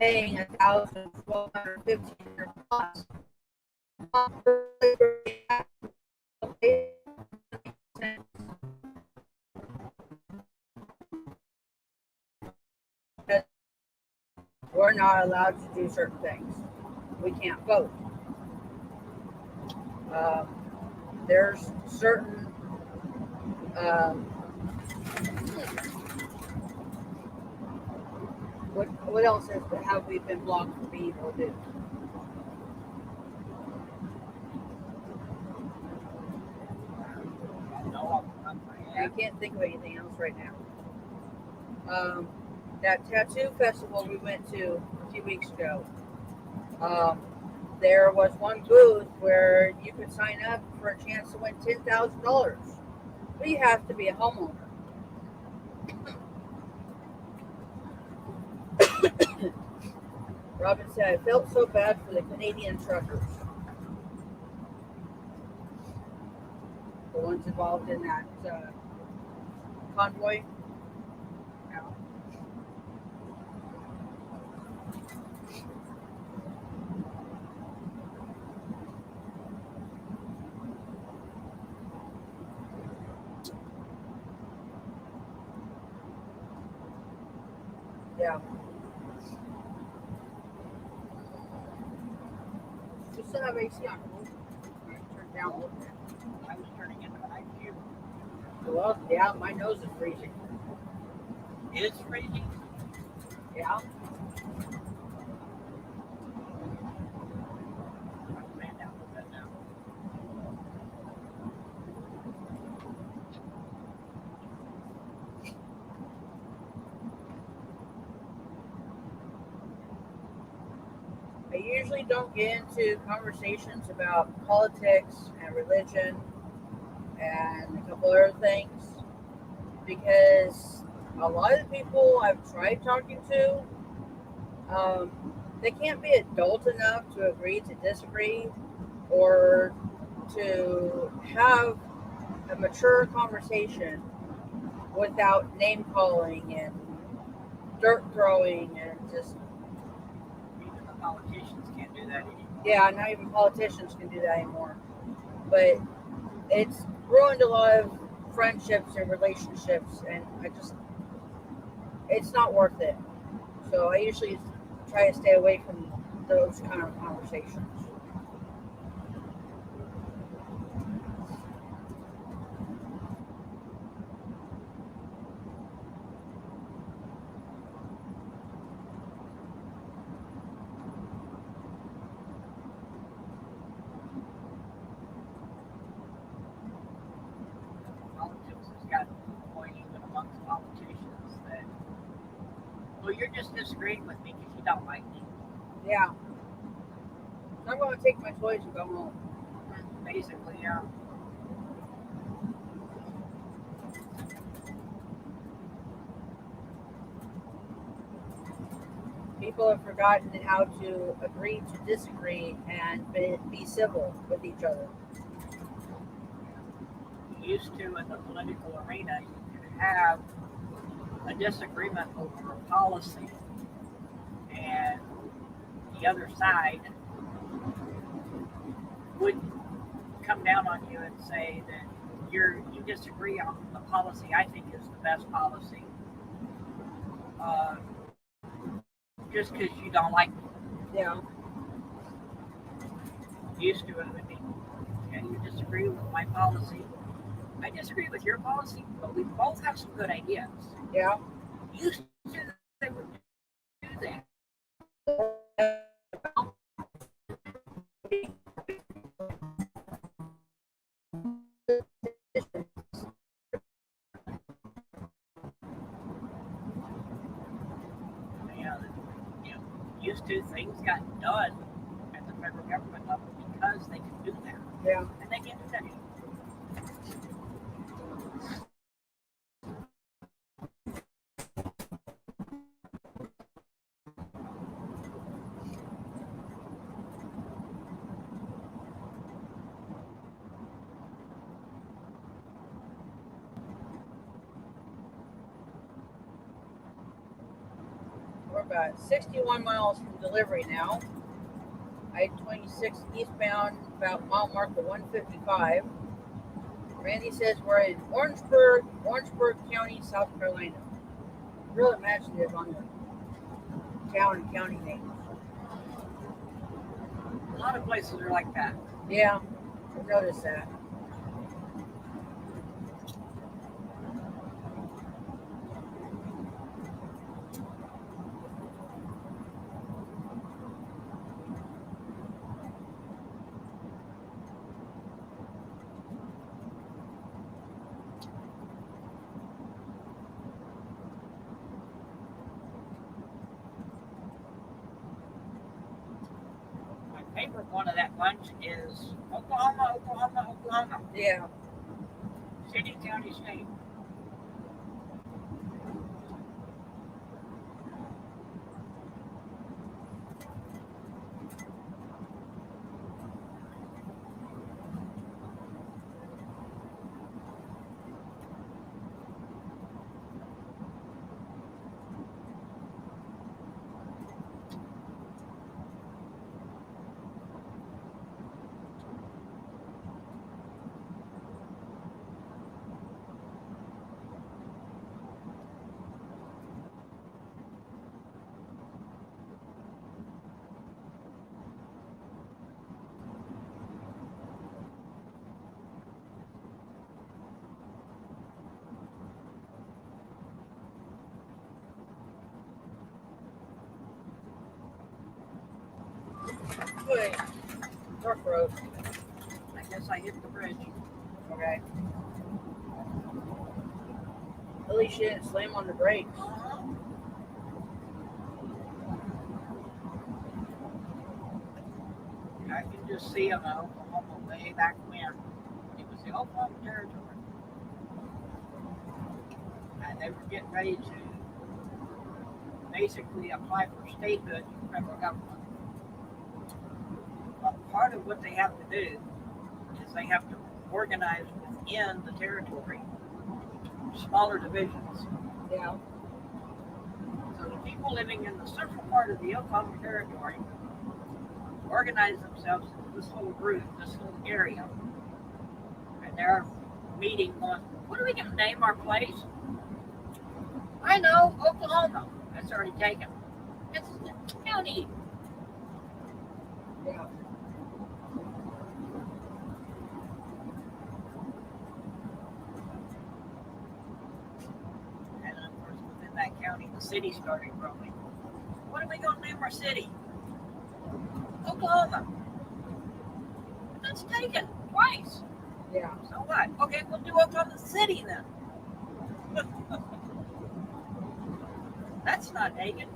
paying 1,000, 1,200, 1,500 plus. We're not allowed to do certain things. We can't vote. There's certain what else have we been blocked from being able to do? I can't think of anything else right now. That tattoo festival we went to a few weeks ago, there was one booth where you could sign up for a chance to win $10,000. But you have to be a homeowner. Robin said, I felt so bad for the Canadian truckers. The ones involved in that convoy. Yeah. Yeah. You still have AC on. Turn down a little bit. I was turning into an IQ. Well, yeah, my nose is freezing. It is freezing. Yeah. Man down a little bit now. I usually don't get into conversations about politics and religion and a couple other things because a lot of the people I've tried talking to, they can't be adult enough to agree to disagree or to have a mature conversation without name calling and dirt throwing and just Even the politicians can't do that anymore. yeah, not even politicians can do that anymore. But it's ruined a lot of friendships and relationships, and it's not worth it. So I usually try to stay away from those kind of conversations. Politics has gotten to the point even amongst politicians that, well, you're just disagreeing with me because you don't like me. Yeah. I'm going to take my toys and go home. Basically, yeah. People have forgotten how to agree to disagree and be civil with each other. Used to in the political arena, you could have a disagreement over a policy, and the other side would come down on you and say that you disagree on the policy I think is the best policy, just because you don't like me. Yeah. Used to it would be, okay, you disagree with my policy. I disagree with your policy, but we both have some good ideas. Yeah. Used to they would do that. Used to things got done at the federal government level because they could do that. Yeah. And they can't do that anymore. about 61 miles from delivery now. I-26 eastbound, about mile marker 155. Randy says we're in Orangeburg County, South Carolina. Real imaginative on the town and county names. A lot of places are like that. Yeah, I've noticed that. My favorite one of that bunch is Oklahoma, Oklahoma, Oklahoma. Yeah. City, county, state. Wait. North Road. I guess I hit the bridge. Okay. At least you didn't slam on the brakes. I can just see them in Oklahoma way back when. It was the Oklahoma Territory. And they were getting ready to basically apply for statehood to the federal government. But part of what they have to do is they have to organize within the territory smaller divisions. Yeah. So the people living in the central part of the Oklahoma Territory organize themselves into this little group, this little area. And they're meeting on, what are we going to name our place? I know, Oklahoma. That's already taken. It's the county. Yeah. And of course, within that county, the city started growing. What are we going to name our city? Oklahoma. That's taken twice. Yeah. So what? Okay, we'll do Oklahoma City then. That's not taken.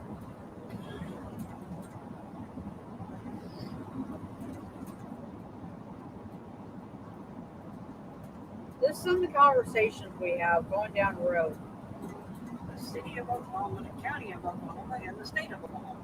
This is some of the conversations we have going down the road. The city of Oklahoma, the county of Oklahoma, and the state of Oklahoma.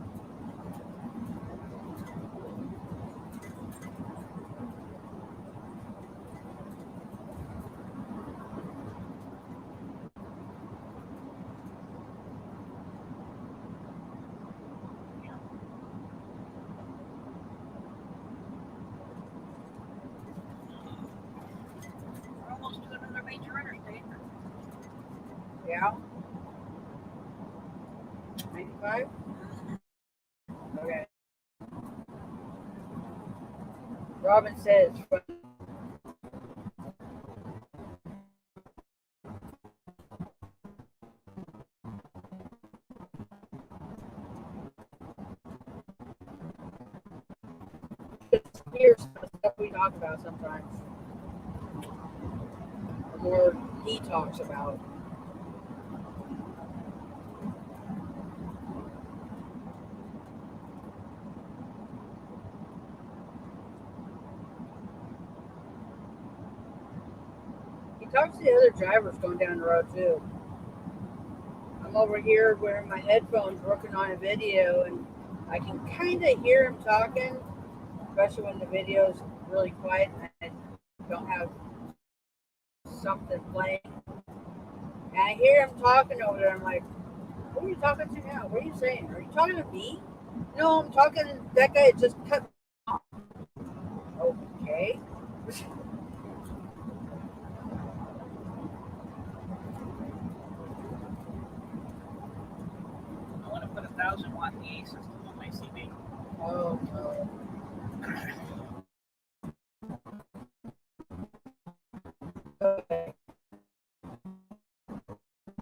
We're almost to another major interstate. Yeah. 95? Okay. Robin says from here's the stuff we talk about sometimes. The more he talks about. He talks to the other drivers going down the road too. I'm over here wearing my headphones working on a video and I can kind of hear him talking, especially when the video is really quiet and I don't have something playing. And I hear him talking over there. I'm like, Who are you talking to now? What are you saying? Are you talking to me? No, I'm talking. That guy just cut me off. Okay. I want to put a 1,000-watt EA system on my CV. Oh no. Okay.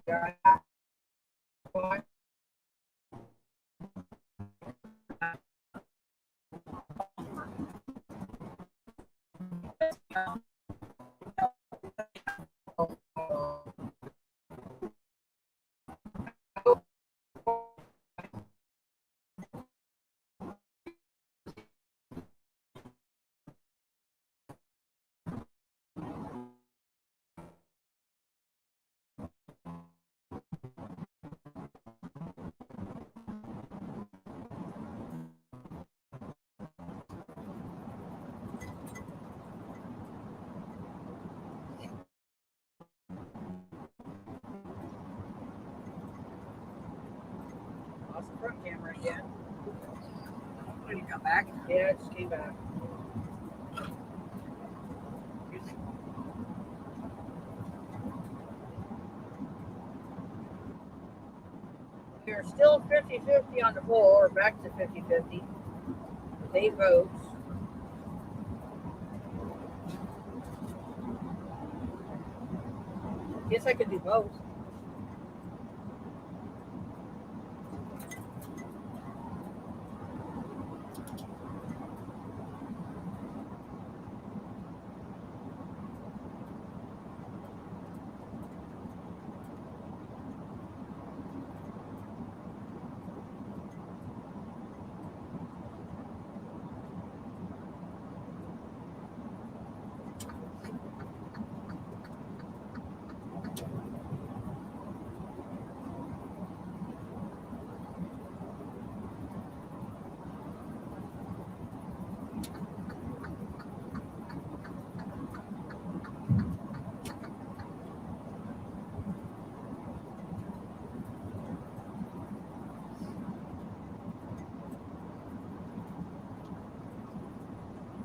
Yeah. Lost the front camera again. When you come back, Yeah, it just came back. We're still 50-50 on the poll, or back to 50-50 with 8 votes. Guess I could do both.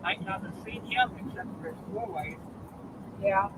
might not have seen him except for his doorway. Yeah.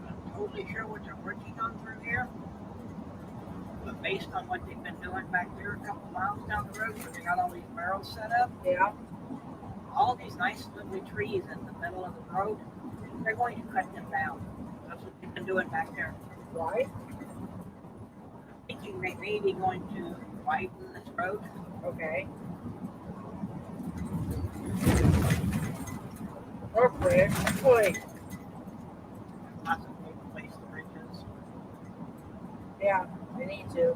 I'm totally sure what they're working on through here. But based on what they've been doing back there a couple miles down the road, where they got all these barrels set up, Yeah. all these nice lovely trees in the middle of the road, they're going to cut them down. That's what they've been doing back there. Right. Thinking they may be going to widen this road. Okay. Or bridge. Wait. Possibly replace the bridges. Yeah, they need to.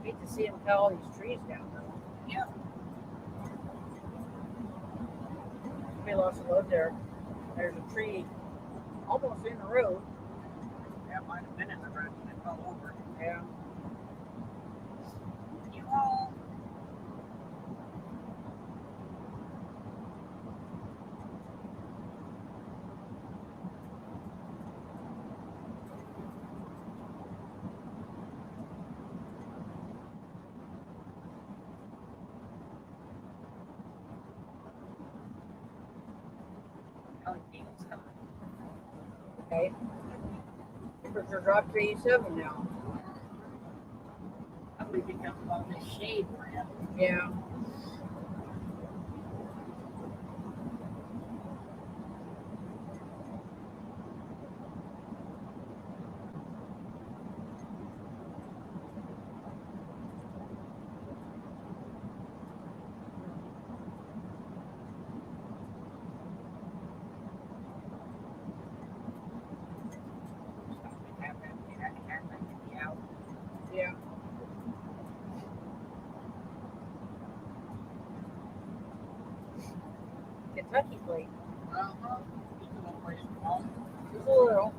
Hate to see them cut all these trees down though. Yeah. We lost a load there. There's a tree almost in the road. That might have been in the road when it fell over. Yeah. You all. Okay. Temperature dropped to 87 now. Probably because of all this shade we're in. Yeah. Yeah. Kentucky plate. Uh-huh. Just a little way small. Just a little.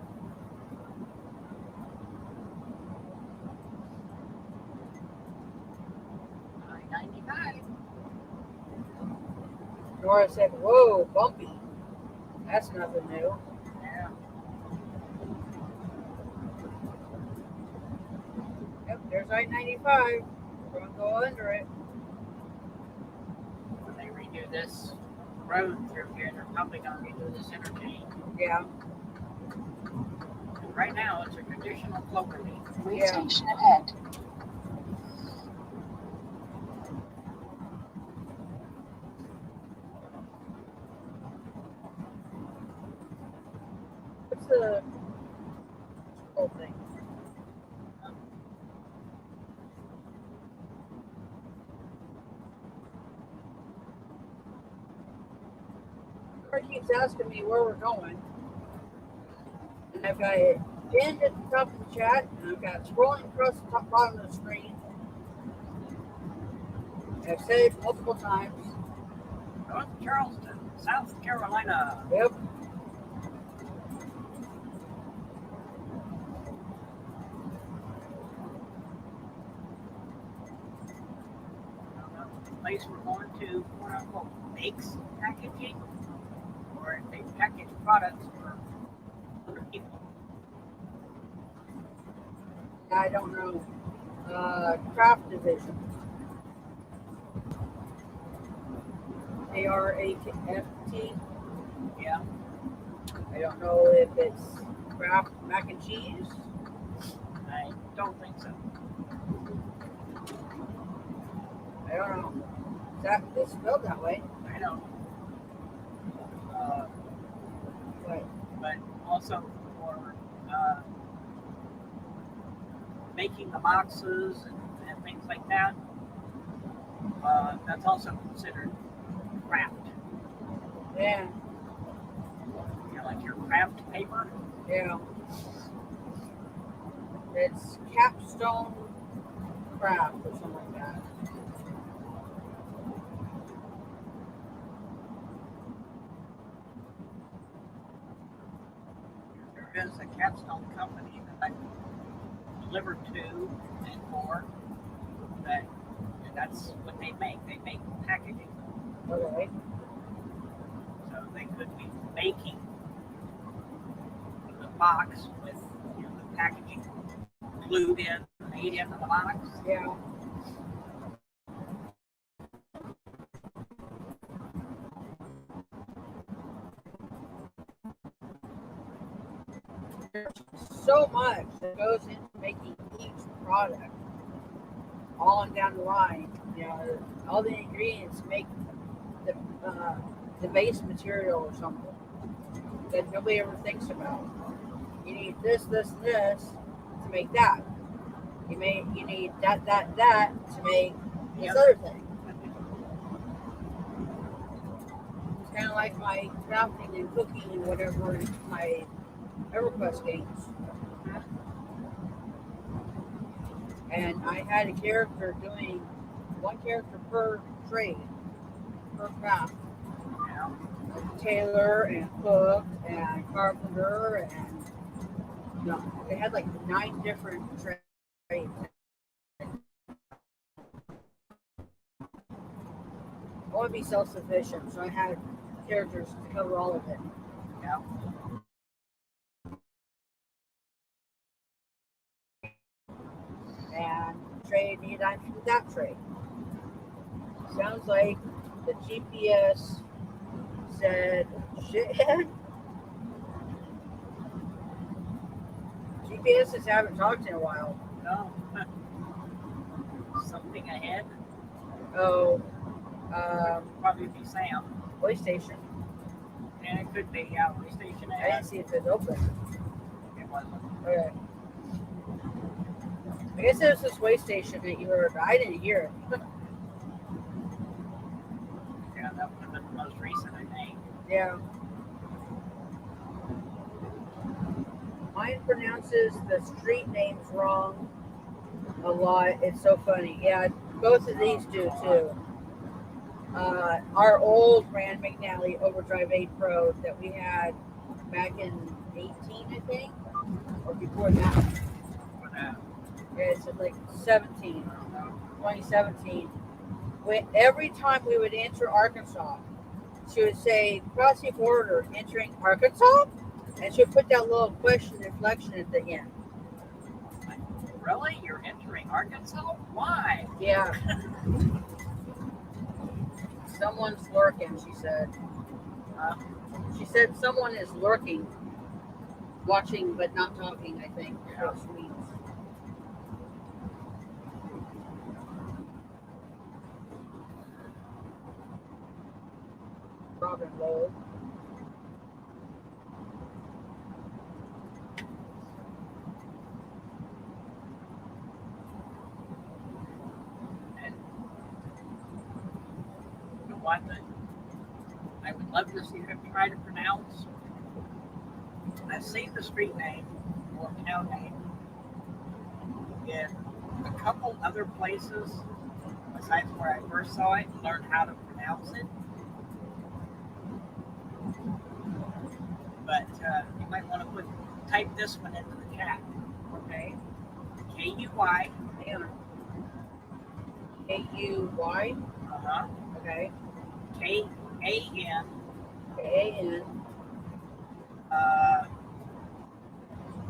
I-95. Nora said, whoa, bumpy. That's nothing new. Yeah. Yep, there's I-95. We're going to go under it. When they redo this road through here, they're probably going to redo this interchange. Yeah. Right now, it's a traditional cloverleaf. Way station ahead. What's the whole thing? Nora keeps asking me where we're going. And I've got it pinned at the top of the chat, and I've got it scrolling across the top bottom of the screen. I've said it multiple times. North Charleston, South Carolina. Yep. The place we're going to, quote unquote, makes packaging, or if they package products for other people. I don't know. Craft division. ARAFT. Yeah. I don't know if it's Kraft mac and cheese. I don't think so. I don't know. It's spelled that way. I don't. But But also for making the boxes and things like that, that's also considered craft. yeah, You know, like your craft paper. yeah. It's Capstone Craft or something like that. There is a capstone company that I delivered to and for that. That's what they make. They make packaging. Okay. So they could be making the box with, you know, the packaging glued in, made into the box. Yeah. There's so much that goes into making each product, all on down the line. You know, all the ingredients make the base material or something that nobody ever thinks about. You need this, this, and this to make that. You need that to make this Yep. other thing. It's kind of like my crafting and cooking and whatever in my EverQuest games. And I had a character doing one character per trade, per craft. Yeah. Like tailor and cook and carpenter and they had like 9 different trades. I want to be self-sufficient, so I had characters to cover all of it. Yeah. And trade needed I do that trade. Sounds like the GPS said shit. GPSs haven't talked in a while. No. Something ahead. Oh, Probably be Sam. way station. And it could be, yeah, way station I ahead. didn't see if it's open. It wasn't. Okay. I guess it was this way station that you heard, but I didn't hear it. Yeah, that would have been the most recent, I think. Yeah. Mine pronounces the street names wrong a lot. It's so funny. Yeah, both of these do too. Our old Rand McNally Overdrive 8 Pro that we had back in 18, I think, or before that. But, Yeah, it's like 17, 2017. Every time we would enter Arkansas, she would say, crossing border, entering Arkansas, and she would put that little question inflection at the end. really? You're entering Arkansas? Why? Yeah. Someone's lurking, she said. She said someone is lurking, watching but not talking, I think. That's what she means. Robin Lowe. And the one that I would love to see him try to pronounce. I've seen the street name or town name in a couple other places besides where I first saw it and learned how to pronounce it. But you might want to type this one into the chat. Okay. K-U-Y. Hang on. K-U-Y. Uh-huh. Okay. K-A-N. K-A-N.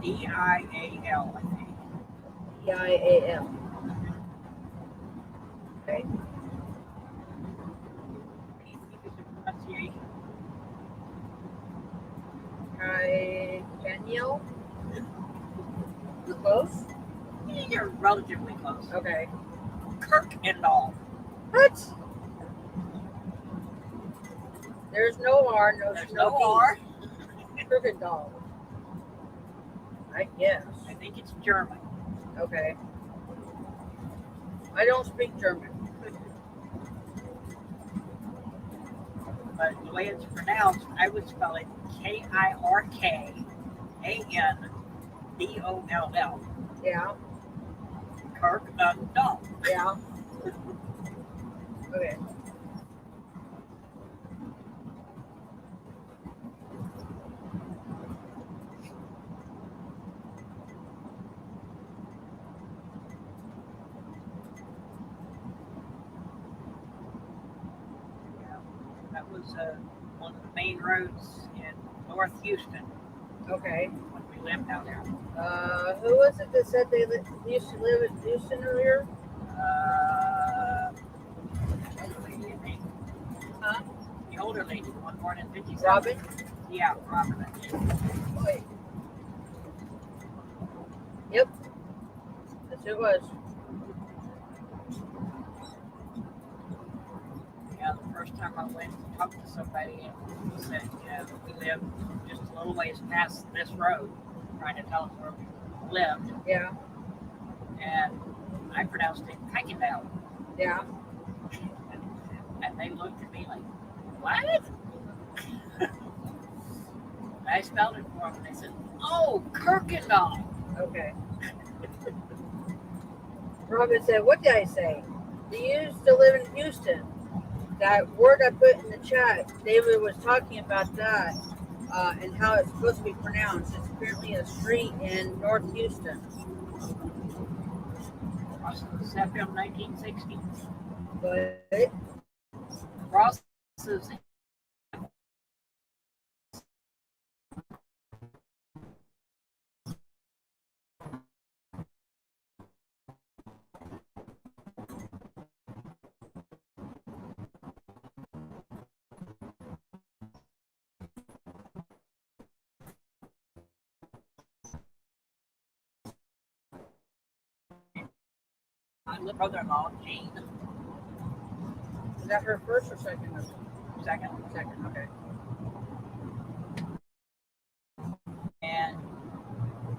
D-I-A-L, I think. D-I-A-L. Okay. Pronunciation. Danielle. You close? You're relatively close. Okay. Kirkendall. What? There's no R, There's no no D. R. Kirkendall. I guess. I think it's German. Okay. I don't speak German. But the way it's pronounced, I would spell it Kirkandall. Yeah. Kirkendall. Yeah. Okay. That was one of the main roads in North Houston Okay. when we lived down there. Who was it that said they used to live in Houston earlier? Older lady, I think. Huh? The older lady, one born in 57. Robin? Yeah, Robin. Wait. Yep. That's who it was. Yeah, the first time I went to talk to somebody, and he said, yeah, we live just a little ways past this road, trying to tell us where we lived. Yeah. And I pronounced it Kuykendall. Yeah. And they looked at me like, what? I spelled it for them, and they said, oh, Kirkendall. Okay. Robin said, what did I say? They used to live in Houston. That word I put in the chat, David was talking about that and how it's supposed to be pronounced. It's apparently a street in North Houston. September 1960. But Crosses brother-in-law, Gene, Is that her first or second? second. Second, okay. And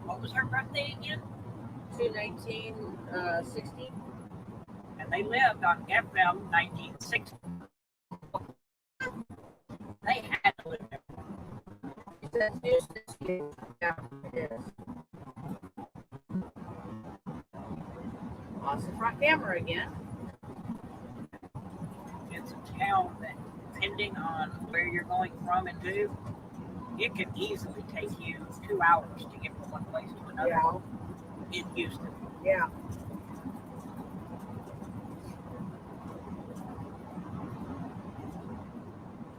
what was her birthday again? 2/19/60. And they lived on FM 1960. They had to live there. That's Houston. Yeah, it is. Lost the front camera again. It's a town that, depending on where you're going from and to, it could easily take you 2 hours to get from one place to another in Houston. Yeah.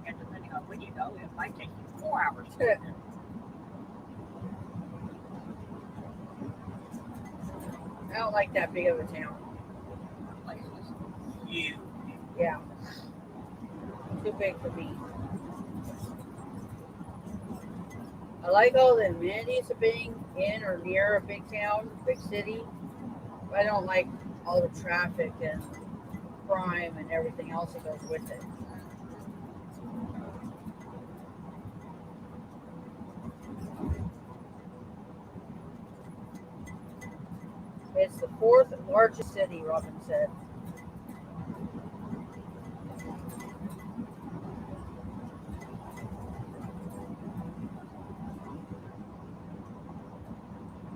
And depending on when you go, it might take you 4 hours to get there. I don't like that big of a town. The place is huge. Yeah. Too big for me. I like all the amenities of being in or near a big town, big city. But I don't like all the traffic and crime and everything else that goes with it. It's the 4th largest city, Robin said.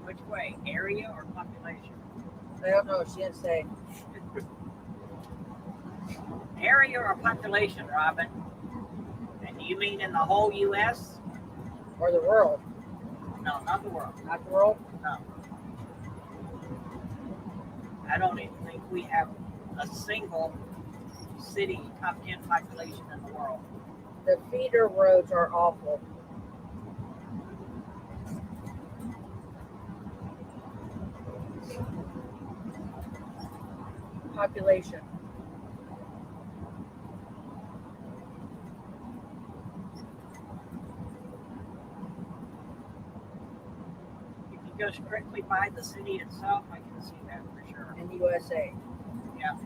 Which way, area or population? I don't know. She didn't say. Area or population, Robin? And you mean in the whole U.S.? Or the world. No, not the world. Not the world? No. I don't even think we have a single city top 10 population in the world. The feeder roads are awful. Population. If you go strictly by the city itself, I can see that for sure. In the USA. Yeah.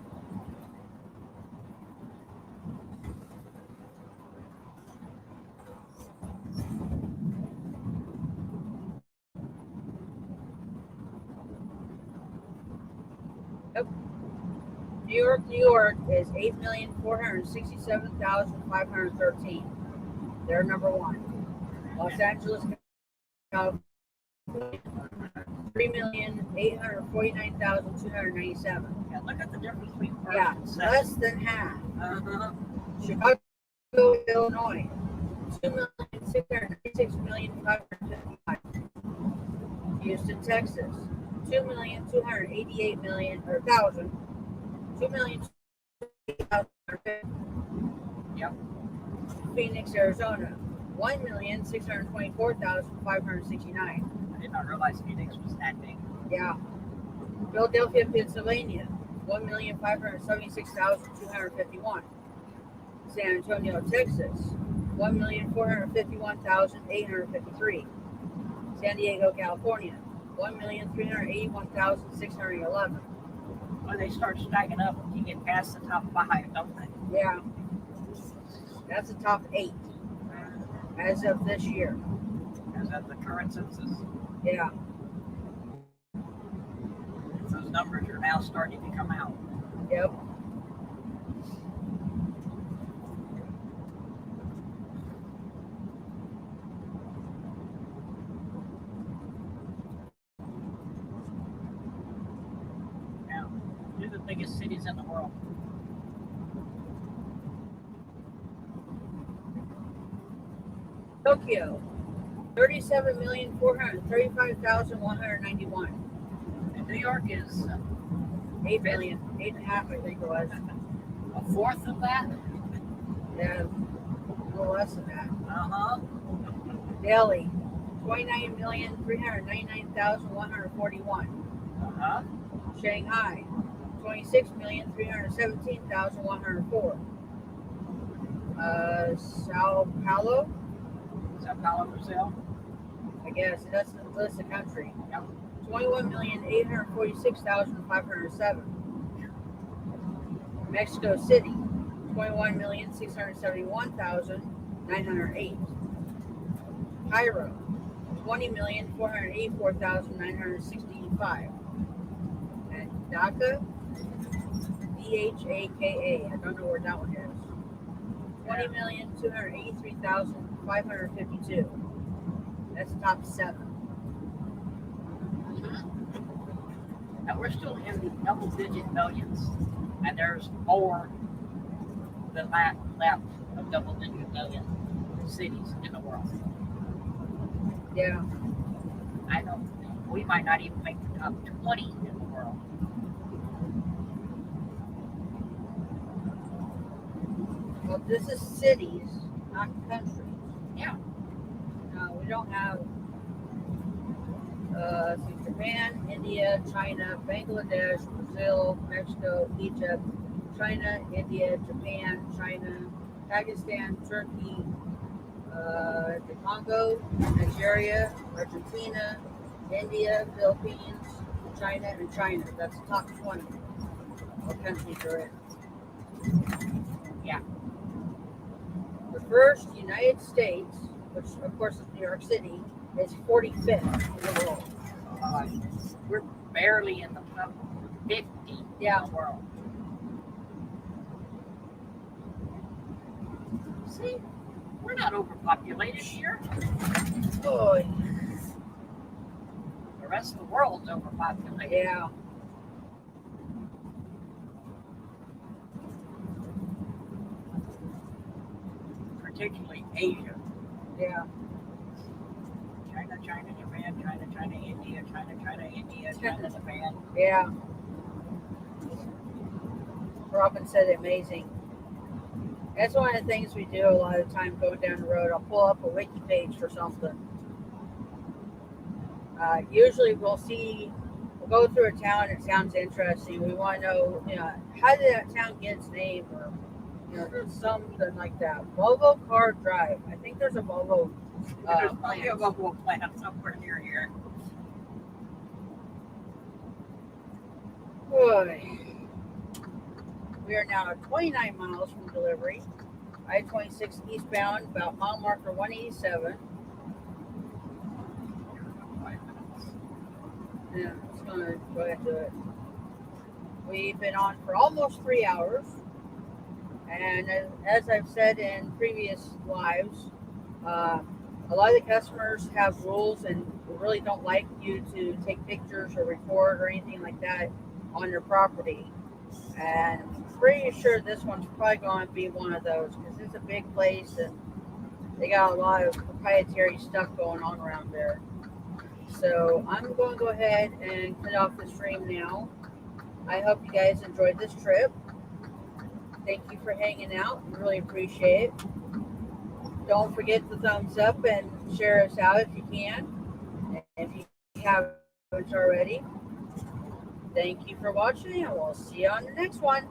Yep. New York is 8,467,513. They're number one. Los Angeles, 3,849,297. Yeah, look at the difference between first Yeah, and second. less than half. Uh-huh. Chicago, Illinois, 2,696,555. Houston, Texas, 2,288,000,000. 2,000,000. Yep. Phoenix, Arizona, 1,624,569. I did not realize Phoenix was that big. Yeah. Philadelphia, Pennsylvania, 1,576,251. San Antonio, Texas, 1,451,853. San Diego, California, 1,381,611. When they start stacking up, you get past the top 5, don't they? Yeah. That's the top 8 as of this year. As of the current census. Yeah. Those numbers are now starting to come out. Yep. Now, who are the biggest cities in the world? Tokyo, 37,435,191. And New York is 8 million, 8.5, I think it was. a fourth of that? Yeah, a little less than that. Uh-huh. Delhi, 29,399,141. Uh-huh. Shanghai, 26,317,104. Sao Paulo, Sao Paulo, Brazil. I guess that's the country. Yep. 21,846,507. Mexico City, 21,671,908. Cairo, 20,484,965. And Dhaka, DHAKA, I don't know where that one is. 20,283,552. That's top 7. And we're still in the double-digit millions, and there's more than that left of double-digit million cities in the world. Yeah. I don't. We might not even make the top 20 in the world. Well, this is cities, not countries. Yeah. No, we don't have Japan, India, China, Bangladesh, Brazil, Mexico, Egypt, China, India, Japan, China, Pakistan, Turkey, the Congo, Nigeria, Argentina, India, Philippines, China, and China. That's the top 20 of countries are in. Yeah. The first United States, which of course is New York City, is 45th in the world. We're barely in the top 50 in the world. See, we're not overpopulated here. Boy. The rest of the world's overpopulated. Yeah. Particularly Asia. Yeah. China, Japan, China, India, India, Japan. Yeah. Robin said amazing. That's one of the things we do a lot of the time going down the road. I'll pull up a wiki page for something. Usually we'll go through a town, it sounds interesting. We want to know, how did that town get its name, or, something like that. Volvo Car Drive. I think there's a Volvo There's probably a Volvo plant somewhere near here. Boy. We are now 29 miles from delivery. I-26 eastbound, about mile marker 187. Yeah, it's going to go ahead and do it. We've been on for almost 3 hours. And as I've said in previous lives, a lot of the customers have rules and really don't like you to take pictures or record or anything like that on their property. And I'm pretty sure this one's probably going to be one of those because it's a big place and they got a lot of proprietary stuff going on around there. So I'm going to go ahead and cut off the stream now. I hope you guys enjoyed this trip. Thank you for hanging out. We really appreciate it. Don't forget the thumbs up and share us out if you can. And if you haven't already, thank you for watching, and we'll see you on the next one.